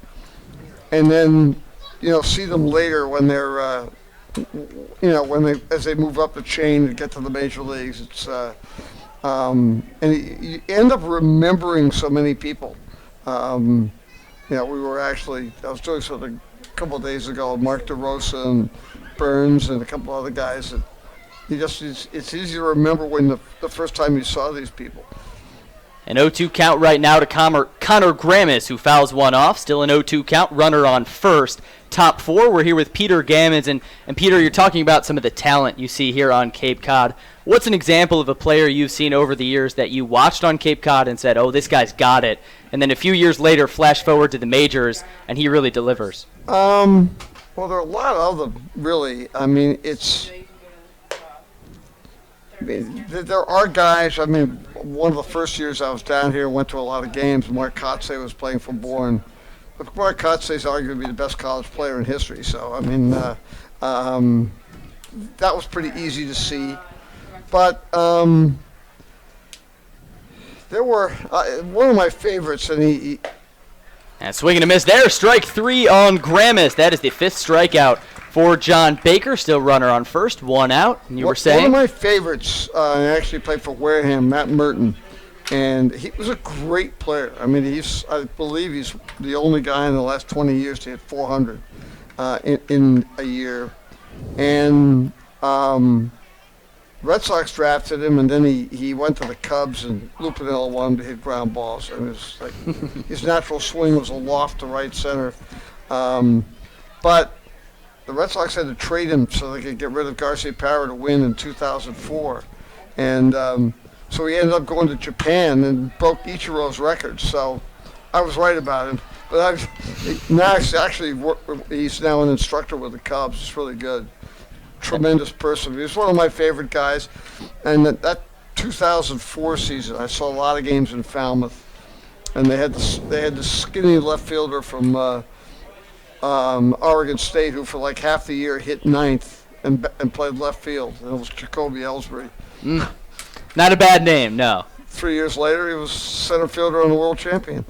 [SPEAKER 4] and then, you know, see them later when they're, you know, as they move up the chain and get to the major leagues. It's and you end up remembering so many people. You know, I was doing something a couple of days ago with Mark DeRosa and Burns and a couple other guys that it's easy to remember when the first time you saw these people.
[SPEAKER 2] An 0-2 count right now to Connor Gramis, who fouls one off. Still an 0-2 count, runner on first. Top four, we're here with Peter Gammons. And Peter, you're talking about some of the talent you see here on Cape Cod. What's an example of a player you've seen over the years that you watched on Cape Cod and said, oh, this guy's got it, and then a few years later flash forward to the majors and he really delivers?
[SPEAKER 4] Well, there are a lot of them, really. I mean, there are guys. I mean, one of the first years I was down here, went to a lot of games. Mark Kotsay was playing for Bourne. But Mark Kotsay is arguably the best college player in history. So, I mean, that was pretty easy to see. But there were one of my favorites, and
[SPEAKER 2] and swinging a miss there. Strike three on Gramis. That is the fifth strikeout for John Baker. Still runner on first, one out. And you were saying?
[SPEAKER 4] One of my favorites, I actually played for Wareham, Matt Merton. And he was a great player. I mean, I believe he's the only guy in the last 20 years to hit 400 in a year. And Red Sox drafted him, and then he went to the Cubs, and Lou Piniella wanted him to hit ground balls. And it was like his natural swing was a loft to right center. But the Red Sox had to trade him so they could get rid of Garcia Parra to win in 2004. And so he ended up going to Japan and broke Ichiro's record. So I was right about him. But he's now an instructor with the Cubs. It's really good. Tremendous person. He was one of my favorite guys. And that 2004 season, I saw a lot of games in Falmouth, and they had the skinny left fielder from Oregon State who for like half the year hit ninth and played left field. And it was Jacoby Ellsbury.
[SPEAKER 2] Not a bad name, no.
[SPEAKER 4] 3 years later, he was center fielder and the world champion.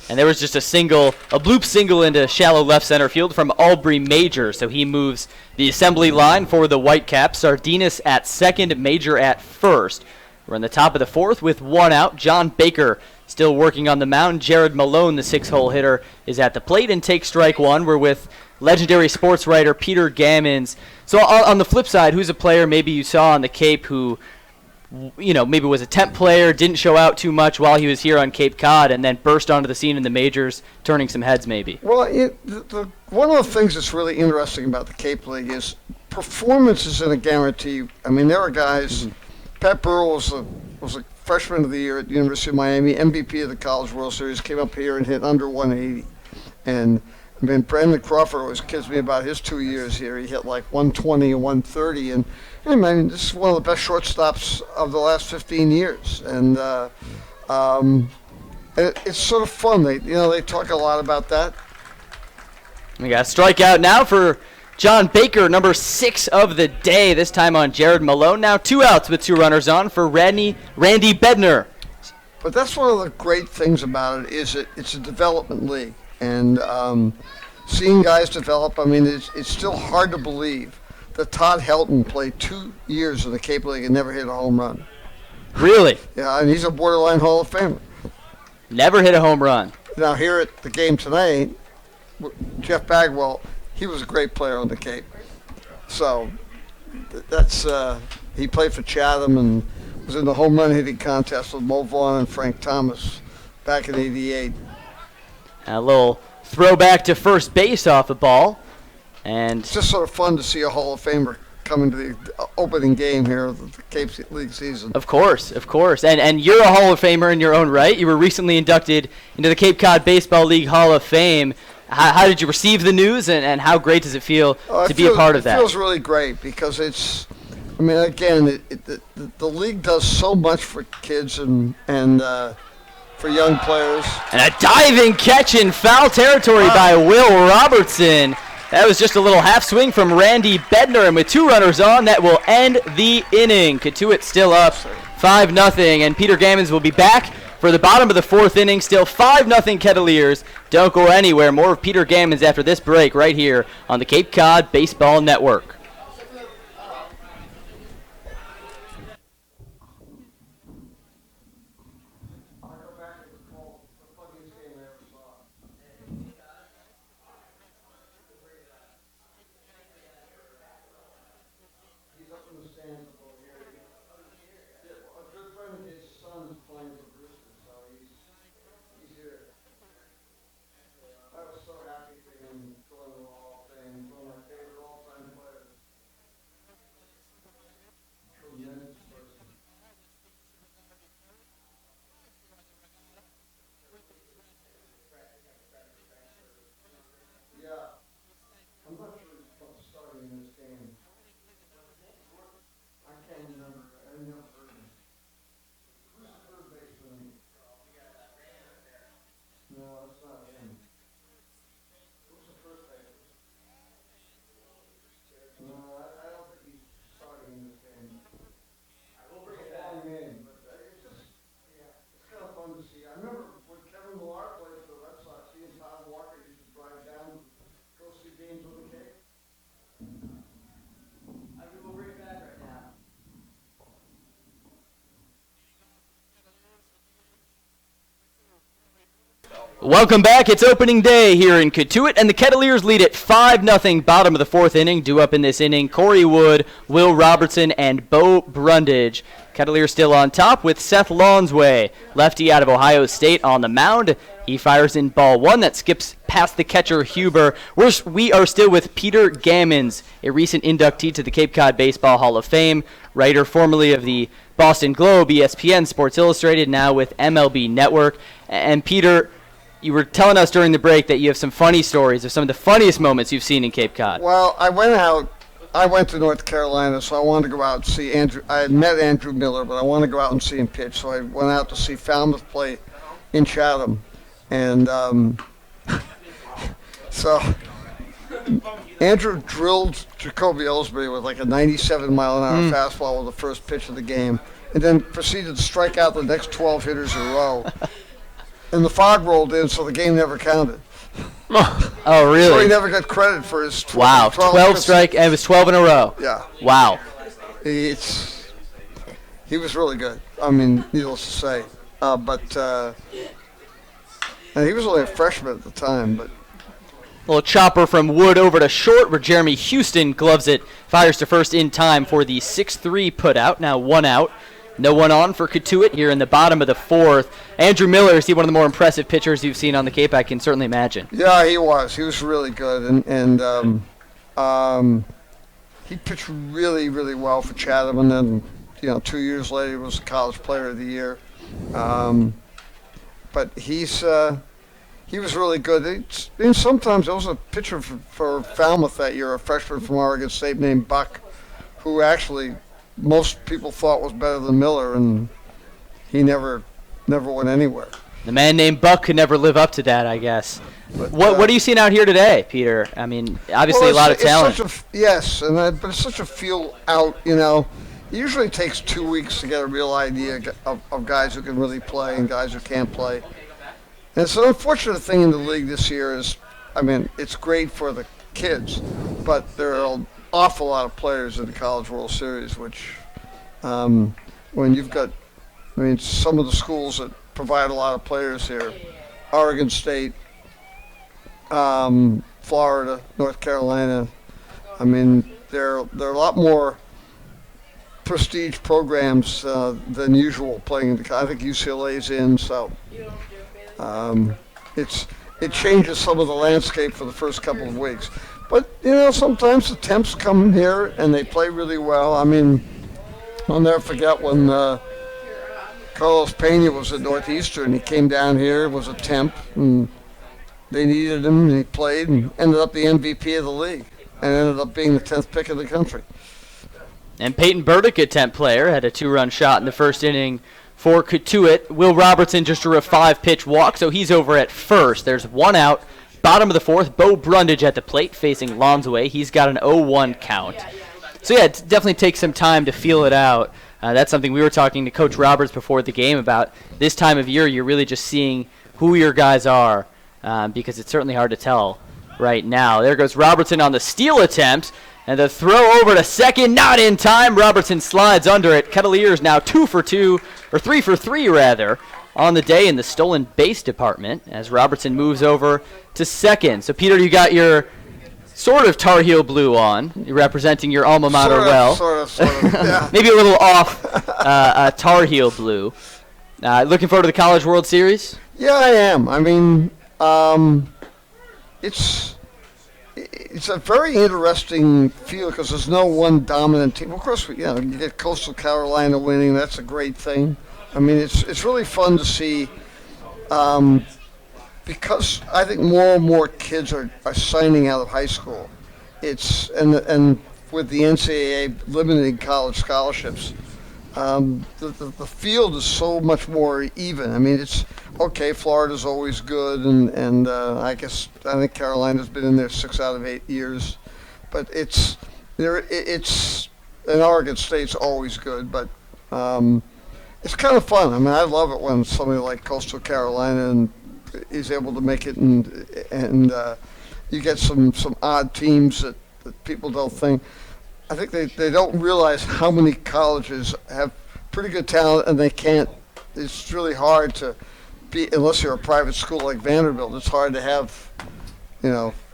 [SPEAKER 2] And there was just a bloop single into shallow left center field from Aubrey Major. So he moves the assembly line for the Whitecaps. Sardinas at second, Major at first. We're in the top of the fourth with one out. John Baker still working on the mound. Jared Malone, the 6-hole hitter, is at the plate and takes strike one. We're with legendary sports writer Peter Gammons. So on the flip side, who's a player maybe you saw on the Cape who, maybe was a temp player, didn't show out too much while he was here on Cape Cod, and then burst onto the scene in the majors, turning some heads maybe?
[SPEAKER 4] Well, one of the things that's really interesting about the Cape League is performance isn't a guarantee. I mean, there are guys. Pat Burrell was a freshman of the year at the University of Miami, MVP of the College World Series, came up here and hit under 180. And I mean, Brandon Crawford always kids me about his 2 years here. He hit like 120 and 130, and I mean, this is one of the best shortstops of the last 15 years. And it's sort of fun. They talk a lot about that.
[SPEAKER 2] We got a strikeout now for John Baker, number 6 of the day, this time on Jared Malone. Now 2 outs with 2 runners on for Randy Bednar.
[SPEAKER 4] But that's one of the great things about it is it's a development league. And seeing guys develop, I mean, it's still hard to believe that Todd Helton played 2 years in the Cape League and never hit a home run.
[SPEAKER 2] Really?
[SPEAKER 4] Yeah, and he's a borderline Hall of Famer.
[SPEAKER 2] Never hit a home run.
[SPEAKER 4] Now here at the game tonight, Jeff Bagwell, he was a great player on the Cape. So that's he played for Chatham and was in the home run hitting contest with Mo Vaughn and Frank Thomas back in '88.
[SPEAKER 2] A little throwback to first base off the ball. And
[SPEAKER 4] it's just sort of fun to see a Hall of Famer come into the opening game here of the Cape League season.
[SPEAKER 2] Of course. And you're a Hall of Famer in your own right. You were recently inducted into the Cape Cod Baseball League Hall of Fame. How did you receive the news, and how great does it feel to be a part of that?
[SPEAKER 4] It feels really great because the league does so much for kids and for young players.
[SPEAKER 2] And a diving catch in foul territory by Will Robertson. That was just a little half swing from Randy Bednar, and with 2 runners on, that will end the inning. Cotuit still up 5-0, and Peter Gammons will be back for the bottom of the 4th inning. Still 5-0 Kettleers. Don't go anywhere. More of Peter Gammons after this break right here on the Cape Cod Baseball Network. Welcome back. It's opening day here in Cotuit, and the Kettleers lead at 5-0, bottom of the 4th inning. Due up in this inning, Corey Wood, Will Robertson, and Bo Brundage. Kettleers still on top with Seth Lanza, lefty out of Ohio State, on the mound. He fires in ball 1 that skips past the catcher Huber. We are still with Peter Gammons, a recent inductee to the Cape Cod Baseball Hall of Fame, writer formerly of the Boston Globe, ESPN, Sports Illustrated, now with MLB Network. And Peter, you were telling us during the break that you have some funny stories of some of the funniest moments you've seen in Cape Cod.
[SPEAKER 4] Well, I went to North Carolina, so I wanted to go out and see Andrew. I had met Andrew Miller, but I wanted to go out and see him pitch, so I went out to see Falmouth play in Chatham. And so Andrew drilled Jacoby Ellsbury with like a 97-mile-an-hour fastball with the first pitch of the game, and then proceeded to strike out the next 12 hitters in a row. And the fog rolled in, so the game never counted.
[SPEAKER 2] Oh, really?
[SPEAKER 4] So he never got credit for his 12
[SPEAKER 2] 12 strike, and it was 12 in a row.
[SPEAKER 4] Yeah.
[SPEAKER 2] Wow.
[SPEAKER 4] He was really good. I mean, needless to say. And he was only a freshman at the time, but.
[SPEAKER 2] Little chopper from Wood over to short, where Jeremy Houston gloves it, fires to first in time for the 6-3 putout. Now 1 out. No one on for Cotuit here in the bottom of the 4th. Andrew Miller, is he one of the more impressive pitchers you've seen on the Cape? I can certainly imagine.
[SPEAKER 4] Yeah, he was. He was really good, and he pitched really, really well for Chatham. And then, 2 years later, he was the College Player of the Year. But he was really good. And sometimes there was a pitcher for Falmouth that year, a freshman from Oregon State named Buck, who actually most people thought was better than Miller, and he never went anywhere.
[SPEAKER 2] The man named Buck could never live up to that, I guess. But, what are you seeing out here today, Peter? I mean, obviously a lot of talent.
[SPEAKER 4] Yes, but it's such a feel out, It usually takes 2 weeks to get a real idea of guys who can really play and guys who can't play. And it's an unfortunate thing in the league this year is, it's great for the kids, but there are an awful lot of players in the College World Series, which when you've got, some of the schools that provide a lot of players here, Oregon State, Florida, North Carolina, there are a lot more prestige programs than usual playing in the. I think UCLA's in, so it changes some of the landscape for the first couple of weeks. But sometimes the temps come here and they play really well. I'll never forget when Carlos Pena was at Northeastern. He came down here, was a temp, and they needed him, and he played and ended up the MVP of the league and ended up being the 10th pick of the country.
[SPEAKER 2] And Peyton Burdick, a temp player, had a 2-run shot in the first inning for Cotuit. Will Robertson just drew a 5-pitch walk, so he's over at first. There's 1 out. Bottom of the 4th, Bo Brundage at the plate facing Lonsway. He's got an 0-1 count. So, yeah, it definitely takes some time to feel it out. That's something we were talking to Coach Roberts before the game about. This time of year, you're really just seeing who your guys are because it's certainly hard to tell right now. There goes Robertson on the steal attempt. And the throw over to second, not in time. Robertson slides under it. Kettleers now 2 for 2, or 3 for 3 rather, on the day in the stolen base department as Robertson moves over to second. So, Peter, you got your sort of Tar Heel blue on. You're representing your alma mater well.
[SPEAKER 4] Sort of, yeah.
[SPEAKER 2] Maybe a little off Tar Heel blue. Looking forward to the College World Series?
[SPEAKER 4] Yeah, I am. It's a very interesting feel because there's no one dominant team. Of course, you get Coastal Carolina winning. That's a great thing. It's really fun to see because I think more and more kids are signing out of high school. And with the NCAA limiting college scholarships, the field is so much more even. It's okay. Florida's always good, and I think Carolina's been in there 6 out of 8 years, but it's and Oregon State's always good, but it's kind of fun. I love it when somebody like Coastal Carolina is able to make it, and you get some odd teams that people don't think. I think they don't realize how many colleges have pretty good talent, and they can't. It's really hard to be, unless you're a private school like Vanderbilt. It's hard to have,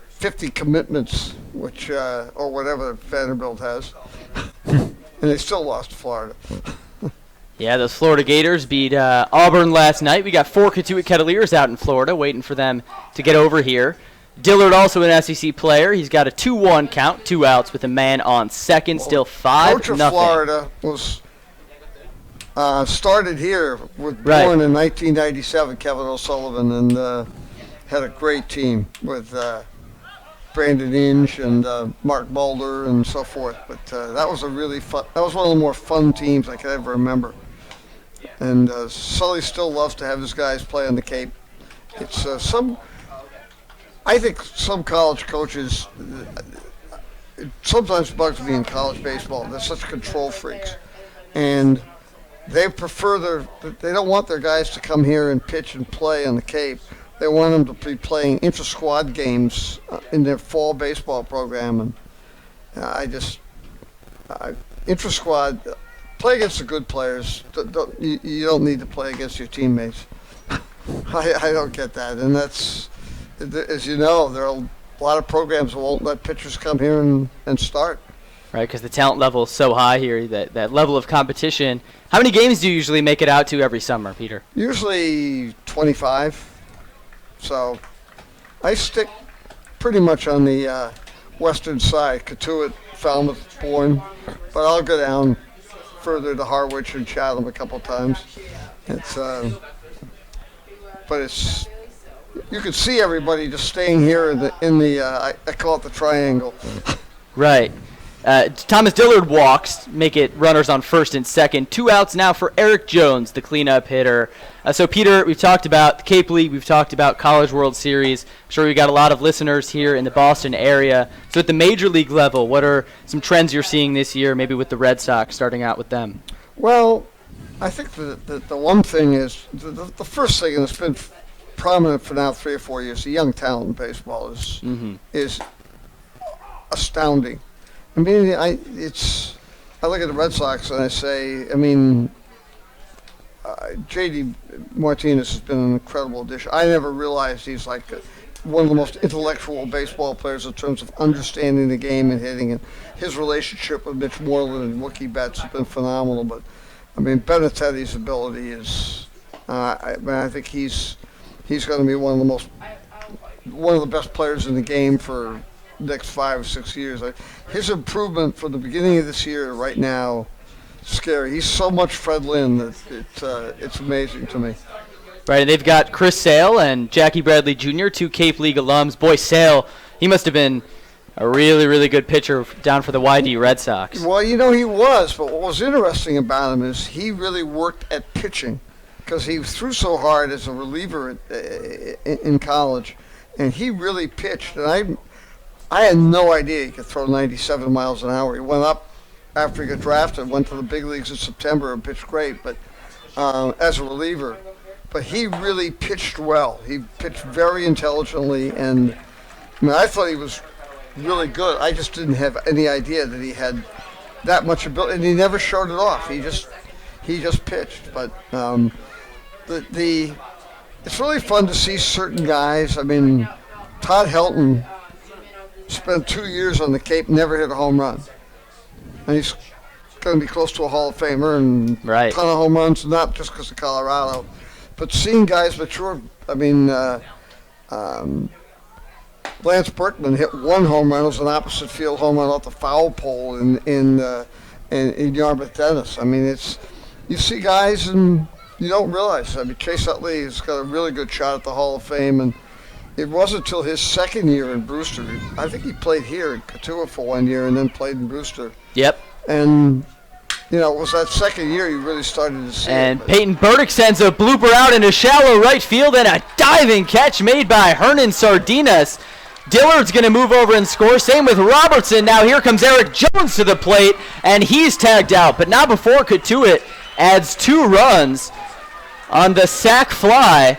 [SPEAKER 4] 50 commitments, which or whatever Vanderbilt has, and they still lost to Florida.
[SPEAKER 2] Yeah, those Florida Gators beat Auburn last night. We got 4 Cotuit Kettleers out in Florida, waiting for them to get over here. Dillard, also an SEC player. He's got a 2-1 count, 2 outs with a man on second, still 5-0.
[SPEAKER 4] Coach of Florida was started here, born in 1997, Kevin O'Sullivan, and had a great team with Brandon Inge and Mark Mulder and so forth. But that was a really fun. That was one of the more fun teams I could ever remember. And Sully still loves to have his guys play on the Cape. It's I think some college coaches, it sometimes bugs me in college baseball. They're such control freaks, and they they don't want their guys to come here and pitch and play on the Cape. They want them to be playing intra-squad games in their fall baseball program, and intra-squad, play against the good players. You don't need to play against your teammates. I don't get that, and that's, as you know, there are a lot of programs that won't let pitchers come here and start.
[SPEAKER 2] Right, because the talent level is so high here, that level of competition. How many games do you usually make it out to every summer, Peter?
[SPEAKER 4] Usually 25. So I stick pretty much on the western side, Cotuit, Falmouth, Bourne, but I'll go down further to Harwich and Chatham a couple times. You can see everybody just staying here in the I call it the triangle.
[SPEAKER 2] Right. Thomas Dillard walks, make it runners on first and second. 2 outs now for Eric Jones, the cleanup hitter. So, Peter, we've talked about the Cape League. We've talked about College World Series. I'm sure we got a lot of listeners here in the Boston area. So, at the Major League level, what are some trends you're seeing this year, maybe with the Red Sox, starting out with them?
[SPEAKER 4] Well, I think the one thing is, the first thing, and it's been prominent for now 3 or 4 years, the young talent in baseball is astounding. I mean, I look at the Red Sox and I say, J.D. Martinez has been an incredible addition. I never realized he's like one of the most intellectual baseball players in terms of understanding the game and hitting. And his relationship with Mitch Moreland and Mookie Betts has been phenomenal. But Benettetti's ability is, I think he's going to be one of the best players in the game for next 5 or 6 years. His improvement from the beginning of this year to right now, scary. He's so much Fred Lynn that it's amazing to me.
[SPEAKER 2] Right, and they've got Chris Sale and Jackie Bradley Jr., 2 Cape League alums. Boy, Sale, he must have been a really, really good pitcher down for the YD Red Sox.
[SPEAKER 4] Well, he was, but what was interesting about him is he really worked at pitching because he threw so hard as a reliever in college, and he really pitched. And I had no idea he could throw 97 miles an hour. He went up after he got drafted, went to the big leagues in September and pitched great, but as a reliever. But he really pitched well. He pitched very intelligently, and I thought he was really good. I just didn't have any idea that he had that much ability, and he never showed it off. He just pitched. But it's really fun to see certain guys. Todd Helton spent 2 years on the Cape, never hit a home run. And he's going to be close to a Hall of Famer and a ton of home runs, not just because of Colorado. But seeing guys mature, Lance Berkman hit 1 home run. It was an opposite field home run off the foul pole in Yarmouth, Dennis. You see guys and you don't realize. Chase Utley has got a really good shot at the Hall of Fame, and it wasn't until his second year in Brewster. I think he played here in Cotuit for 1 year and then played in Brewster.
[SPEAKER 2] Yep.
[SPEAKER 4] And, it was that second year you really started to see
[SPEAKER 2] and
[SPEAKER 4] it.
[SPEAKER 2] Peyton Burdick sends a blooper out into shallow right field, and a diving catch made by Hernan Sardinas. Dillard's going to move over and score. Same with Robertson. Now here comes Eric Jones to the plate, and he's tagged out. But now before Cotuit adds 2 runs on the sac fly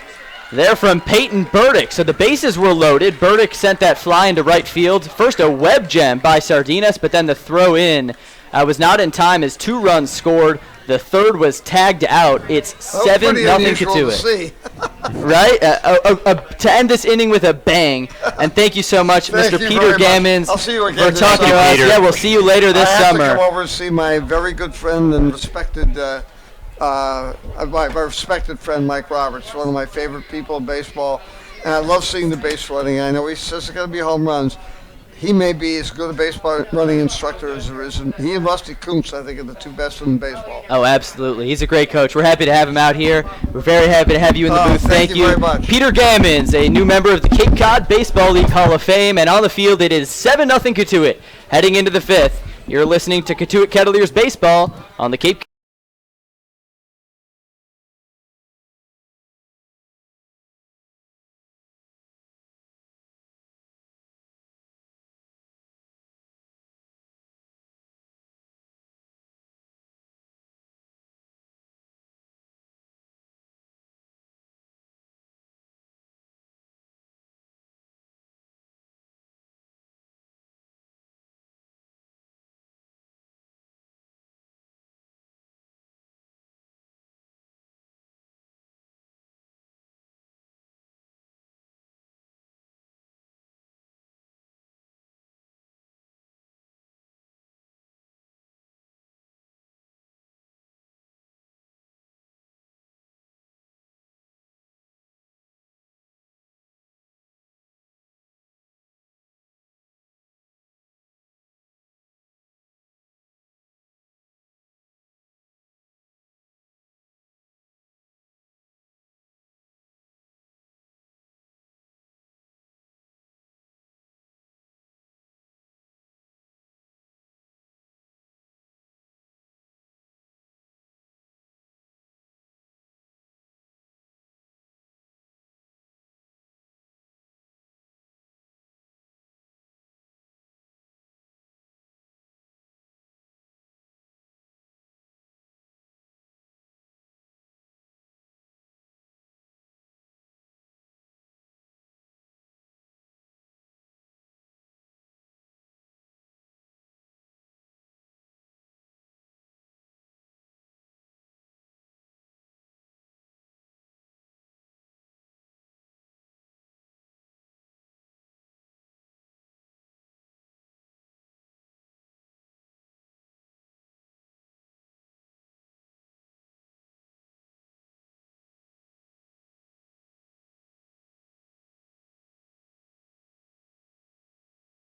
[SPEAKER 2] there from Peyton Burdick. So the bases were loaded. Burdick sent that fly into right field. First a web gem by Sardinas, but then the throw in was not in time as 2 runs scored. The third was tagged out. It's 7-0 Cotuit. Right? To end this inning with a bang. And thank you so much, Mr. Peter Gammons.
[SPEAKER 4] I'll see you again.
[SPEAKER 2] For talking to us. Yeah, we'll see you later this summer.
[SPEAKER 4] I have to come over and see my very good friend and respected my respected friend Mike Roberts, one of my favorite people in baseball, and I love seeing the base running. I know he says it's going to be home runs. he may be as good a baseball running instructor as there is. And he and Rusty Kuntz, I think, are the two best in baseball.
[SPEAKER 2] Oh, absolutely. He's a great coach. We're happy to have him out here. We're very happy to have you in the booth.
[SPEAKER 4] Thank you very much.
[SPEAKER 2] Peter Gammons, a new member of the Cape Cod Baseball League Hall of Fame. And on the field, it is 7-0 Cotuit heading into the 5th. You're listening to Cotuit Kettleers Baseball on the Cape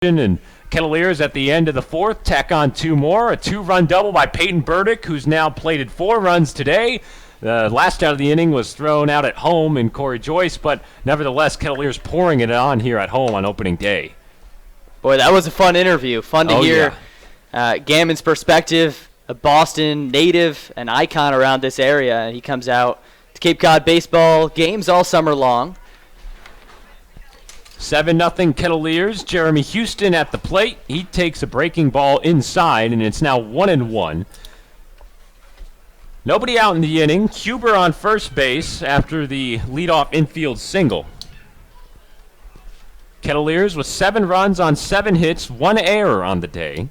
[SPEAKER 9] and Kettleers at the end of the 4th tack on 2 more. A 2-run double by Peyton Burdick, who's now plated 4 runs today. The last out of the inning was thrown out at home in Corey Joyce, but nevertheless, Kettleers pouring it on here at home on opening day.
[SPEAKER 2] Boy, that was a fun interview. Fun to hear Gammon's perspective, a Boston native, an icon around this area. He comes out to Cape Cod baseball games all summer long.
[SPEAKER 9] 7-0 Kettleers. Jeremy Houston at the plate. He takes a breaking ball inside, and it's now 1-1. Nobody out in the inning. Huber on first base after the leadoff infield single. Kettleers with 7 runs on 7 hits, 1 error on the day.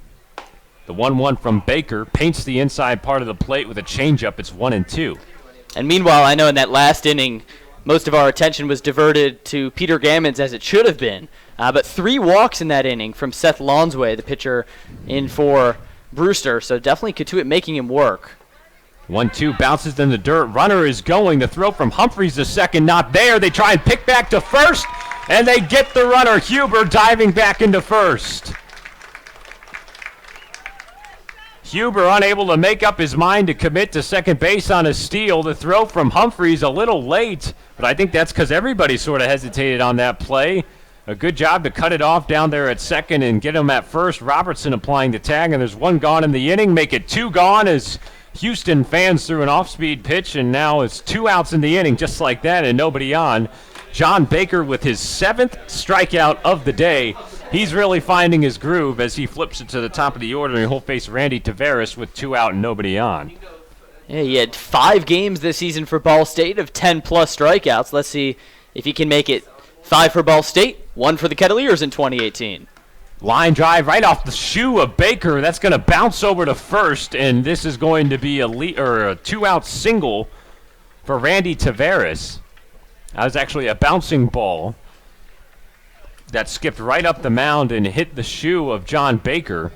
[SPEAKER 9] The 1-1 from Baker paints the inside part of the plate with a changeup. It's 1-2.
[SPEAKER 2] And meanwhile, I know in that last inning, most of our attention was diverted to Peter Gammons, as it should have been. But 3 walks in that inning from Seth Lanza, the pitcher in for Brewster. So definitely Cotuit making him work.
[SPEAKER 9] 1-2 bounces in the dirt. Runner is going. The throw from Humphries to second, not there. They try and pick back to first, and they get the runner. Huber diving back into first. Huber unable to make up his mind to commit to second base on a steal. The throw from Humphries a little late, but I think that's because everybody sort of hesitated on that play. A good job to cut it off down there at second and get him at first. Robertson applying the tag, and there's 1 gone in the inning. Make it 2 gone as Houston fans threw an off-speed pitch, and now it's 2 outs in the inning just like that and nobody on. John Baker with his 7th strikeout of the day. He's really finding his groove as he flips it to the top of the order, and he'll face Randy Tavares with 2 out and nobody on.
[SPEAKER 2] Yeah, he had 5 games this season for Ball State of 10-plus strikeouts. Let's see if he can make it 5 for Ball State, 1 for the Kettleers in 2018.
[SPEAKER 9] Line drive right off the shoe of Baker. That's going to bounce over to first, and this is going to be a 2-out single for Randy Tavares. That was actually a bouncing ball that skipped right up the mound and hit the shoe of John Baker.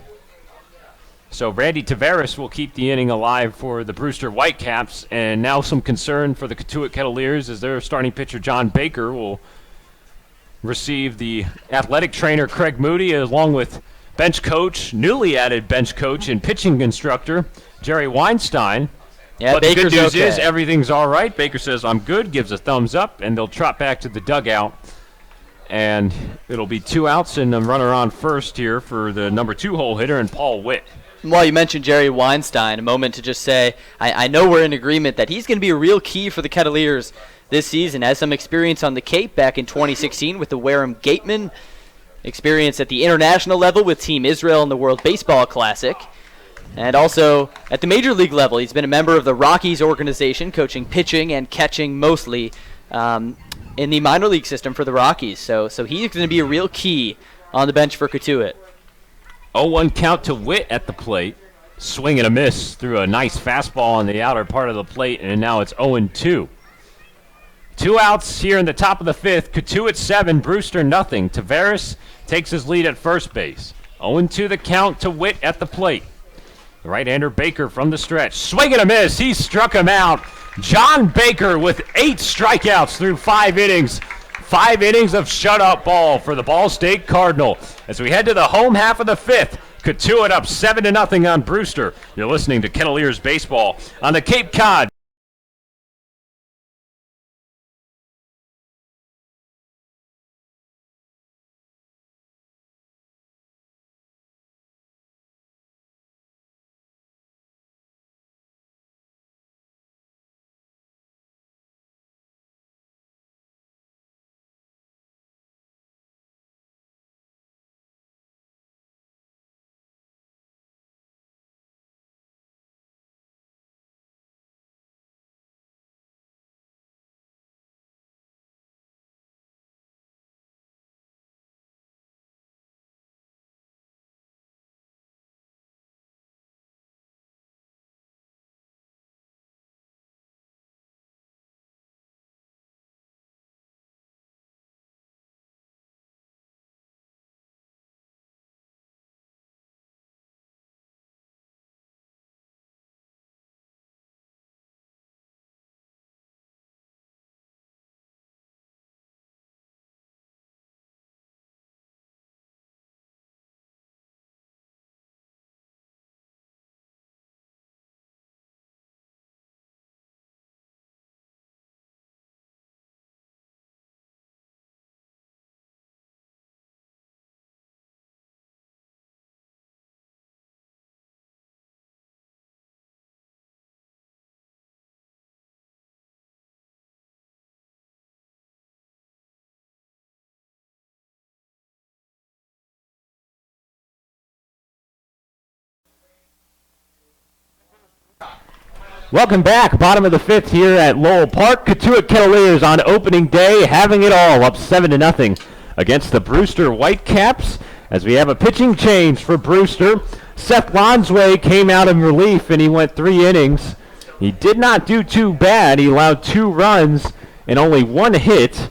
[SPEAKER 9] So Randy Tavares will keep the inning alive for the Brewster Whitecaps, and now some concern for the Cotuit Kettleers as their starting pitcher John Baker will receive the athletic trainer Craig Moody along with bench coach, newly added bench coach and pitching instructor Jerry Weinstein.
[SPEAKER 2] Yeah,
[SPEAKER 9] but
[SPEAKER 2] Baker's
[SPEAKER 9] the good news
[SPEAKER 2] okay.
[SPEAKER 9] is everything's all right. Baker says, I'm good, gives a thumbs up, and they'll trot back to the dugout. And it'll be 2 outs and a runner on first here for the number 2 hole hitter and Paul Witt.
[SPEAKER 2] Well, you mentioned Jerry Weinstein, a moment to just say, I know we're in agreement that he's going to be a real key for the Kettleers this season. Has some experience on the Cape back in 2016 with the Wareham Gatemen, experience at the international level with Team Israel in the World Baseball Classic, and also at the major league level. He's been a member of the Rockies organization, coaching pitching and catching mostly in the minor league system for the Rockies. So he's going to be a real key on the bench for Cotuit.
[SPEAKER 9] 0-1 count to Witt at the plate. Swing and a miss through a nice fastball on the outer part of the plate, and now it's 0-2. 2 outs here in the top of the 5th. Cotuit 7, Brewster nothing. Tavares takes his lead at first base. 0-2 the count to Witt at the plate. The right-hander Baker from the stretch. Swing and a miss. He struck him out. John Baker with 8 strikeouts through 5 innings. 5 innings of shutout ball for the Ball State Cardinal. As we head to the home half of the 5th, Cotuit up 7-0 on Brewster. You're listening to Kettleers Baseball on the Cape Cod. Welcome back. Bottom of the 5th here at Lowell Park. Cotuit Kettleers on opening day, having it all, up 7-0 against the Brewster Whitecaps. As we have a pitching change for Brewster. Seth Lanza came out in relief, and he went 3 innings. He did not do too bad. He allowed 2 runs and only 1 hit,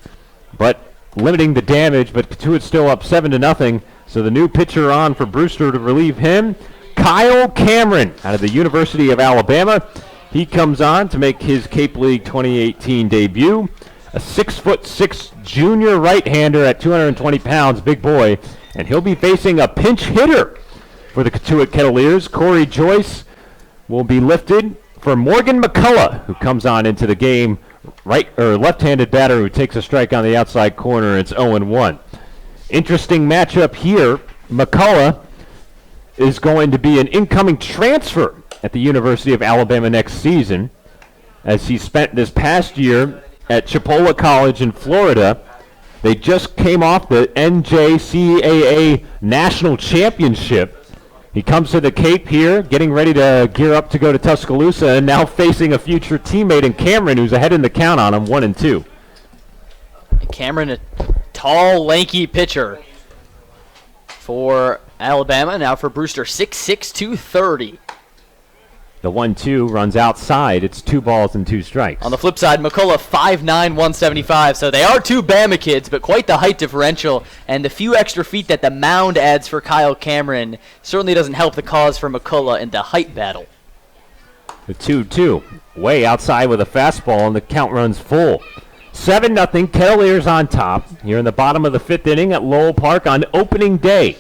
[SPEAKER 9] but limiting the damage. But Cotuit's still up 7-0. So the new pitcher on for Brewster to relieve him, Kyle Cameron out of the University of Alabama. He comes on to make his Cape League 2018 debut. A 6'6" junior right-hander at 220 pounds, big boy. And he'll be facing a pinch hitter for the Cotuit Kettleers. Corey Joyce will be lifted for Morgan McCullough, who comes on into the game. Left-handed batter who takes a strike on the outside corner. It's 0-1. Interesting matchup here. McCullough is going to be an incoming transfer at the University of Alabama next season, as he spent this past year at Chipola College in Florida. They just came off the NJCAA National Championship. He comes to the Cape here, getting ready to gear up to go to Tuscaloosa, and now facing a future teammate in Cameron, who's ahead in the count on him, 1-2.
[SPEAKER 2] Cameron, a tall, lanky pitcher for Alabama. Now for Brewster, 6'6", 230.
[SPEAKER 9] The 1-2 runs outside. It's 2 balls and 2 strikes.
[SPEAKER 2] On the flip side, McCullough 5'9", 175. So they are 2 Bama kids, but quite the height differential. And the few extra feet that the mound adds for Kyle Cameron certainly doesn't help the cause for McCullough in the height battle.
[SPEAKER 9] The 2-2, way outside with a fastball, and the count runs full. 7-0 Kettleers on top here in the bottom of the 5th inning at Lowell Park on opening day.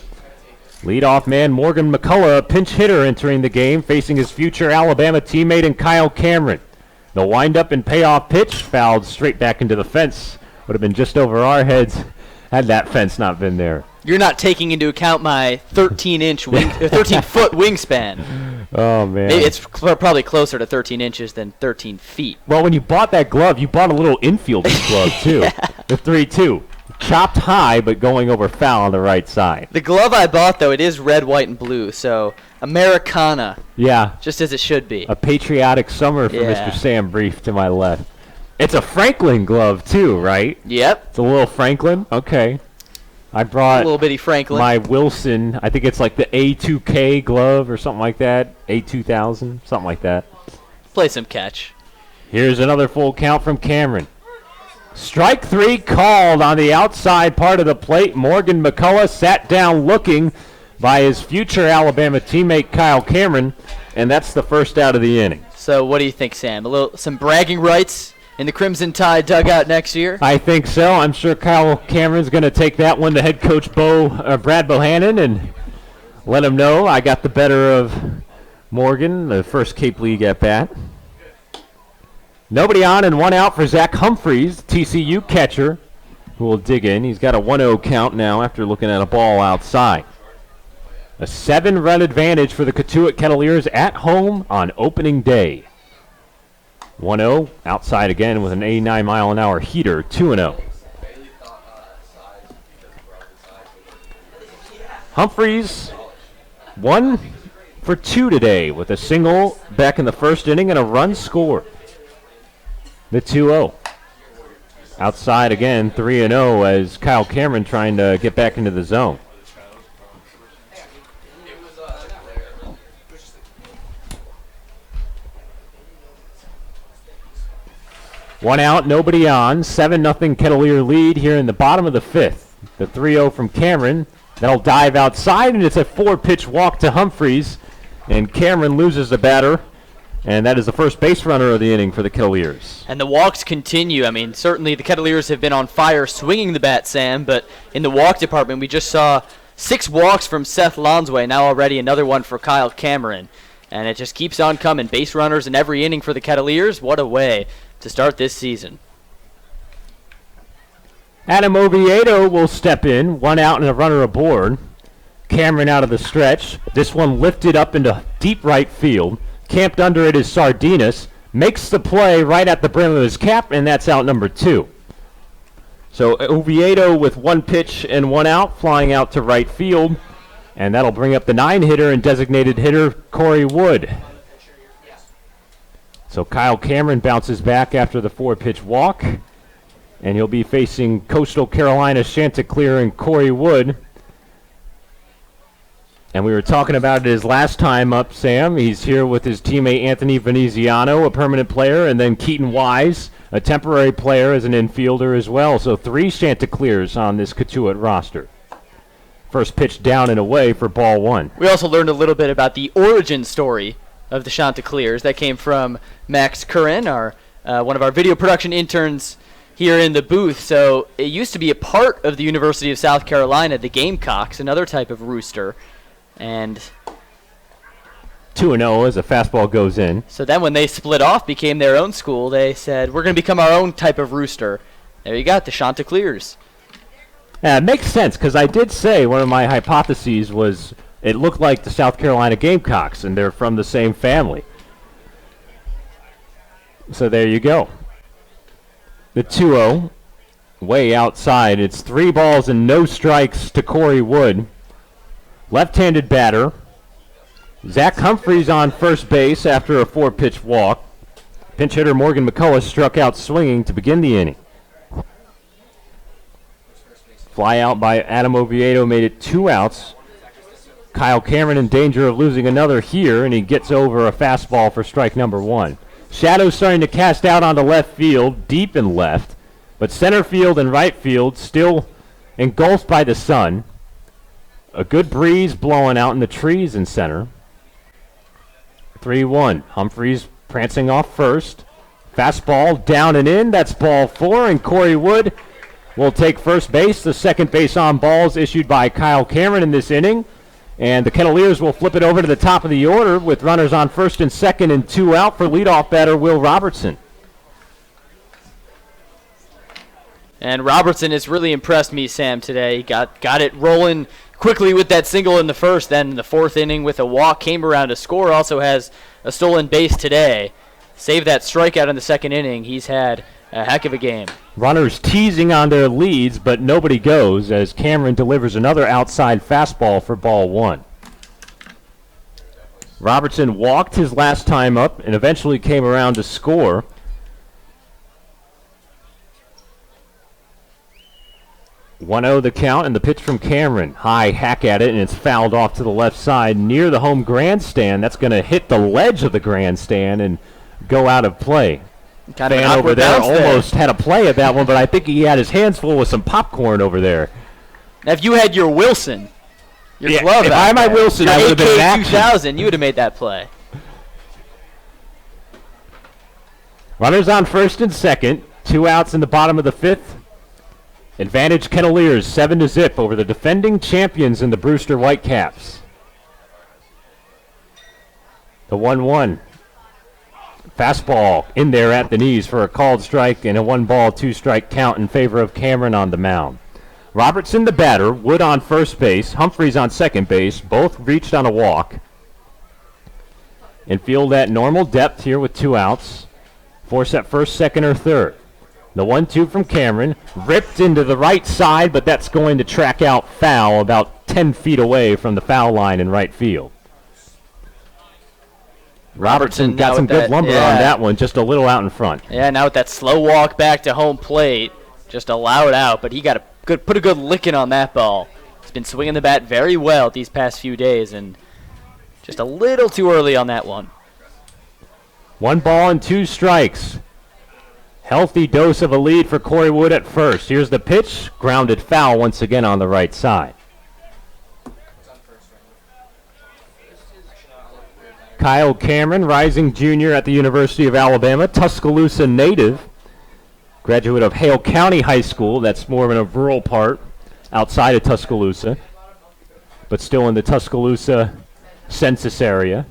[SPEAKER 9] Leadoff man Morgan McCullough, a pinch hitter entering the game, facing his future Alabama teammate in Kyle Cameron. The windup and payoff pitch fouled straight back into the fence. Would have been just over our heads had that fence not been there.
[SPEAKER 2] You're not taking into account my 13-foot wingspan.
[SPEAKER 9] Oh, man.
[SPEAKER 2] It's probably closer to 13 inches than 13 feet.
[SPEAKER 9] Well, when you bought that glove, you bought a little infielder's glove, too. Yeah. The 3-2. Chopped high, but going over foul on the right side.
[SPEAKER 2] The glove I bought, though, it is red, white, and blue, so Americana.
[SPEAKER 9] Yeah.
[SPEAKER 2] Just as it should be.
[SPEAKER 9] A patriotic summer for Mr. Sam Brief to my left. It's a Franklin glove, too, right?
[SPEAKER 2] Yep.
[SPEAKER 9] It's a little Franklin? Okay. I brought
[SPEAKER 2] a little bitty Franklin.
[SPEAKER 9] My Wilson, I think it's like the A2K glove or something like that. A2000, something like that.
[SPEAKER 2] Play some catch.
[SPEAKER 9] Here's another full count from Cameron. Strike 3 called on the outside part of the plate. Morgan McCullough sat down looking by his future Alabama teammate Kyle Cameron, and that's the first out of the inning.
[SPEAKER 2] So what do you think, Sam? Some bragging rights in the Crimson Tide dugout next year?
[SPEAKER 9] I think so. I'm sure Kyle Cameron's going to take that one to head coach Brad Bohannon and let him know I got the better of Morgan, the first Cape League at bat. Nobody on and 1 out for Zack Humphreys, TCU catcher, who will dig in. He's got a 1-0 count now after looking at a ball outside. A 7-run advantage for the Cotuit Kettleers at home on opening day. 1-0, outside again with an 89-mile-an-hour heater, 2-0. Humphries, 1 for 2 today with a single back in the first inning and a run scored. The 2-0. Outside again, 3-0 as Kyle Cameron trying to get back into the zone. One out, nobody on. 7-0 Kettleer lead here in the bottom of the 5th. The 3-0 from Cameron. That'll dive outside, and it's a 4-pitch walk to Humphries. And Cameron loses the batter. And that is the first base runner of the inning for the Kettleers.
[SPEAKER 2] And the walks continue. I mean, certainly the Kettleers have been on fire swinging the bat, Sam, but in the walk department, we just saw 6 walks from Seth Lanza, now already another one for Kyle Cameron. And it just keeps on coming. Base runners in every inning for the Kettleers. What a way to start this season.
[SPEAKER 9] Adam Oviedo will step in, 1 out and a runner aboard. Cameron out of the stretch. This one lifted up into deep right field. Camped under it is Sardinas, makes the play right at the brim of his cap, and that's out number 2. So Oviedo with 1 pitch and 1 out, flying out to right field, and that'll bring up the 9-hitter and designated hitter Corey Wood. So Kyle Cameron bounces back after the 4-pitch walk, and he'll be facing Coastal Carolina Chanticleer and Corey Wood. And we were talking about it his last time up, Sam. He's here with his teammate Anthony Veneziano, a permanent player, and then Keaton Wise, a temporary player as an infielder as well. So 3 Chanticleers on this Cotuit roster. First pitch down and away for ball 1.
[SPEAKER 2] We also learned a little bit about the origin story of the Chanticleers. That came from Max Curran, one of our video production interns here in the booth. So it used to be a part of the University of South Carolina, the Gamecocks, another type of rooster. And
[SPEAKER 9] 2-0 as a fastball goes in.
[SPEAKER 2] So then when they split off, became their own school, they said, we're going to become our own type of rooster. There you got the Chanticleers.
[SPEAKER 9] Yeah, it makes sense, because I did say one of my hypotheses was it looked like the South Carolina Gamecocks, and they're from the same family. So there you go. The 2-0, way outside. It's 3 balls and no strikes to Corey Wood. Left-handed batter. Zack Humphreys on first base after a 4-pitch walk. Pinch hitter Morgan McCullough struck out swinging to begin the inning. Fly out by Adam Oviedo made it 2 outs. Kyle Cameron in danger of losing another here, and he gets over a fastball for strike number 1. Shadows starting to cast out onto left field, deep in left, but center field and right field still engulfed by the sun. A good breeze blowing out in the trees in center. 3-1. Humphries prancing off first. Fastball down and in. That's ball 4, and Corey Wood will take first base. The second base on balls issued by Kyle Cameron in this inning. And the Kettleers will flip it over to the top of the order with runners on first and second and 2 out for leadoff batter Will Robertson.
[SPEAKER 2] And Robertson has really impressed me, Sam, today. He got it rolling quickly with that single in the first, then in the 4th inning with a walk, came around to score, also has a stolen base today. Saved that strikeout in the 2nd inning. He's had a heck of a game.
[SPEAKER 9] Runners teasing on their leads, but nobody goes as Cameron delivers another outside fastball for ball 1. Robertson walked his last time up and eventually came around to score. One-0 the count, and the pitch from Cameron. High hack at it, and it's fouled off to the left side near the home grandstand. That's going to hit the ledge of the grandstand and go out of play.
[SPEAKER 2] Kind of
[SPEAKER 9] Fan over there almost had a play at that one, but I think he had his hands full with some popcorn over there.
[SPEAKER 2] Now, if you had your Wilson, glove
[SPEAKER 9] if
[SPEAKER 2] out
[SPEAKER 9] I had my Wilson, I would have been in
[SPEAKER 2] 2000, you would have made that play.
[SPEAKER 9] Runners on first and second. 2 outs in the bottom of the 5th. Advantage Kettleers 7-0 over the defending champions in the Brewster Whitecaps. The 1-1. Fastball in there at the knees for a called strike and a 1-ball, 2-strike count in favor of Cameron on the mound. Robertson the batter, Wood on first base, Humphries on second base, both reached on a walk. Infield at normal depth here with 2 outs. Force at first, second, or third. The 1-2 from Cameron, ripped into the right side, but that's going to track out foul about 10 feet away from the foul line in right field. Robertson got some good lumber on that one, just a little out in front.
[SPEAKER 2] Yeah, now with that slow walk back to home plate, just allowed out, but he got put a good licking on that ball. He's been swinging the bat very well these past few days, and just a little too early on that one.
[SPEAKER 9] 1 ball and 2 strikes. Healthy dose of a lead for Corey Wood at first. Here's the pitch, grounded foul once again on the right side. Kyle Cameron, rising junior at the University of Alabama, Tuscaloosa native, graduate of Hale County High School. That's more in a rural part outside of Tuscaloosa, but still in the Tuscaloosa census area.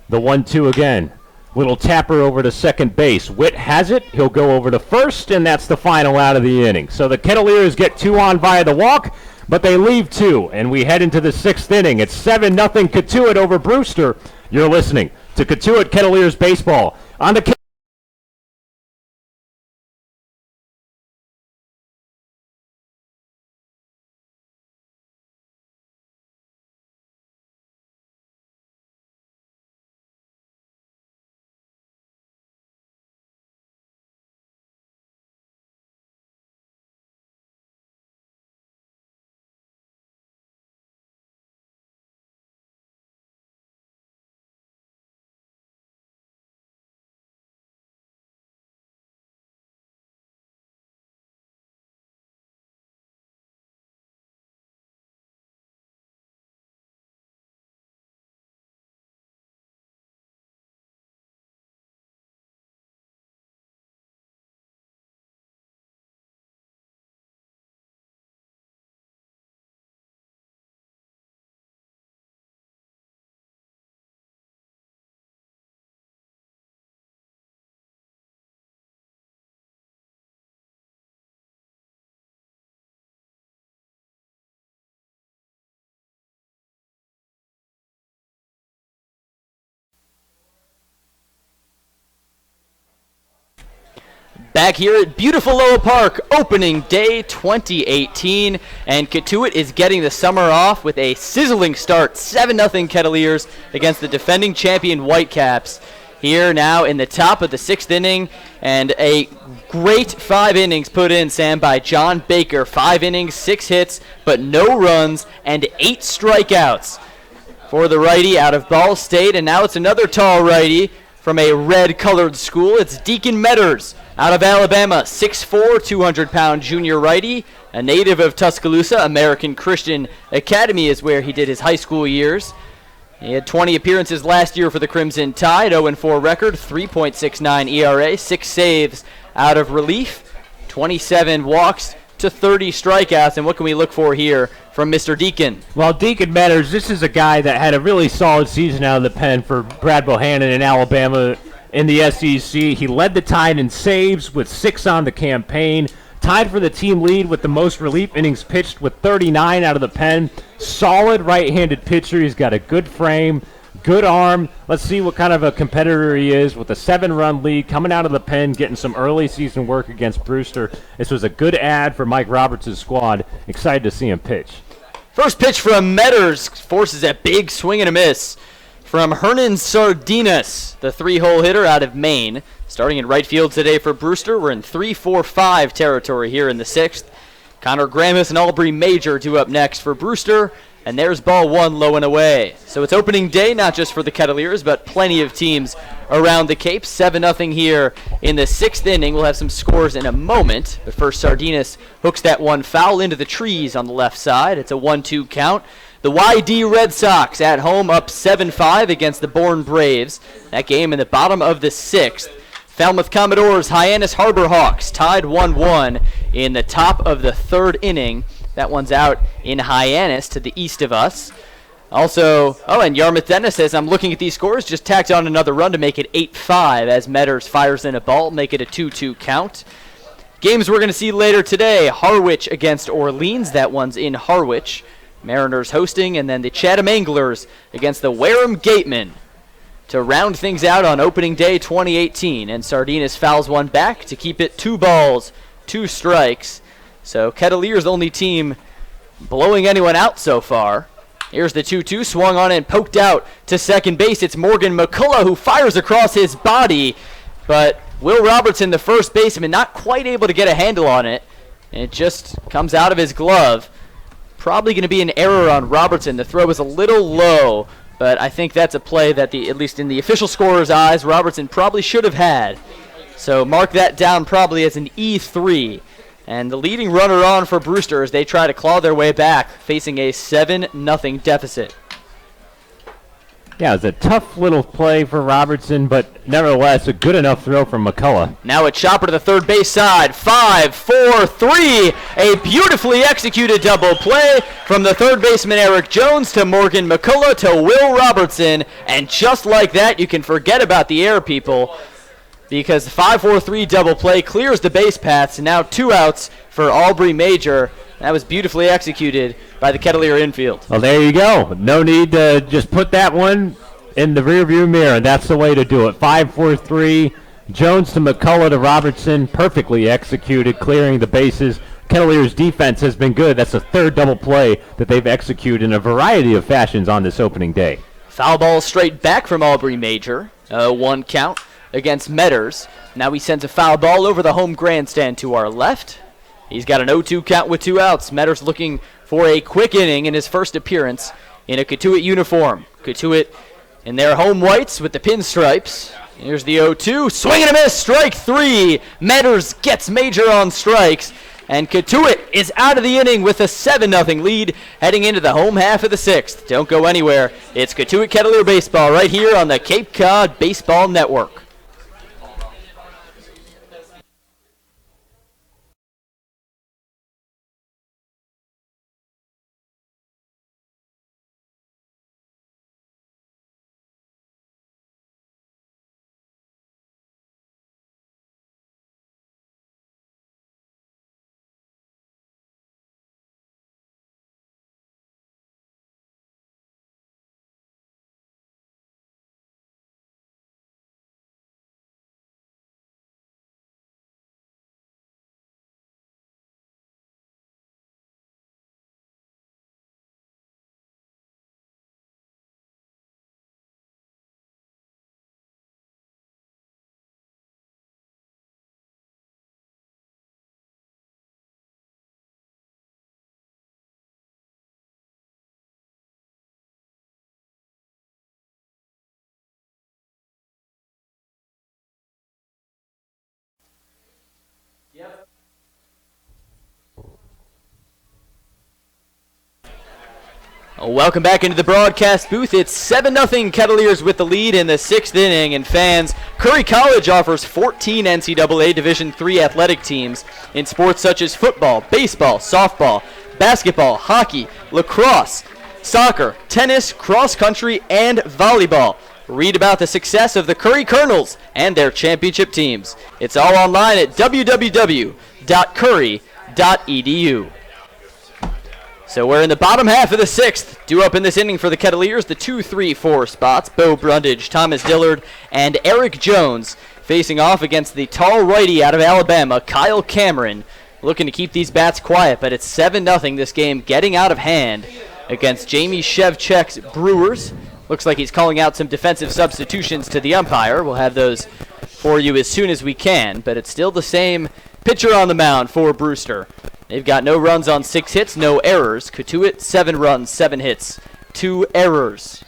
[SPEAKER 9] The 1-2 again. Little tapper over to second base. Witt has it. He'll go over to first, and that's the final out of the inning. So the Kettleers get 2 on via the walk, but they leave 2, and we head into the 6th inning. It's 7-0 Cotuit over Brewster. You're listening to Cotuit Kettleers Baseball on the
[SPEAKER 2] Back here at beautiful Loa Park, opening day 2018, and Cotuit is getting the summer off with a sizzling start, 7-0 Kettleers against the defending champion Whitecaps. Here now in the top of the 6th inning, and a great 5 innings put in, Sam, by John Baker. 5 innings, 6 hits, but no runs, and 8 strikeouts for the righty out of Ball State, and now it's another tall righty from a red-colored school. It's Deacon Metters out of Alabama, 6'4", 200-pound junior righty, a native of Tuscaloosa. American Christian Academy is where he did his high school years. He had 20 appearances last year for the Crimson Tide, 0-4 record, 3.69 ERA, 6 saves out of relief, 27 walks to 30 strikeouts. And what can we look for here from Mr. Deacon?
[SPEAKER 9] Well, Deacon Matters, this is a guy that had a really solid season out of the pen for Brad Bohannon in Alabama in the SEC. He led the Tide in saves with 6 on the campaign. Tied for the team lead with the most relief innings pitched with 39 out of the pen. Solid right-handed pitcher. He's got a good frame, good arm. Let's see what kind of a competitor he is with a 7-run lead coming out of the pen, getting some early season work against Brewster. This was a good ad for Mike Roberts' squad. Excited to see him pitch.
[SPEAKER 2] First pitch from Metters forces a big swing and a miss from Hernan Sardinas, the 3-hole hitter out of Maine. Starting in right field today for Brewster, we're in 3-4-5 territory here in the 6th. Connor Gramus and Aubrey Major due up next for Brewster, and there's ball 1 low and away. So it's opening day, not just for the Kettleers, but plenty of teams around the Cape. 7-0 here in the 6th inning. We'll have some scores in a moment, but first Sardinas hooks that one foul into the trees on the left side. It's a 1-2 count. The YD Red Sox at home up 7-5 against the Bourne Braves. That game in the bottom of the 6th. Falmouth Commodores, Hyannis Harbor Hawks tied 1-1 in the top of the 3rd inning. That one's out in Hyannis to the east of us. Also, and Yarmouth Dennis, as I'm looking at these scores, just tacked on another run to make it 8-5 as Metters fires in a ball, make it a 2-2 count. Games we're going to see later today, Harwich against Orleans. That one's in Harwich. Mariners hosting, and then the Chatham Anglers against the Wareham Gatemen to round things out on opening day 2018. And Sardinas fouls one back to keep it 2 balls, 2 strikes. So Kettleers the only team blowing anyone out so far. Here's the 2-2, swung on and poked out to second base. It's Morgan McCullough who fires across his body, but Will Robertson, the first baseman, not quite able to get a handle on it. And it just comes out of his glove. Probably going to be an error on Robertson. The throw was a little low, but I think that's a play that, at least in the official scorer's eyes, Robertson probably should have had. So mark that down probably as an E3. And the leading runner on for Brewster as they try to claw their way back, facing a 7-0 deficit.
[SPEAKER 9] Yeah, it was a tough little play for Robertson, but nevertheless a good enough throw from McCullough.
[SPEAKER 2] Now a chopper to the third base side. 5, 4, 3. A beautifully executed double play from the third baseman Eric Jones to Morgan McCullough to Will Robertson. And just like that, you can forget about the air, people, because the 5-4-3 double play clears the base paths. Now 2 outs for Aubrey Major. That was beautifully executed by the Kettleer infield.
[SPEAKER 9] Well, there you go. No need to just put that one in the rearview mirror. That's the way to do it. 5-4-3. Jones to McCullough to Robertson. Perfectly executed, clearing the bases. Kettleer's defense has been good. That's the 3rd double play that they've executed in a variety of fashions on this opening day.
[SPEAKER 2] Foul ball straight back from Aubrey Major. 1 count against Metters. Now he sends a foul ball over the home grandstand to our left. He's got an 0-2 count with 2 outs. Metters looking for a quick inning in his first appearance in a Cotuit uniform. Cotuit in their home whites with the pinstripes. Here's the 0-2. Swing and a miss. Strike 3. Metters gets Major on strikes. And Cotuit is out of the inning with a 7-0 lead heading into the home half of the 6th. Don't go anywhere. It's Cotuit Kettleer Baseball right here on the Cape Cod Baseball Network. Welcome back into the broadcast booth. It's 7-0 Kettleers with the lead in the 6th inning. And fans, Curry College offers 14 NCAA Division III athletic teams in sports such as football, baseball, softball, basketball, hockey, lacrosse, soccer, tennis, cross country, and volleyball. Read about the success of the Curry Colonels and their championship teams. It's all online at www.curry.edu. So we're in the bottom half of the 6th. Due up in this inning for the Kettleers, the 2, 3, 4 spots. Bo Brundage, Thomas Dillard, and Eric Jones facing off against the tall righty out of Alabama, Kyle Cameron, looking to keep these bats quiet, but it's 7-0 this game, getting out of hand against Jamie Shevchek's Brewers. Looks like he's calling out some defensive substitutions to the umpire. We'll have those for you as soon as we can, but it's still the same pitcher on the mound for Brewster. They've got no runs on 6 hits, no errors. Cotuit, 7 runs, 7 hits, 2 errors.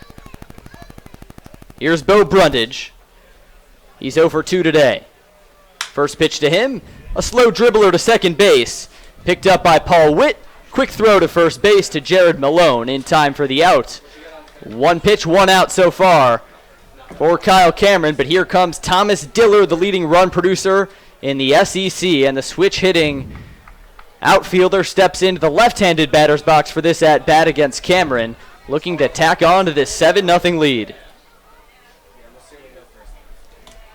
[SPEAKER 2] Here's Bo Brundage. He's 0 for 2 today. First pitch to him, a slow dribbler to second base. Picked up by Paul Witt. Quick throw to first base to Jared Malone in time for the out. 1 pitch, 1 out so far for Kyle Cameron, but here comes Thomas Dillard, the leading run producer in the SEC, and the switch hitting outfielder steps into the left-handed batter's box for this at-bat against Cameron, looking to tack on to this 7-0 lead.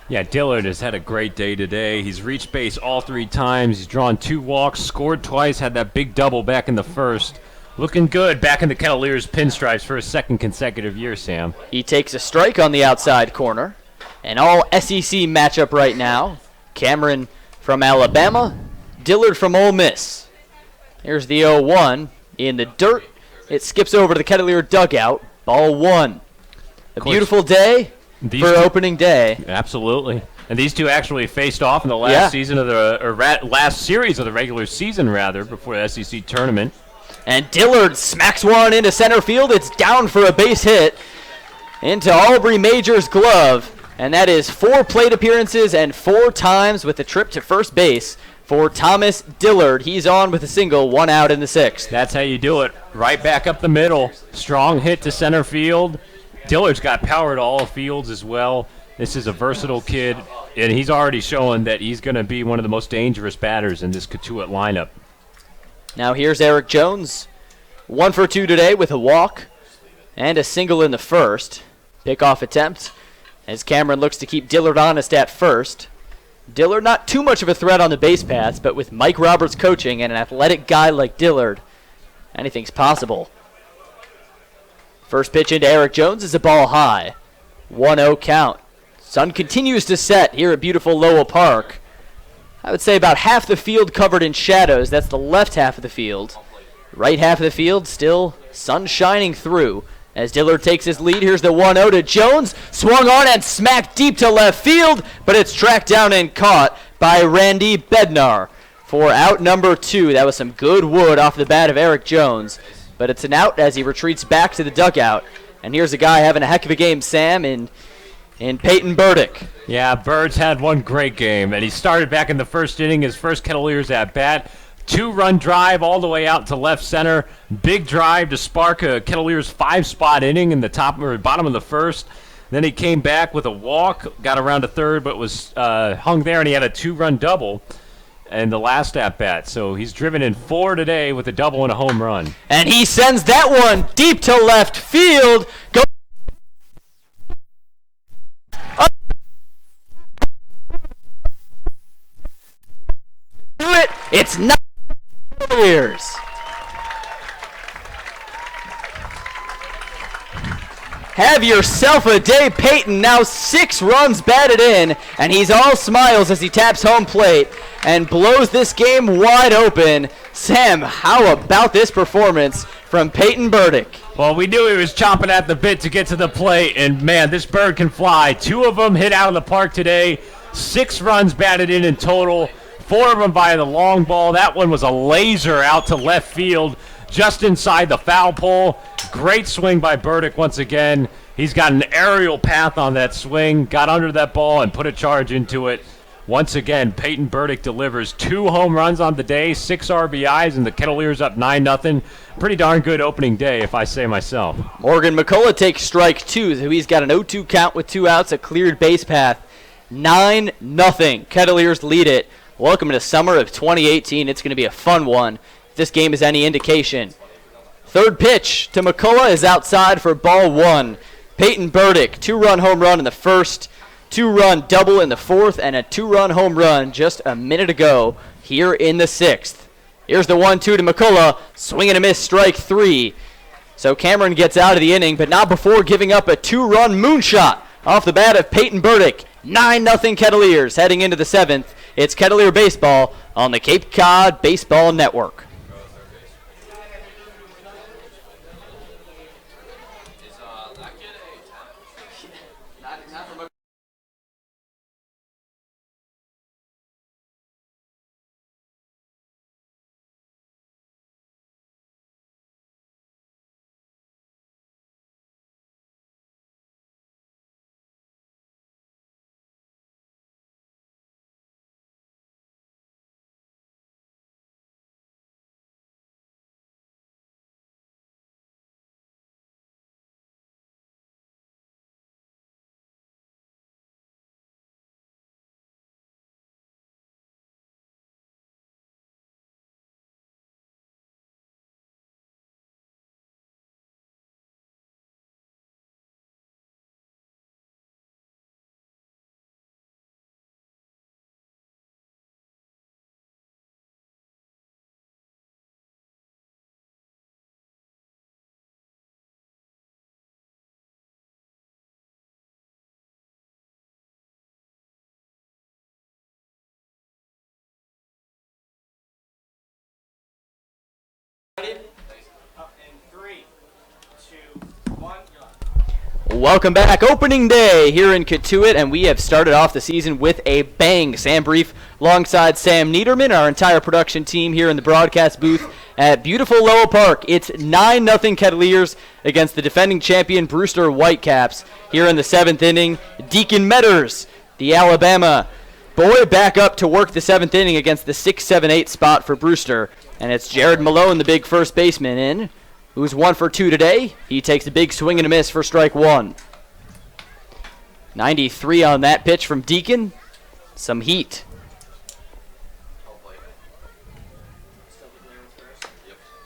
[SPEAKER 9] Yeah, Dillard has had a great day today. He's reached base all 3 times. He's drawn 2 walks, scored twice, had that big double back in the first. Looking good back in the Kettleers pinstripes for a 2nd consecutive year, Sam.
[SPEAKER 2] He takes a strike on the outside corner. An all-SEC matchup right now. Cameron from Alabama, Dillard from Ole Miss. Here's the 0-1 in the dirt. It skips over to the Kettleer dugout. Ball 1. A beautiful day for opening day.
[SPEAKER 9] Absolutely. And these two actually faced off in the last season of last series of the regular season, rather, before the SEC tournament.
[SPEAKER 2] And Dillard smacks one into center field. It's down for a base hit into Aubrey Major's glove. And that is 4 plate appearances and 4 times with a trip to first base for Thomas Dillard. He's on with a single, 1 out in the 6th.
[SPEAKER 9] That's how you do it. Right back up the middle. Strong hit to center field. Dillard's got power to all fields as well. This is a versatile kid, and he's already showing that he's going to be one of the most dangerous batters in this Cotuit lineup.
[SPEAKER 2] Now here's Eric Jones. 1 for 2 today with a walk and a single in the first. Pickoff attempt as Cameron looks to keep Dillard honest at first. Dillard not too much of a threat on the base paths, but with Mike Roberts coaching and an athletic guy like Dillard, anything's possible. First pitch into Eric Jones is a ball high. 1-0 count. Sun continues to set here at beautiful Lowell Park. I would say about half the field covered in shadows. That's the left half of the field. Right half of the field, still sun shining through. As Dillard takes his lead, here's the 1-0 to Jones. Swung on and smacked deep to left field, but it's tracked down and caught by Randy Bednar for out number 2. That was some good wood off the bat of Eric Jones, but it's an out as he retreats back to the dugout. And here's a guy having a heck of a game, Sam, in Peyton Burdick.
[SPEAKER 9] Yeah, Bird's had one great game, and he started back in the first inning, his first Kettleers at bat. 2-run drive all the way out to left center. Big drive to spark a Kettleers 5-spot inning in the top or bottom of the first. Then he came back with a walk, got around to third, but was hung there, and he had a 2-run double in the last at-bat. So he's driven in 4 today with a double and a home run.
[SPEAKER 2] And he sends that one deep to left field. It's not Kettleers. Have yourself a day, Peyton. Now 6 runs batted in, and he's all smiles as he taps home plate and blows this game wide open. Sam, how about this performance from Peyton Burdick?
[SPEAKER 9] Well, we knew he was chomping at the bit to get to the plate, and man, this bird can fly. 2 of them hit out of the park today. 6 runs batted in total. 4 of them by the long ball. That one was a laser out to left field, just inside the foul pole. Great swing by Burdick once again. He's got an aerial path on that swing, got under that ball and put a charge into it. Once again, Peyton Burdick delivers 2 home runs on the day, 6 RBIs, and the Kettleers up 9-0. Pretty darn good opening day, if I say myself.
[SPEAKER 2] Morgan McCullough takes strike 2, so he's got an 0-2 count with 2 outs, a cleared base path. 9-0. Kettleers lead it. Welcome to summer of 2018. It's going to be a fun one, if this game is any indication. Third pitch to McCullough is outside for ball 1. Peyton Burdick, 2-run home run in the first, 2-run double in the fourth, and a 2-run home run just a minute ago here in the 6th. Here's the 1-2 to McCullough, swing and a miss, strike 3. So Cameron gets out of the inning, but not before giving up a 2-run moonshot off the bat of Peyton Burdick. 9-0 Kettleers heading into the 7th. It's Kettleer Baseball on the Cape Cod Baseball Network. Welcome back. Opening day here in Cotuit, and we have started off the season with a bang. Sam Brief alongside Sam Niederman, our entire production team here in the broadcast booth at beautiful Lowell Park. It's 9-0 Kettleers against the defending champion Brewster Whitecaps here in the 7th inning. Deacon Metters, the Alabama boy, back up to work the 7th inning against the 6-7-8 spot for Brewster. And it's Jared Malone, the big first baseman, in, who's 1 for 2 today. He takes a big swing and a miss for strike 1. 93 on that pitch from Deacon. Some heat.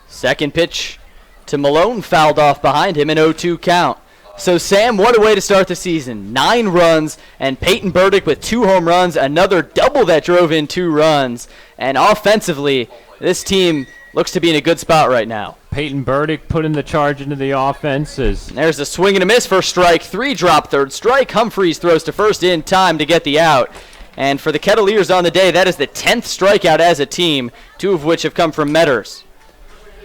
[SPEAKER 2] Second pitch to Malone, fouled off behind him, an 0-2 count. So, Sam, what a way to start the season. 9 runs, and Peyton Burdick with 2 home runs, another double that drove in 2 runs. And offensively, this team looks to be in a good spot right now.
[SPEAKER 9] Peyton Burdick putting the charge into the offense.
[SPEAKER 2] There's a swing and a miss for strike 3, drop third strike. Humphries throws to first in time to get the out. And for the Kettleers on the day, that is the 10th strikeout as a team, 2 of which have come from Metters.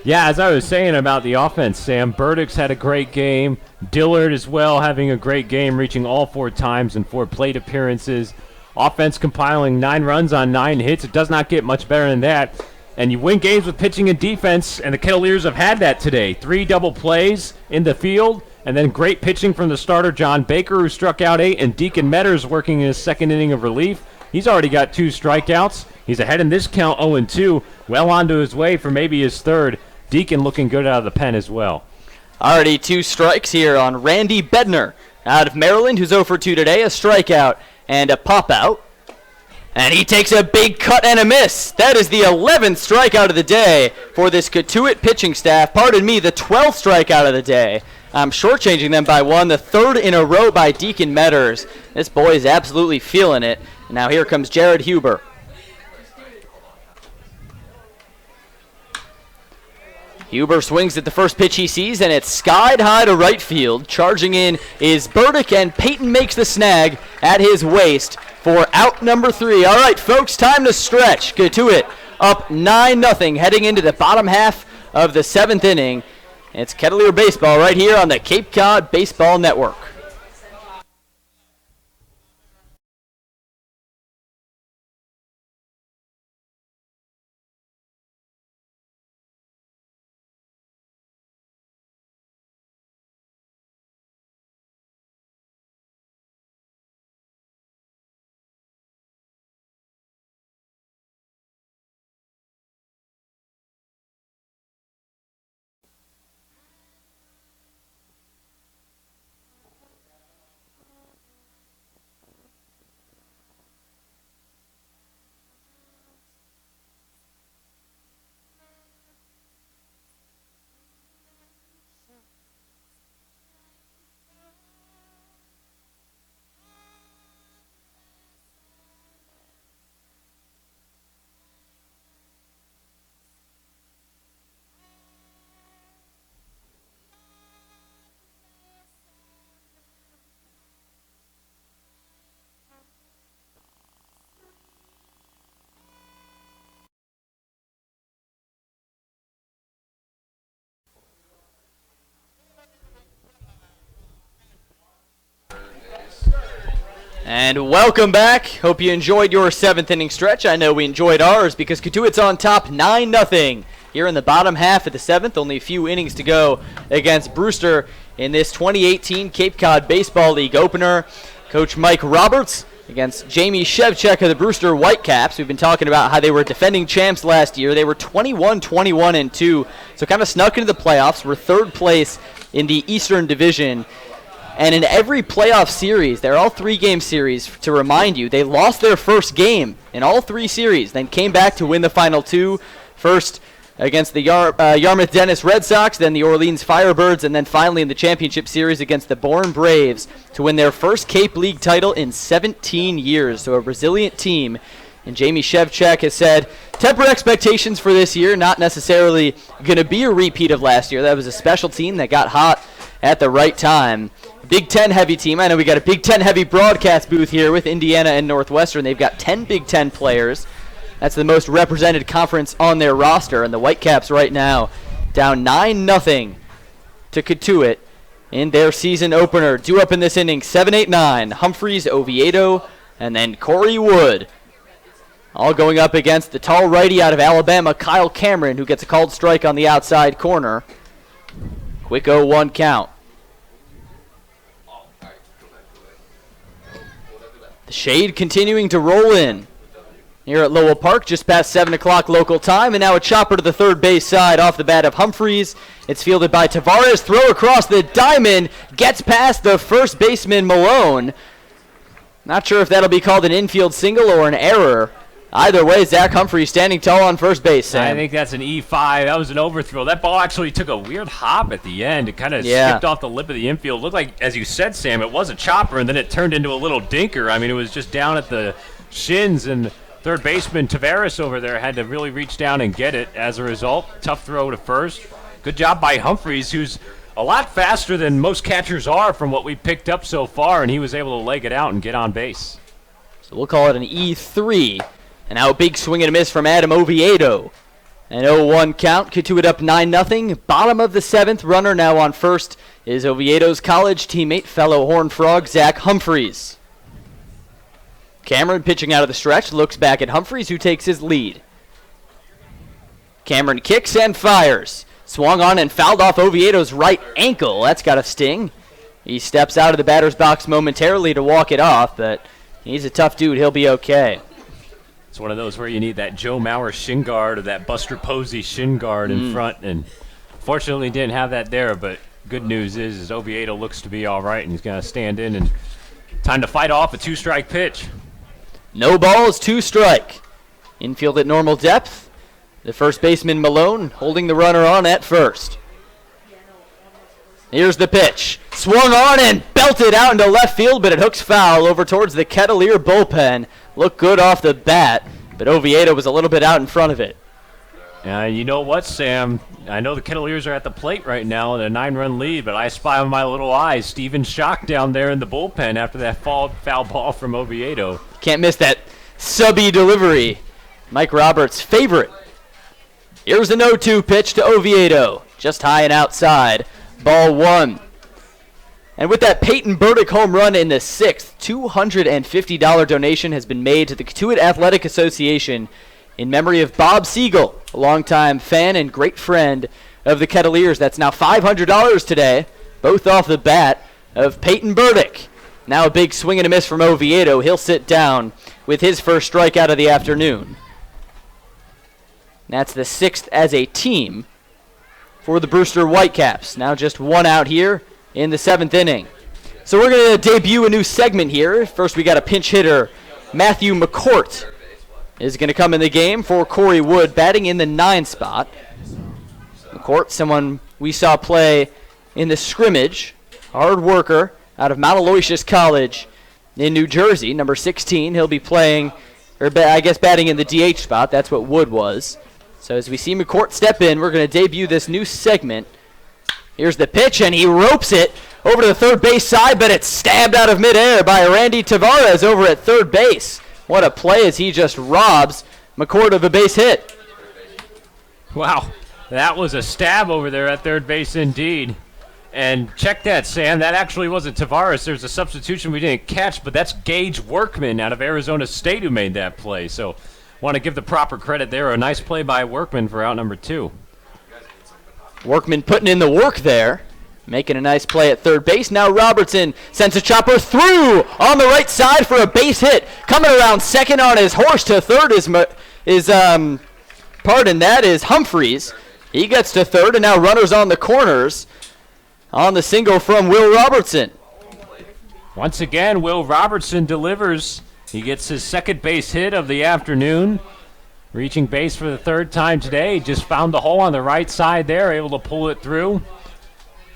[SPEAKER 9] Yeah, as I was saying about the offense, Sam, Burdick's had a great game. Dillard as well having a great game, reaching all 4 times in 4 plate appearances. Offense compiling 9 runs on 9 hits. It does not get much better than that. And you win games with pitching and defense, and the Kettleers have had that today. 3 double plays in the field, and then great pitching from the starter, John Baker, who struck out 8, and Deacon Metters working in his 2nd inning of relief. He's already got 2 strikeouts. He's ahead in this count, 0-2, well onto his way for maybe his 3rd. Deacon looking good out of the pen as well.
[SPEAKER 2] Already 2 strikes here on Randy Bednar out of Maryland, who's 0 for 2 today, a strikeout and a pop-out. And he takes a big cut and a miss. That is the 11th strikeout of the day for this Cotuit pitching staff. Pardon me, the 12th strikeout of the day. I'm shortchanging them by 1, the 3rd in a row by Deacon Metters. This boy is absolutely feeling it. And now here comes Jared Huber. Huber swings at the first pitch he sees, and it's skied high to right field. Charging in is Burdick, and Peyton makes the snag at his waist for out number 3. All right, folks, time to stretch. Cotuit up 9-0 heading into the bottom half of the 7th inning. It's Kettleer Baseball right here on the Cape Cod Baseball Network. And welcome back. Hope you enjoyed your 7th inning stretch. I know we enjoyed ours because Cotuit's on top 9-0 here in the bottom half of the 7th. Only a few innings to go against Brewster in this 2018 Cape Cod Baseball League opener. Coach Mike Roberts against Jamie Shevchuk of the Brewster Whitecaps. We've been talking about how they were defending champs last year. They were 21-21-2, so kind of snuck into the playoffs. We're 3rd place in the Eastern Division. And in every playoff series, they're all 3-game series, to remind you, they lost their first game in all 3 series, then came back to win the final 2. First against the Yarmouth Dennis Red Sox, then the Orleans Firebirds, and then finally in the championship series against the Bourne Braves to win their first Cape League title in 17 years. So a resilient team. And Jamie Shevchuk has said, temper expectations for this year, not necessarily going to be a repeat of last year. That was a special team that got hot at the right time. Big Ten heavy team. I know we got a Big Ten heavy broadcast booth here with Indiana and Northwestern. They've got 10 Big Ten players. That's the most represented conference on their roster. And the Whitecaps right now down 9-0 to Cotuit in their season opener. Due up in this inning, 7-8-9. Humphries, Oviedo, and then Corey Wood. All going up against the tall righty out of Alabama, Kyle Cameron, who gets a called strike on the outside corner. Quick 0-1 count. The shade continuing to roll in here at Lowell Park, just past 7 o'clock local time, and now a chopper to the third base side off the bat of Humphries. It's fielded by Tavares, throw across the diamond, gets past the first baseman Malone. Not sure if that'll be called an infield single or an error. Either way, Zack Humphreys standing tall on first base, Sam.
[SPEAKER 9] I think that's an E5. That was an overthrow. That ball actually took a weird hop at the end. It kind of skipped off the lip of the infield. Looked like, as you said, Sam, it was a chopper, and then it turned into a little dinker. I mean, it was just down at the shins, and third baseman Tavares over there had to really reach down and get it. As a result, tough throw to first. Good job by Humphreys, who's a lot faster than most catchers are from what we picked up so far, and he was able to leg it out and get on base.
[SPEAKER 2] So we'll call it an E3. And now a big swing and a miss from Adam Oviedo. An 0-1 count. Cotuit up 9-0. Bottom of the 7th. Runner now on first is Oviedo's college teammate, fellow Horned Frog, Zack Humphreys. Cameron pitching out of the stretch. Looks back at Humphreys, who takes his lead. Cameron kicks and fires. Swung on and fouled off Oviedo's right ankle. That's got a sting. He steps out of the batter's box momentarily to walk it off, but he's a tough dude. He'll be okay.
[SPEAKER 9] It's one of those where you need that Joe Mauer shin guard or that Buster Posey shin guard in front, and fortunately didn't have that there, but good news is Oviedo looks to be all right, and he's going to stand in, and time to fight off a 2-strike pitch.
[SPEAKER 2] No balls, 2-strike. Infield at normal depth. The first baseman Malone holding the runner on at first. Here's the pitch. Swung on and belted out into left field, but it hooks foul over towards the Kettleer bullpen. Looked good off the bat, but Oviedo was a little bit out in front of it.
[SPEAKER 9] You know what, Sam? I know the Kettleers are at the plate right now in a 9-run lead, but I spy with my little eyes Steven Schock down there in the bullpen after that foul ball from Oviedo.
[SPEAKER 2] Can't miss that subby delivery. Mike Roberts' favorite. Here's the 0-2 pitch to Oviedo. Just high and outside. Ball 1. And with that Peyton Burdick home run in the 6th, $250 donation has been made to the Cotuit Athletic Association in memory of Bob Siegel, a longtime fan and great friend of the Kettleers. That's now $500 today, both off the bat of Peyton Burdick. Now a big swing and a miss from Oviedo. He'll sit down with his first strikeout of the afternoon. That's the 6th as a team for the Brewster Whitecaps. Now just one out here in the 7th inning. So we're going to debut a new segment here. First we got a pinch hitter, Matthew McCourt, is going to come in the game for Corey Wood, batting in the 9 spot. McCourt, someone we saw play in the scrimmage, hard worker out of Mount Aloysius College in New Jersey, number 16. He'll be playing, or I guess batting in the DH spot. That's what Wood was. So as we see McCourt step in, we're going to debut this new segment. Here's the pitch, and he ropes it over to the third base side, but it's stabbed out of midair by Randy Tavares over at third base. What a play as he just robs McCourt of a base hit.
[SPEAKER 9] Wow, that was a stab over there at third base indeed. And check that, Sam. That actually wasn't Tavares. There's a substitution we didn't catch, but that's Gage Workman out of Arizona State who made that play. So want to give the proper credit there. A nice play by Workman for out number 2.
[SPEAKER 2] Workman putting in the work there, making a nice play at third base. Now Robertson sends a chopper through on the right side for a base hit. Coming around second on his horse to third that is Humphries. He gets to third, and now runners on the corners on the single from Will Robertson.
[SPEAKER 9] Once again, Will Robertson delivers. He gets his second base hit of the afternoon. Reaching base for the third time today. Just found the hole on the right side there, able to pull it through.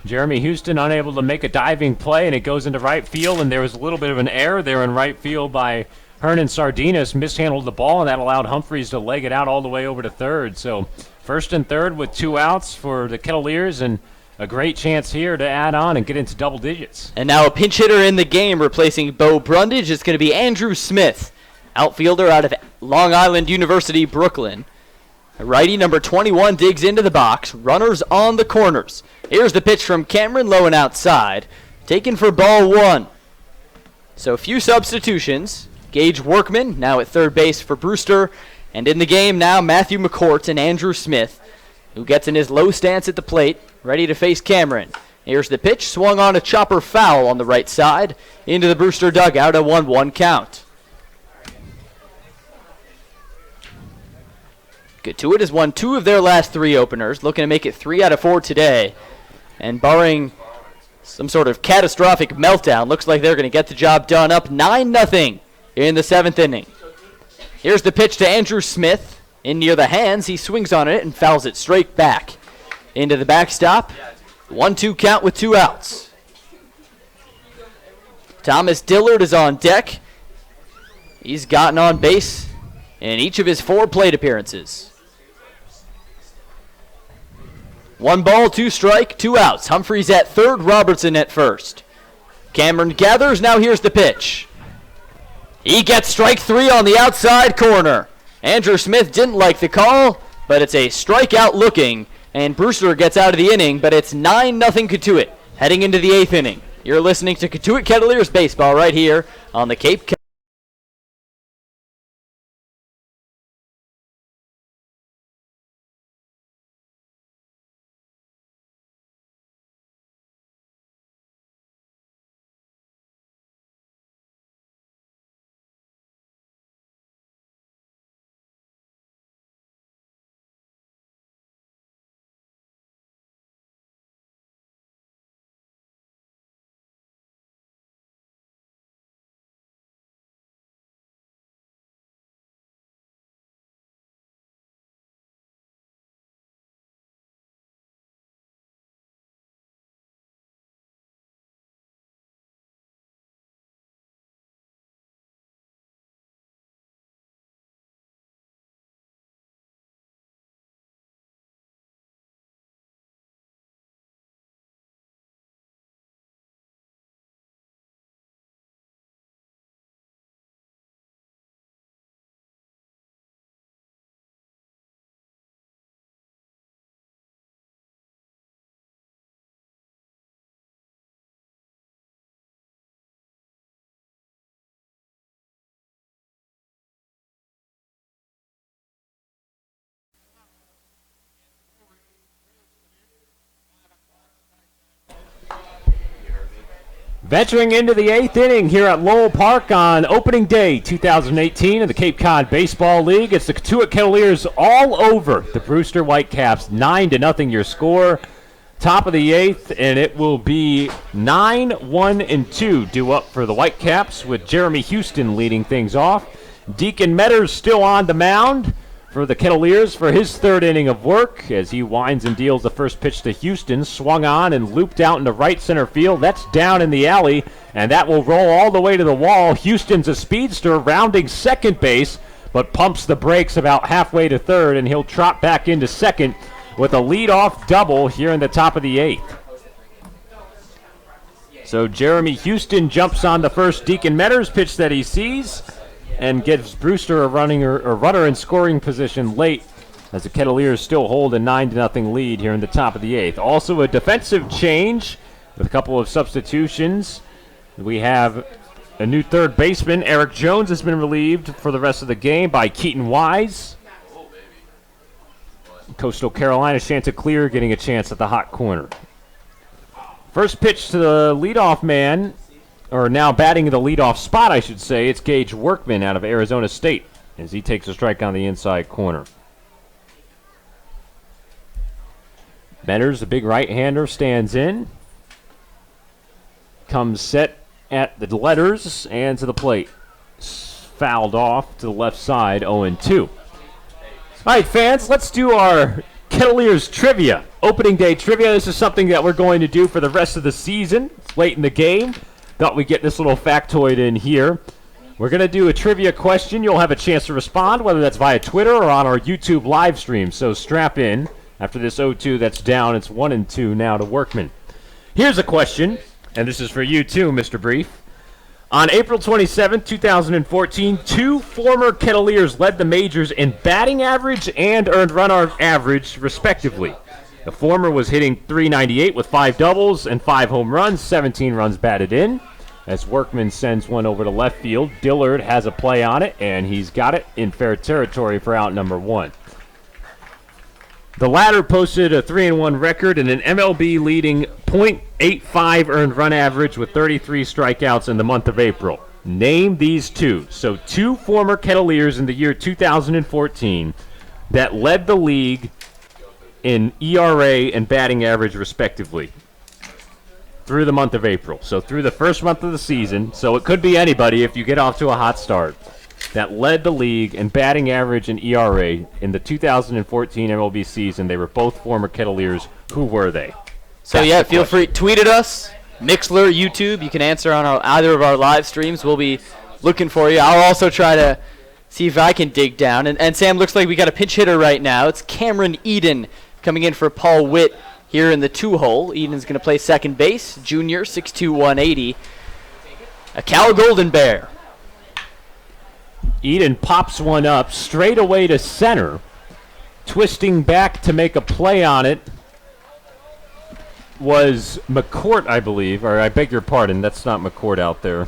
[SPEAKER 9] Jeremy Houston unable to make a diving play, and it goes into right field, and there was a little bit of an error there in right field by Hernan Sardinas. Mishandled the ball, and that allowed Humphries to leg it out all the way over to third. So first and third with 2 outs for the Kettleers, and a great chance here to add on and get into double digits.
[SPEAKER 2] And now a pinch hitter in the game replacing Bo Brundage. It's going to be Andrew Smith, outfielder out of Long Island University, Brooklyn. Righty number 21 digs into the box. Runners on the corners. Here's the pitch from Cameron, low and outside. Taken for ball 1. So a few substitutions. Gage Workman now at third base for Brewster. And in the game now, Matthew McCourt and Andrew Smith, who gets in his low stance at the plate, ready to face Cameron. Here's the pitch, swung on a chopper foul on the right side, into the Brewster dugout, a 1-1 count. Cotuit has won 2 of their last 3 openers, looking to make it 3 out of 4 today. And barring some sort of catastrophic meltdown, looks like they're going to get the job done, up 9-0 in the 7th inning. Here's the pitch to Andrew Smith. In near the hands, he swings on it and fouls it straight back into the backstop. 1-2 count with 2 outs. Thomas Dillard is on deck. He's gotten on base in each of his 4 plate appearances. 1 ball, 2 strike, 2 outs. Humphries at third, Robertson at first. Cameron gathers, now here's the pitch. He gets strike 3 on the outside corner. Andrew Smith didn't like the call, but it's a strikeout looking, and Brewster gets out of the inning, but it's 9-0 Cotuit heading into the 8th inning. You're listening to Cotuit Kettleers baseball right here on the Cape Cod.
[SPEAKER 9] Venturing into the 8th inning here at Lowell Park on opening day 2018 of the Cape Cod Baseball League. It's the Cotuit Kettleers all over the Brewster Whitecaps. 9-0 your score. Top of the 8th, and it will be 9-1-2 due up for the Whitecaps with Jeremy Houston leading things off. Deacon Metters still on the mound for the Kettleers for his 3rd inning of work as he winds and deals the first pitch to Houston. Swung on and looped out into right center field. That's down in the alley, and that will roll all the way to the wall. Houston's a speedster rounding second base, but pumps the brakes about halfway to third, and he'll trot back into second with a leadoff double here in the top of the 8th. So Jeremy Houston jumps on the first Deacon Metters pitch that he sees, and gives Brewster a runner in scoring position late as the Kettleers still hold a 9-0 lead here in the top of the 8th. Also a defensive change with a couple of substitutions. We have a new third baseman. Eric Jones has been relieved for the rest of the game by Keaton Wise. Coastal Carolina Chanticleer getting a chance at the hot corner. First pitch to the leadoff man, or now batting the leadoff spot, I should say. It's Gage Workman out of Arizona State as he takes a strike on the inside corner. Metters, the big right-hander, stands in. Comes set at the letters and to the plate. Fouled off to the left side, 0-2. All right, fans, let's do our Kettleers trivia. Opening day trivia. This is something that we're going to do for the rest of the season. It's late in the game. Thought we'd get this little factoid in here. We're going to do a trivia question. You'll have a chance to respond, whether that's via Twitter or on our YouTube live stream. So strap in. After this 0-2 that's down, it's 1-2 now to Workman. Here's a question, and this is for you too, Mr. Brief. On April 27, 2014, two former Kettleers led the majors in batting average and earned run average, respectively. The former was hitting .398 with 5 doubles and 5 home runs, 17 runs batted in. As Workman sends one over to left field, Dillard has a play on it, and he's got it in fair territory for out number 1. The latter posted a 3-1 record and an MLB leading .85 earned run average with 33 strikeouts in the month of April. Name these two. So two former Kettleers in the year 2014 that led the league in ERA and batting average respectively through the month of April. So through the first month of the season, so it could be anybody if you get off to a hot start, that led the league in batting average and ERA in the 2014 MLB season. They were both former Kettleers. Who were they?
[SPEAKER 2] So yeah, feel free, tweet at us, Mixler, YouTube. You can answer on either of our live streams. We'll be looking for you. I'll also try to see if I can dig down. And Sam, looks like we got a pinch hitter right now. It's Cameron Eden coming in for Paul Witt here in the 2-hole. Eden's going to play second base, junior, 6'2", 180. A Cal Golden Bear.
[SPEAKER 9] Eden pops one up straight away to center. Twisting back to make a play on it was McCourt, I believe. Or I beg your pardon, that's not McCourt out there.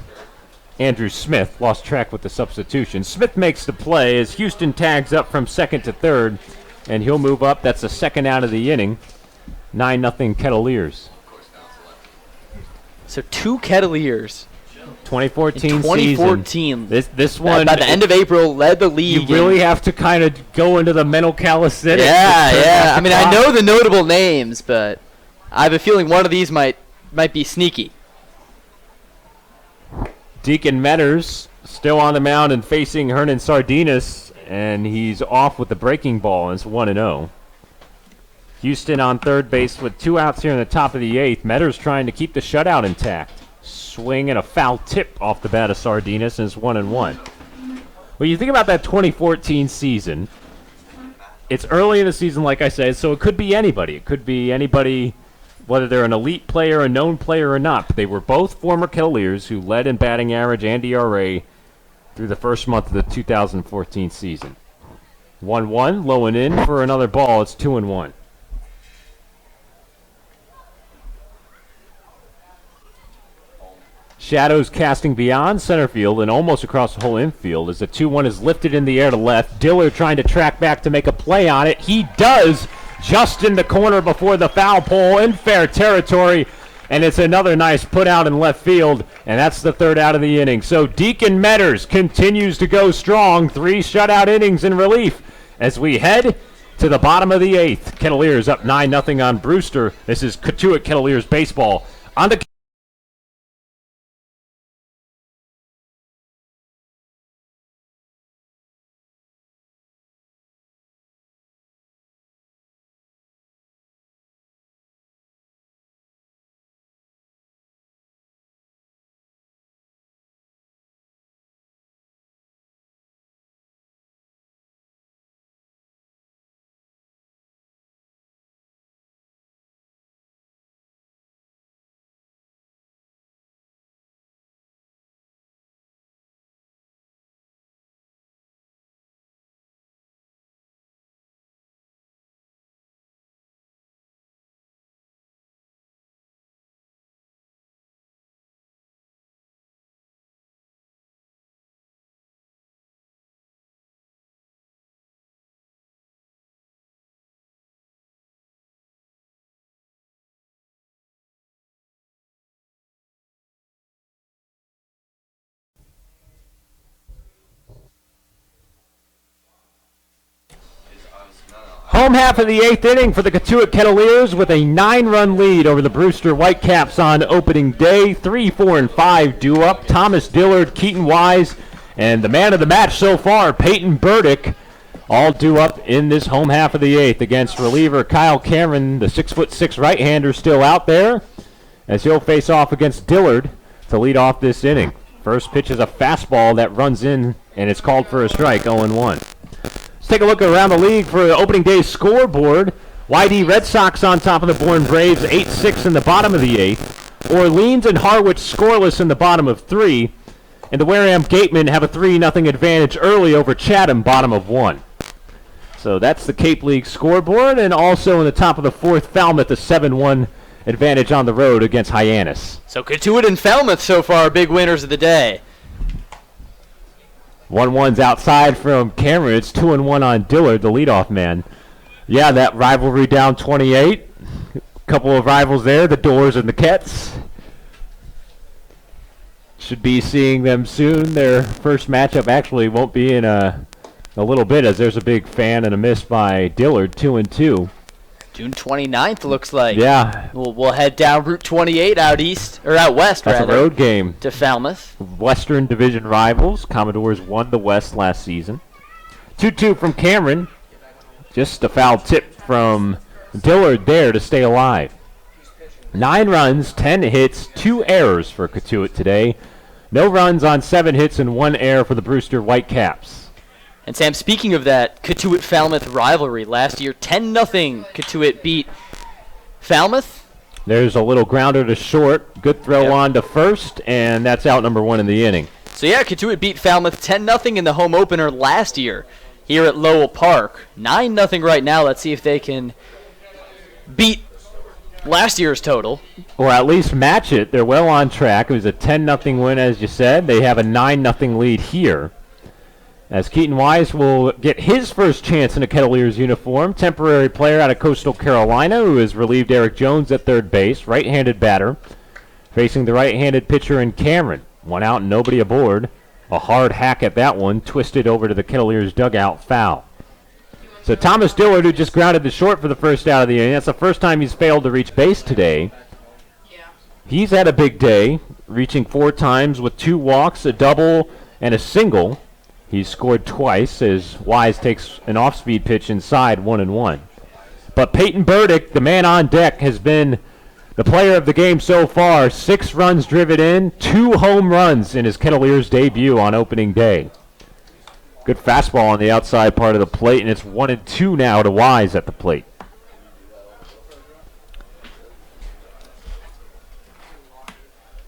[SPEAKER 9] Andrew Smith lost track with the substitution. Smith makes the play as Houston tags up from second to third, and he'll move up. That's the second out of the inning. 9-0 Kettleers.
[SPEAKER 2] So two Kettleers.
[SPEAKER 9] 2014
[SPEAKER 2] in 2014
[SPEAKER 9] season. This one
[SPEAKER 2] by the end of April led the league.
[SPEAKER 9] You really have to kind of go into the mental calisthenics.
[SPEAKER 2] Yeah. I mean, I know the notable names, but I have a feeling one of these might be sneaky.
[SPEAKER 9] Deacon Metters still on the mound and facing Hernan Sardinas, and he's off with the breaking ball, and it's 1-0. Houston on third base with 2 outs here in the top of the 8th. Metters trying to keep the shutout intact. Swing and a foul tip off the bat of Sardinas, and it's 1-1. When you think about that 2014 season, it's early in the season, like I said, so it could be anybody. It could be anybody, whether they're an elite player, a known player, or not. But they were both former Kettleers who led in batting average and ERA through the first month of the 2014 season. 1-1, low and in for another ball. It's 2-1. Shadows casting beyond center field and almost across the whole infield as the 2-1 is lifted in the air to left. Dillard trying to track back to make a play on it. He does, just in the corner before the foul pole in fair territory. And it's another nice put out in left field, and that's the third out of the inning. So Deacon Metters continues to go strong. 3 shutout innings in relief as we head to the bottom of the 8th. Kettleers up 9-0 on Brewster. This is Cotuit Kettleers baseball on the home half of the 8th inning for the Cotuit Kettleers with a 9-run lead over the Brewster Whitecaps on opening day. 3, 4, and 5 due up. Thomas Dillard, Keaton Wise, and the man of the match so far, Peyton Burdick, all due up in this home half of the 8th against reliever Kyle Cameron, the 6'6" right-hander, still out there, as he'll face off against Dillard to lead off this inning. First pitch is a fastball that runs in, and it's called for a strike, 0-1. Let's take a look around the league for the opening day scoreboard. YD Red Sox on top of the Bourne Braves, 8-6 in the bottom of the 8th. Orleans and Harwich scoreless in the bottom of 3. And the Wareham Gatemen have a 3-0 advantage early over Chatham, bottom of 1. So that's the Cape League scoreboard, and also in the top of the 4th, Falmouth, a 7-1 advantage on the road against Hyannis.
[SPEAKER 2] So Cotuit and Falmouth so far big winners of the day.
[SPEAKER 9] 1-1's outside from Cameron. It's 2-1 on Dillard, the leadoff man. Yeah, that rivalry down 28. A couple of rivals there, the Doors and the Kets. Should be seeing them soon. Their first matchup actually won't be in a little bit, as there's a big fan and a miss by Dillard, 2-2.
[SPEAKER 2] June 29th looks like.
[SPEAKER 9] Yeah.
[SPEAKER 2] We'll head down Route 28 out east, or out west,
[SPEAKER 9] That's
[SPEAKER 2] rather.
[SPEAKER 9] a road game.
[SPEAKER 2] To Falmouth.
[SPEAKER 9] Western Division rivals. Commodores won the West last season. 2-2 from Cameron. Just a foul tip from Dillard there to stay alive. 9 runs, 10 hits, 2 errors for Cotuit today. No runs on 7 hits and 1 error for the Brewster Whitecaps.
[SPEAKER 2] And Sam, speaking of that Cotuit-Falmouth rivalry, last year 10-0 Cotuit beat Falmouth.
[SPEAKER 9] There's a little grounder to short. Good throw on to first, and that's out number 1 in the inning.
[SPEAKER 2] So yeah, Cotuit beat Falmouth 10-0 in the home opener last year here at Lowell Park. 9-0 right now. Let's see if they can beat last year's total.
[SPEAKER 9] Or at least match it. They're well on track. It was a 10-0 win, as you said. They have a 9-0 lead here, as Keaton Wise will get his first chance in a Kettleers uniform. Temporary player out of Coastal Carolina who has relieved Eric Jones at third base. Right-handed batter facing the right-handed pitcher in Cameron. 1 out and nobody aboard. A hard hack at that one, twisted over to the Kettleers dugout, foul. So Thomas Dillard, who just grounded to short for the first out of the inning. That's the first time he's failed to reach base today. He's had a big day, reaching 4 times with 2 walks, a double, and a single. He's scored twice as Wise takes an off-speed pitch inside, 1-1. But Peyton Burdick, the man on deck, has been the player of the game so far. 6 runs driven in, 2 home runs in his Kettleers debut on opening day. Good fastball on the outside part of the plate, and it's 1-2 now to Wise at the plate.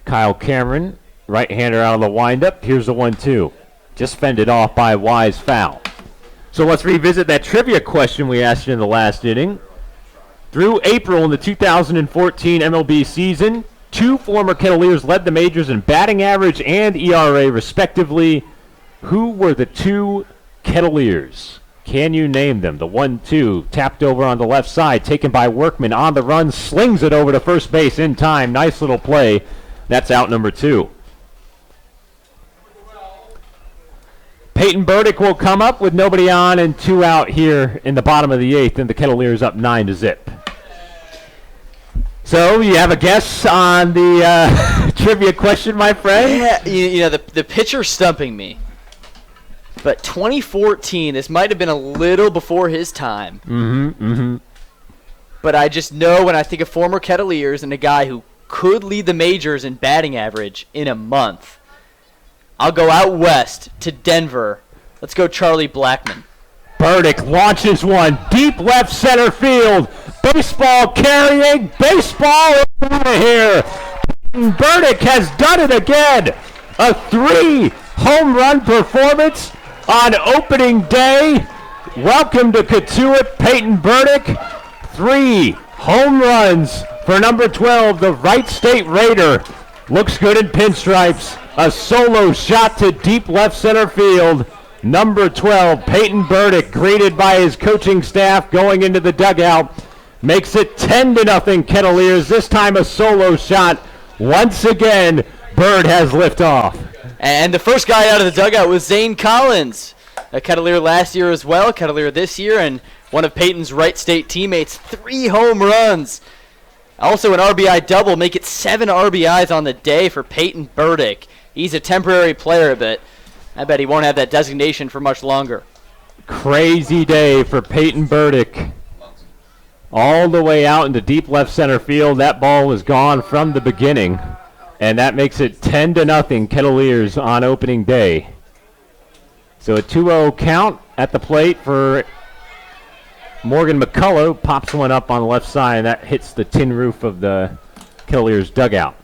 [SPEAKER 9] Kyle Cameron, right-hander out of the windup. Here's the 1-2. Just fended off by Wise, foul. So let's revisit that trivia question we asked you in the last inning. Through April in the 2014 MLB season, 2 former Kettleers led the majors in batting average and ERA respectively. Who were the 2 Kettleers? Can you name them? The 1-2 tapped over on the left side, taken by Workman on the run, slings it over to first base in time. Nice little play. That's out number 2. Peyton Burdick will come up with nobody on and 2 out here in the bottom of the 8th, and the Kettleers up 9-0. So you have a guess on the trivia question, my friend?
[SPEAKER 2] Yeah, you know, the pitcher stumping me. But 2014, this might have been a little before his time. But I just know when I think of former Kettleers and a guy who could lead the majors in batting average in a month, I'll go out west to Denver. Let's go Charlie Blackmon.
[SPEAKER 9] Burdick launches one deep left center field. Baseball carrying. Baseball out of here. Burdick has done it again. A 3 home run performance on opening day. Welcome to Cotuit, Peyton Burdick. 3 home runs for number 12, the Wright State Raider. Looks good in pinstripes. A solo shot to deep left center field. Number 12, Peyton Burdick, greeted by his coaching staff going into the dugout. Makes it 10-0 Kettleers. This time a solo shot. Once again, Bird has liftoff.
[SPEAKER 2] And the first guy out of the dugout was Zane Collins. A Kettleer last year as well, Kettleer this year, and one of Peyton's Wright State teammates, 3 home runs. Also an RBI double, make it 7 RBIs on the day for Peyton Burdick. He's a temporary player, but I bet he won't have that designation for much longer.
[SPEAKER 9] Crazy day for Peyton Burdick. All the way out into deep left center field. That ball was gone from the beginning. And that makes it 10-0 Kettleers on opening day. So a 2-0 count at the plate for Morgan McCullough. Pops one up on the left side, and that hits the tin roof of the Kettleers dugout.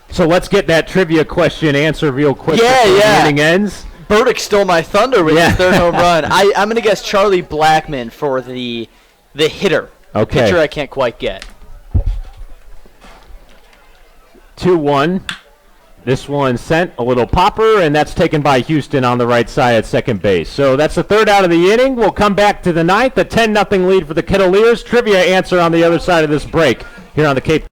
[SPEAKER 9] So let's get that trivia question answer real quick before the inning ends.
[SPEAKER 2] Burdick stole my thunder with his 3rd home run. I'm going to guess Charlie Blackman for the hitter.
[SPEAKER 9] Okay.
[SPEAKER 2] Pitcher I can't quite get.
[SPEAKER 9] 2-1. This one sent a little popper, and that's taken by Houston on the right side at second base. So that's the 3rd out of the inning. We'll come back to the 9th, a 10-0 lead for the Kettleers. Trivia answer on the other side of this break here on the Cape.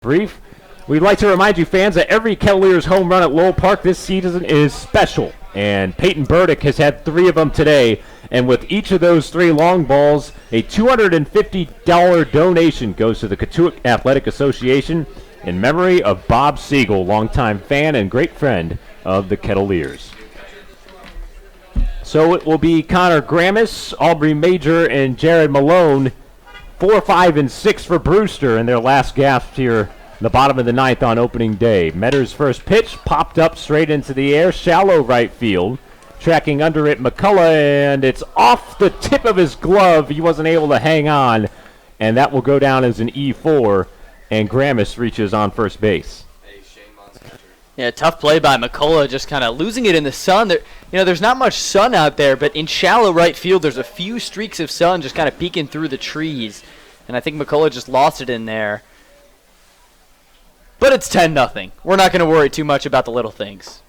[SPEAKER 9] Brief. We'd like to remind you fans that every Kettleers home run at Lowell Park this season is special, and Peyton Burdick has had 3 of them today, and with each of those 3 long balls, a $250 donation goes to the Cotuit Athletic Association in memory of Bob Siegel, longtime fan and great friend of the Kettleers. So it will be Connor Grammis, Aubrey Major, and Jared Malone. 4, 5, and 6 for Brewster in their last gasp here in the bottom of the 9th on opening day. Metter's first pitch popped up straight into the air, shallow right field. Tracking under it, McCullough, and it's off the tip of his glove. He wasn't able to hang on, and that will go down as an E4, and Grammis reaches on first base.
[SPEAKER 2] Yeah, tough play by McCullough, just kind of losing it in the sun. There's not much sun out there, but in shallow right field, there's a few streaks of sun just kind of peeking through the trees. And I think McCullough just lost it in there. But it's 10-0. We're not going to worry too much about the little things.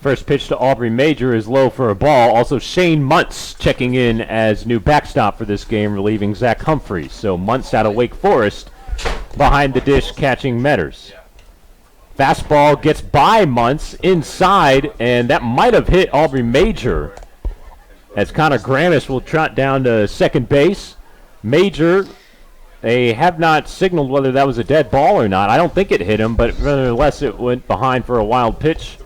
[SPEAKER 9] First pitch to Aubrey Major is low for a ball. Also, Shane Muntz checking in as new backstop for this game, relieving Zack Humphreys. So Muntz out of Wake Forest, behind the dish catching Metters. Fastball gets by Muntz inside, and that might have hit Aubrey Major, as Connor Grammis will trot down to second base. Major, they have not signaled whether that was a dead ball or not. I don't think it hit him, but nonetheless it went behind for a wild pitch.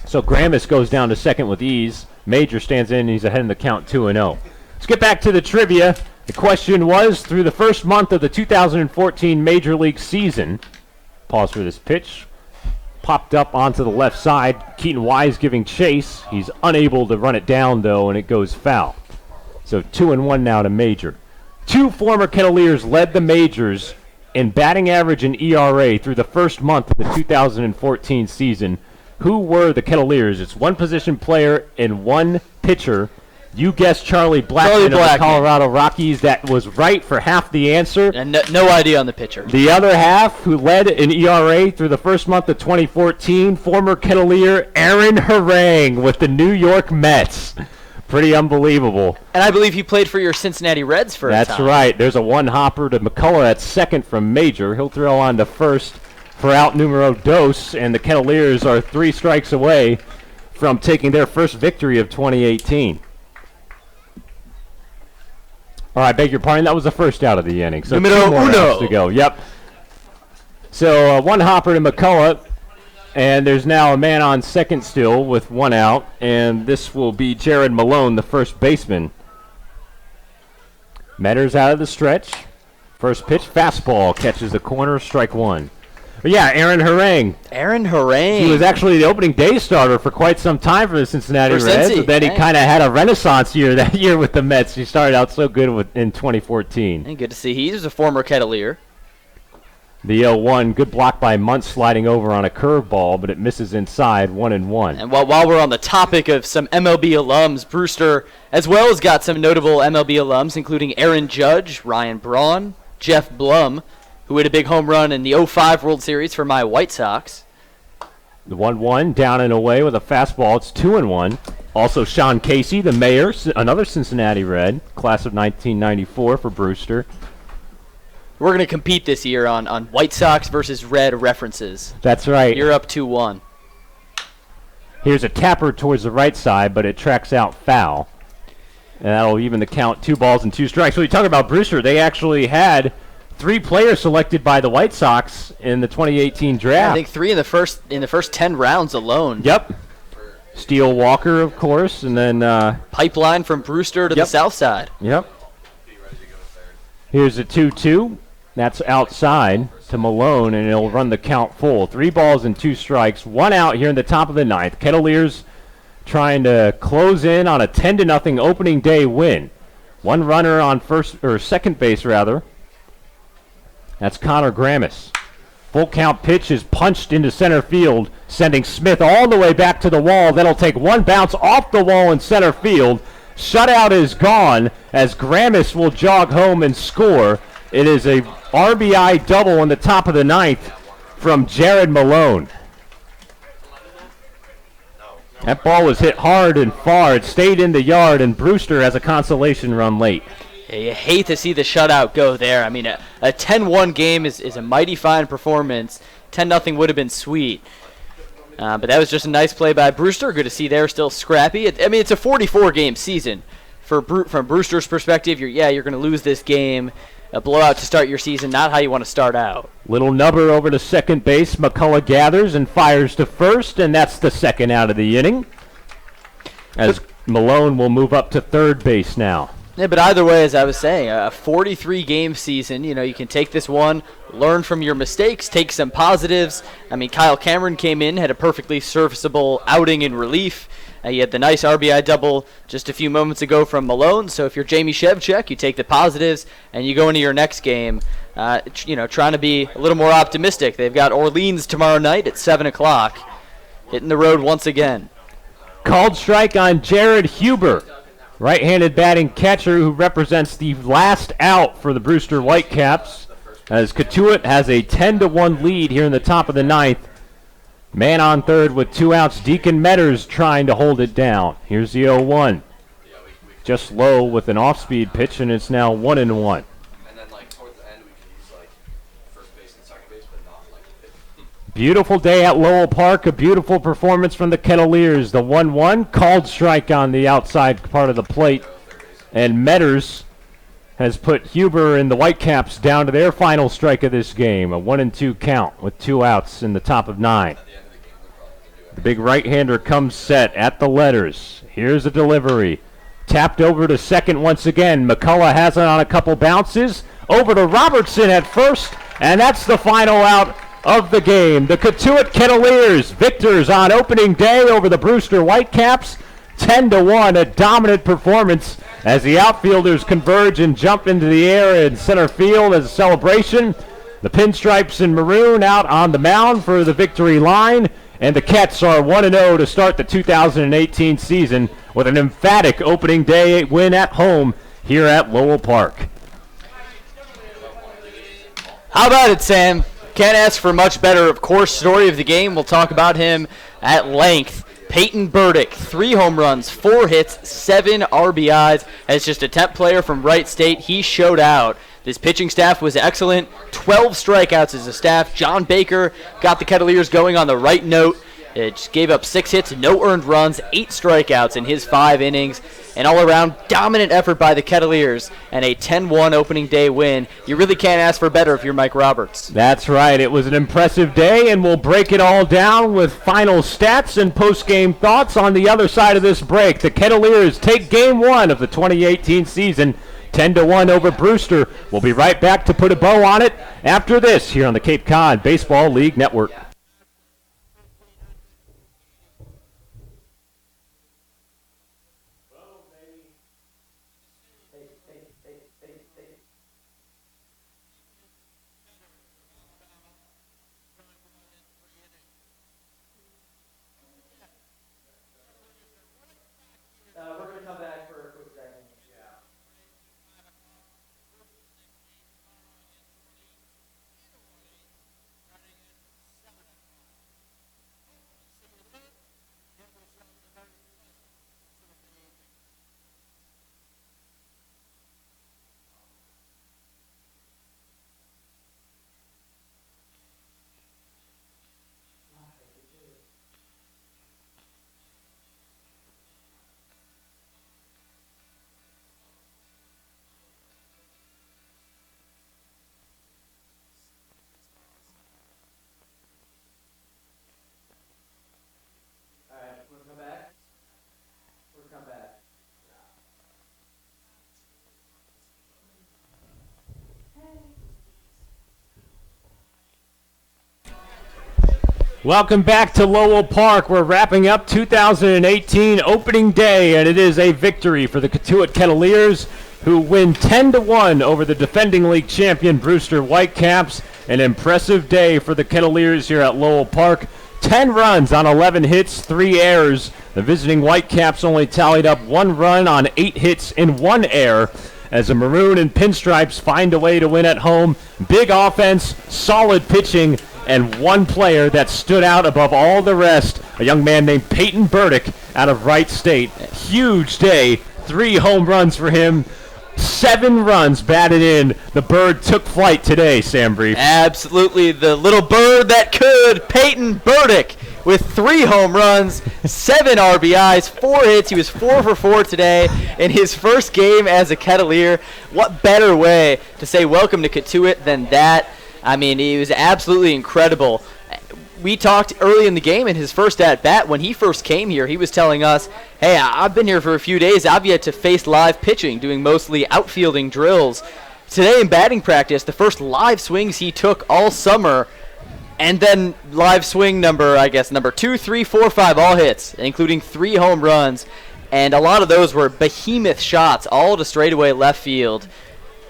[SPEAKER 9] So Grammis goes down to second with ease. Major stands in, and he's ahead in the count 2-0. Let's get back to the trivia. The question was, through the first month of the 2014 Major League season, pause for this pitch, popped up onto the left side. Keaton Wise giving chase. He's unable to run it down, though, and it goes foul. So 2-1 now to Major. 2 former Kettleers led the majors in batting average and ERA through the first month of the 2014 season. Who were the Kettleers? It's 1 position player and 1 pitcher You guessed Charlie Blackmon of the Colorado Rockies. That was right for half the answer.
[SPEAKER 2] And no idea on the pitcher.
[SPEAKER 9] The other half, who led in ERA through the first month of 2014, former Kettleer Aaron Harang with the New York Mets. Pretty unbelievable.
[SPEAKER 2] And I believe he played for your Cincinnati Reds for a time.
[SPEAKER 9] That's right. There's a one-hopper to McCullough at second from Major. He'll throw on to first for out numero dos, and the Kettleers are 3 strikes away from taking their first victory of 2018. All right, beg your pardon. That was the first out of the inning. So
[SPEAKER 2] Numero
[SPEAKER 9] 2 more
[SPEAKER 2] uno.
[SPEAKER 9] outs to go. Yep. So one hopper to McCullough, and there's now a man on second still with 1 out, and this will be Jared Malone, the first baseman. Metters out of the stretch. First pitch, fastball, catches the corner, strike 1. But yeah, Aaron Harang.
[SPEAKER 2] Aaron Harang.
[SPEAKER 9] He was actually the opening day starter for quite some time for the Cincinnati Reds, but then he kind of had a renaissance year that year with the Mets. He started out so good in 2014.
[SPEAKER 2] And good to see. He's a former Kettleer.
[SPEAKER 9] The 0-1, good block by Munt sliding over on a curveball, but it misses inside, 1-1.
[SPEAKER 2] And while we're on the topic of some MLB alums, Brewster as well has got some notable MLB alums, including Aaron Judge, Ryan Braun, Jeff Blum, who hit a big home run in the 05 World Series for my White Sox.
[SPEAKER 9] The 1-1, down and away with a fastball. It's 2-1. Also Sean Casey, the mayor, another Cincinnati Red, class of 1994 for Brewster.
[SPEAKER 2] We're going to compete this year on White Sox versus Red references.
[SPEAKER 9] That's right.
[SPEAKER 2] You're up 2-1.
[SPEAKER 9] Here's a tapper towards the right side, but it tracks out foul. And that'll even the count, 2 balls and 2 strikes. So you talk about Brewster, they actually had 3 players selected by the White Sox in the 2018 draft.
[SPEAKER 2] I think 3 in the first 10 rounds alone.
[SPEAKER 9] Yep. Steele Walker, of course, and then
[SPEAKER 2] pipeline from Brewster to the south side.
[SPEAKER 9] Yep. Here's a 2-2. That's outside to Malone, and he'll run the count full. 3 balls and 2 strikes. 1 out here in the top of the 9th. Kettleers trying to close in on a 10-0 opening day win. 1 runner on second base rather. That's Connor Grammis. Full count pitch is punched into center field, sending Smith all the way back to the wall. That'll take 1 bounce off the wall in center field. Shutout is gone as Grammis will jog home and score. It is a RBI double in the top of the 9th from Jared Malone. That ball was hit hard and far. It stayed in the yard, and Brewster has a consolation run late.
[SPEAKER 2] Yeah, you hate to see the shutout go there. I mean, a 10-1 game is a mighty fine performance. 10-0 would have been sweet. But that was just a nice play by Brewster. Good to see they're still scrappy. I mean, it's a 44-game season. From Brewster's perspective, you're going to lose this game. A blowout to start your season, not how you want to start out.
[SPEAKER 9] Little nubber over to second base. McCullough gathers and fires to first, and that's the second out of the inning. As Malone will move up to third base now.
[SPEAKER 2] Yeah, but either way, as I was saying, a 43-game season, you can take this one, learn from your mistakes, take some positives. I mean, Kyle Cameron came in, had a perfectly serviceable outing in relief. You had the nice RBI double just a few moments ago from Malone. So if you're Jamie Shevchuk, you take the positives and you go into your next game, trying to be a little more optimistic. They've got Orleans tomorrow night at 7 o'clock, hitting the road once again.
[SPEAKER 9] Called strike on Jared Huber, right-handed batting catcher who represents the last out for the Brewster Whitecaps, as Cotuit has a 10-1 lead here in the top of the 9th. Man on third with 2 outs. Deacon Metters trying to hold it down. Here's the 0-1. Just low with an off-speed pitch, and it's now 1-1.
[SPEAKER 8] And then, towards the end, we could use, first base and second base, but not,
[SPEAKER 9] Beautiful day at Lowell Park. A beautiful performance from the Kettleers. The 1-1. Called strike on the outside part of the plate. And Metters has put Huber and the Whitecaps down to their final strike of this game. A 1-2 count with 2 outs in the top of 9. The big right-hander comes set at the letters. Here's a delivery. Tapped over to second once again. McCullough has it on a couple bounces. Over to Robertson at first, and that's the final out of the game. The Cotuit Kettleers, victors on opening day over the Brewster Whitecaps. 10-1, a dominant performance as the outfielders converge and jump into the air in center field as a celebration. The pinstripes in maroon out on the mound for the victory line. And the Cats are 1-0 to start the 2018 season with an emphatic opening day win at home here at Lowell Park.
[SPEAKER 2] How about it, Sam? Can't ask for much better. Of course, story of the game. We'll talk about him at length. Peyton Burdick, 3 home runs, 4 hits, 7 RBIs. As just a temp player from Wright State, he showed out. This pitching staff was excellent. 12 strikeouts as a staff. John Baker got the Kettleers going on the right note. It just gave up 6 hits, no earned runs, 8 strikeouts in his 5 innings. An all-around dominant effort by the Kettleers and a 10-1 opening day win. You really can't ask for better if you're Mike Roberts.
[SPEAKER 9] That's right. It was an impressive day, and we'll break it all down with final stats and post-game thoughts on the other side of this break. The Kettleers take Game 1 of the 2018 season 10-1 over Brewster. We'll be right back to put a bow on it after this here on the Cape Cod Baseball League Network.
[SPEAKER 2] We're going to come back for a quick second.
[SPEAKER 9] Welcome back to Lowell Park. We're wrapping up 2018 opening day, and it is a victory for the Cotuit Kettleers, who win 10-1 over the defending league champion Brewster Whitecaps. An impressive day for the Kettleers here at Lowell Park. 10 runs on 11 hits, 3 errors. The visiting Whitecaps only tallied up 1 run on 8 hits and 1 error, as the Maroon and Pinstripes find a way to win at home. Big offense, solid pitching, and one player that stood out above all the rest, a young man named Peyton Burdick out of Wright State. Huge day, 3 home runs for him, 7 runs batted in. The bird took flight today, Sam Brief.
[SPEAKER 2] Absolutely, the little bird that could, Peyton Burdick, with 3 home runs, 7 RBIs, 4 hits. He was 4 for 4 today in his first game as a Kettleer. What better way to say welcome to Cotuit than that? I mean, he was absolutely incredible. We talked early in the game in his first at-bat. When he first came here, he was telling us, hey, I've been here for a few days. I've yet to face live pitching, doing mostly outfielding drills. Today in batting practice, the first live swings he took all summer, and then live swing number 2, 3, 4, 5, all hits, including 3 home runs. And a lot of those were behemoth shots, all to straightaway left field.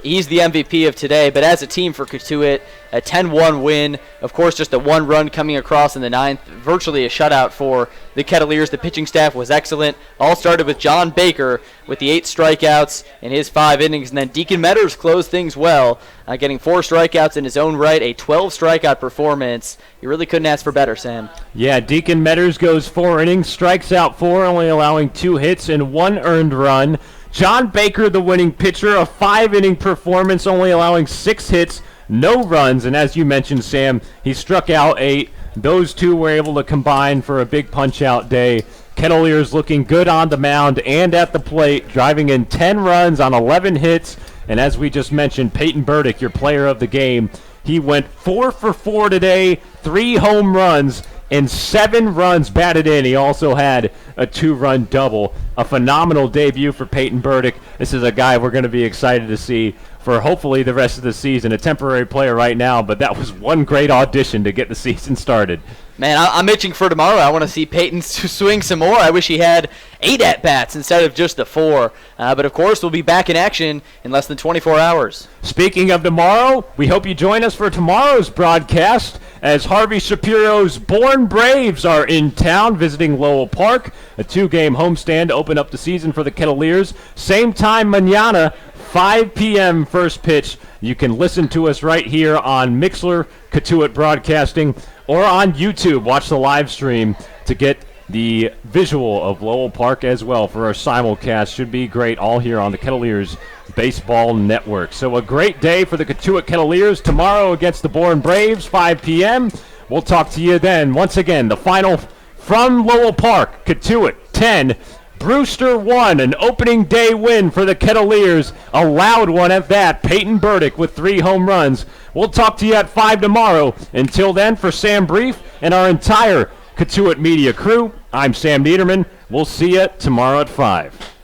[SPEAKER 2] He's the MVP of today, but as a team for Cotuit, a 10-1 win. Of course, just a 1 run coming across in the 9th. Virtually a shutout for the Kettleers. The pitching staff was excellent. All started with John Baker with the 8 strikeouts in his 5 innings. And then Deacon Metters closed things well, getting 4 strikeouts in his own right, a 12-strikeout performance. You really couldn't ask for better, Sam.
[SPEAKER 9] Yeah, Deacon Metters goes 4 innings, strikes out 4, only allowing 2 hits and 1 earned run. John Baker, the winning pitcher, a 5-inning performance, only allowing 6 hits, no runs, and as you mentioned, Sam, he struck out 8. Those two were able to combine for a big punch-out day. Kettleers looking good on the mound and at the plate, driving in 10 runs on 11 hits, and as we just mentioned, Peyton Burdick, your player of the game, he went 4 for 4 today, 3 home runs, and 7 runs batted in. He also had a 2-run double. A phenomenal debut for Peyton Burdick. This is a guy we're going to be excited to see for hopefully the rest of the season. A temporary player right now, but that was one great audition to get the season started.
[SPEAKER 2] Man, I'm itching for tomorrow. I want to see Peyton swing some more. I wish he had 8 at-bats instead of just the 4. But, of course, we'll be back in action in less than 24 hours.
[SPEAKER 9] Speaking of tomorrow, we hope you join us for tomorrow's broadcast as Harvey Shapiro's Bourne Braves are in town visiting Lowell Park. A 2-game homestand to open up the season for the Kettleers. Same time mañana, 5 p.m. first pitch. You can listen to us right here on Mixler, Cotuit Broadcasting, or on YouTube. Watch the live stream to get the visual of Lowell Park as well for our simulcast. Should be great, all here on the Kettleers Baseball Network. So a great day for the Cotuit Kettleers tomorrow against the Bourne Braves, 5 p.m. We'll talk to you then. Once again, the final from Lowell Park, Cotuit 10, Brewster 1, an opening day win for the Kettleers, a loud one at that. Peyton Burdick with 3 home runs. We'll talk to you at 5 tomorrow. Until then, for Sam Brief and our entire Cotuit Media crew, I'm Sam Niederman. We'll see you tomorrow at 5.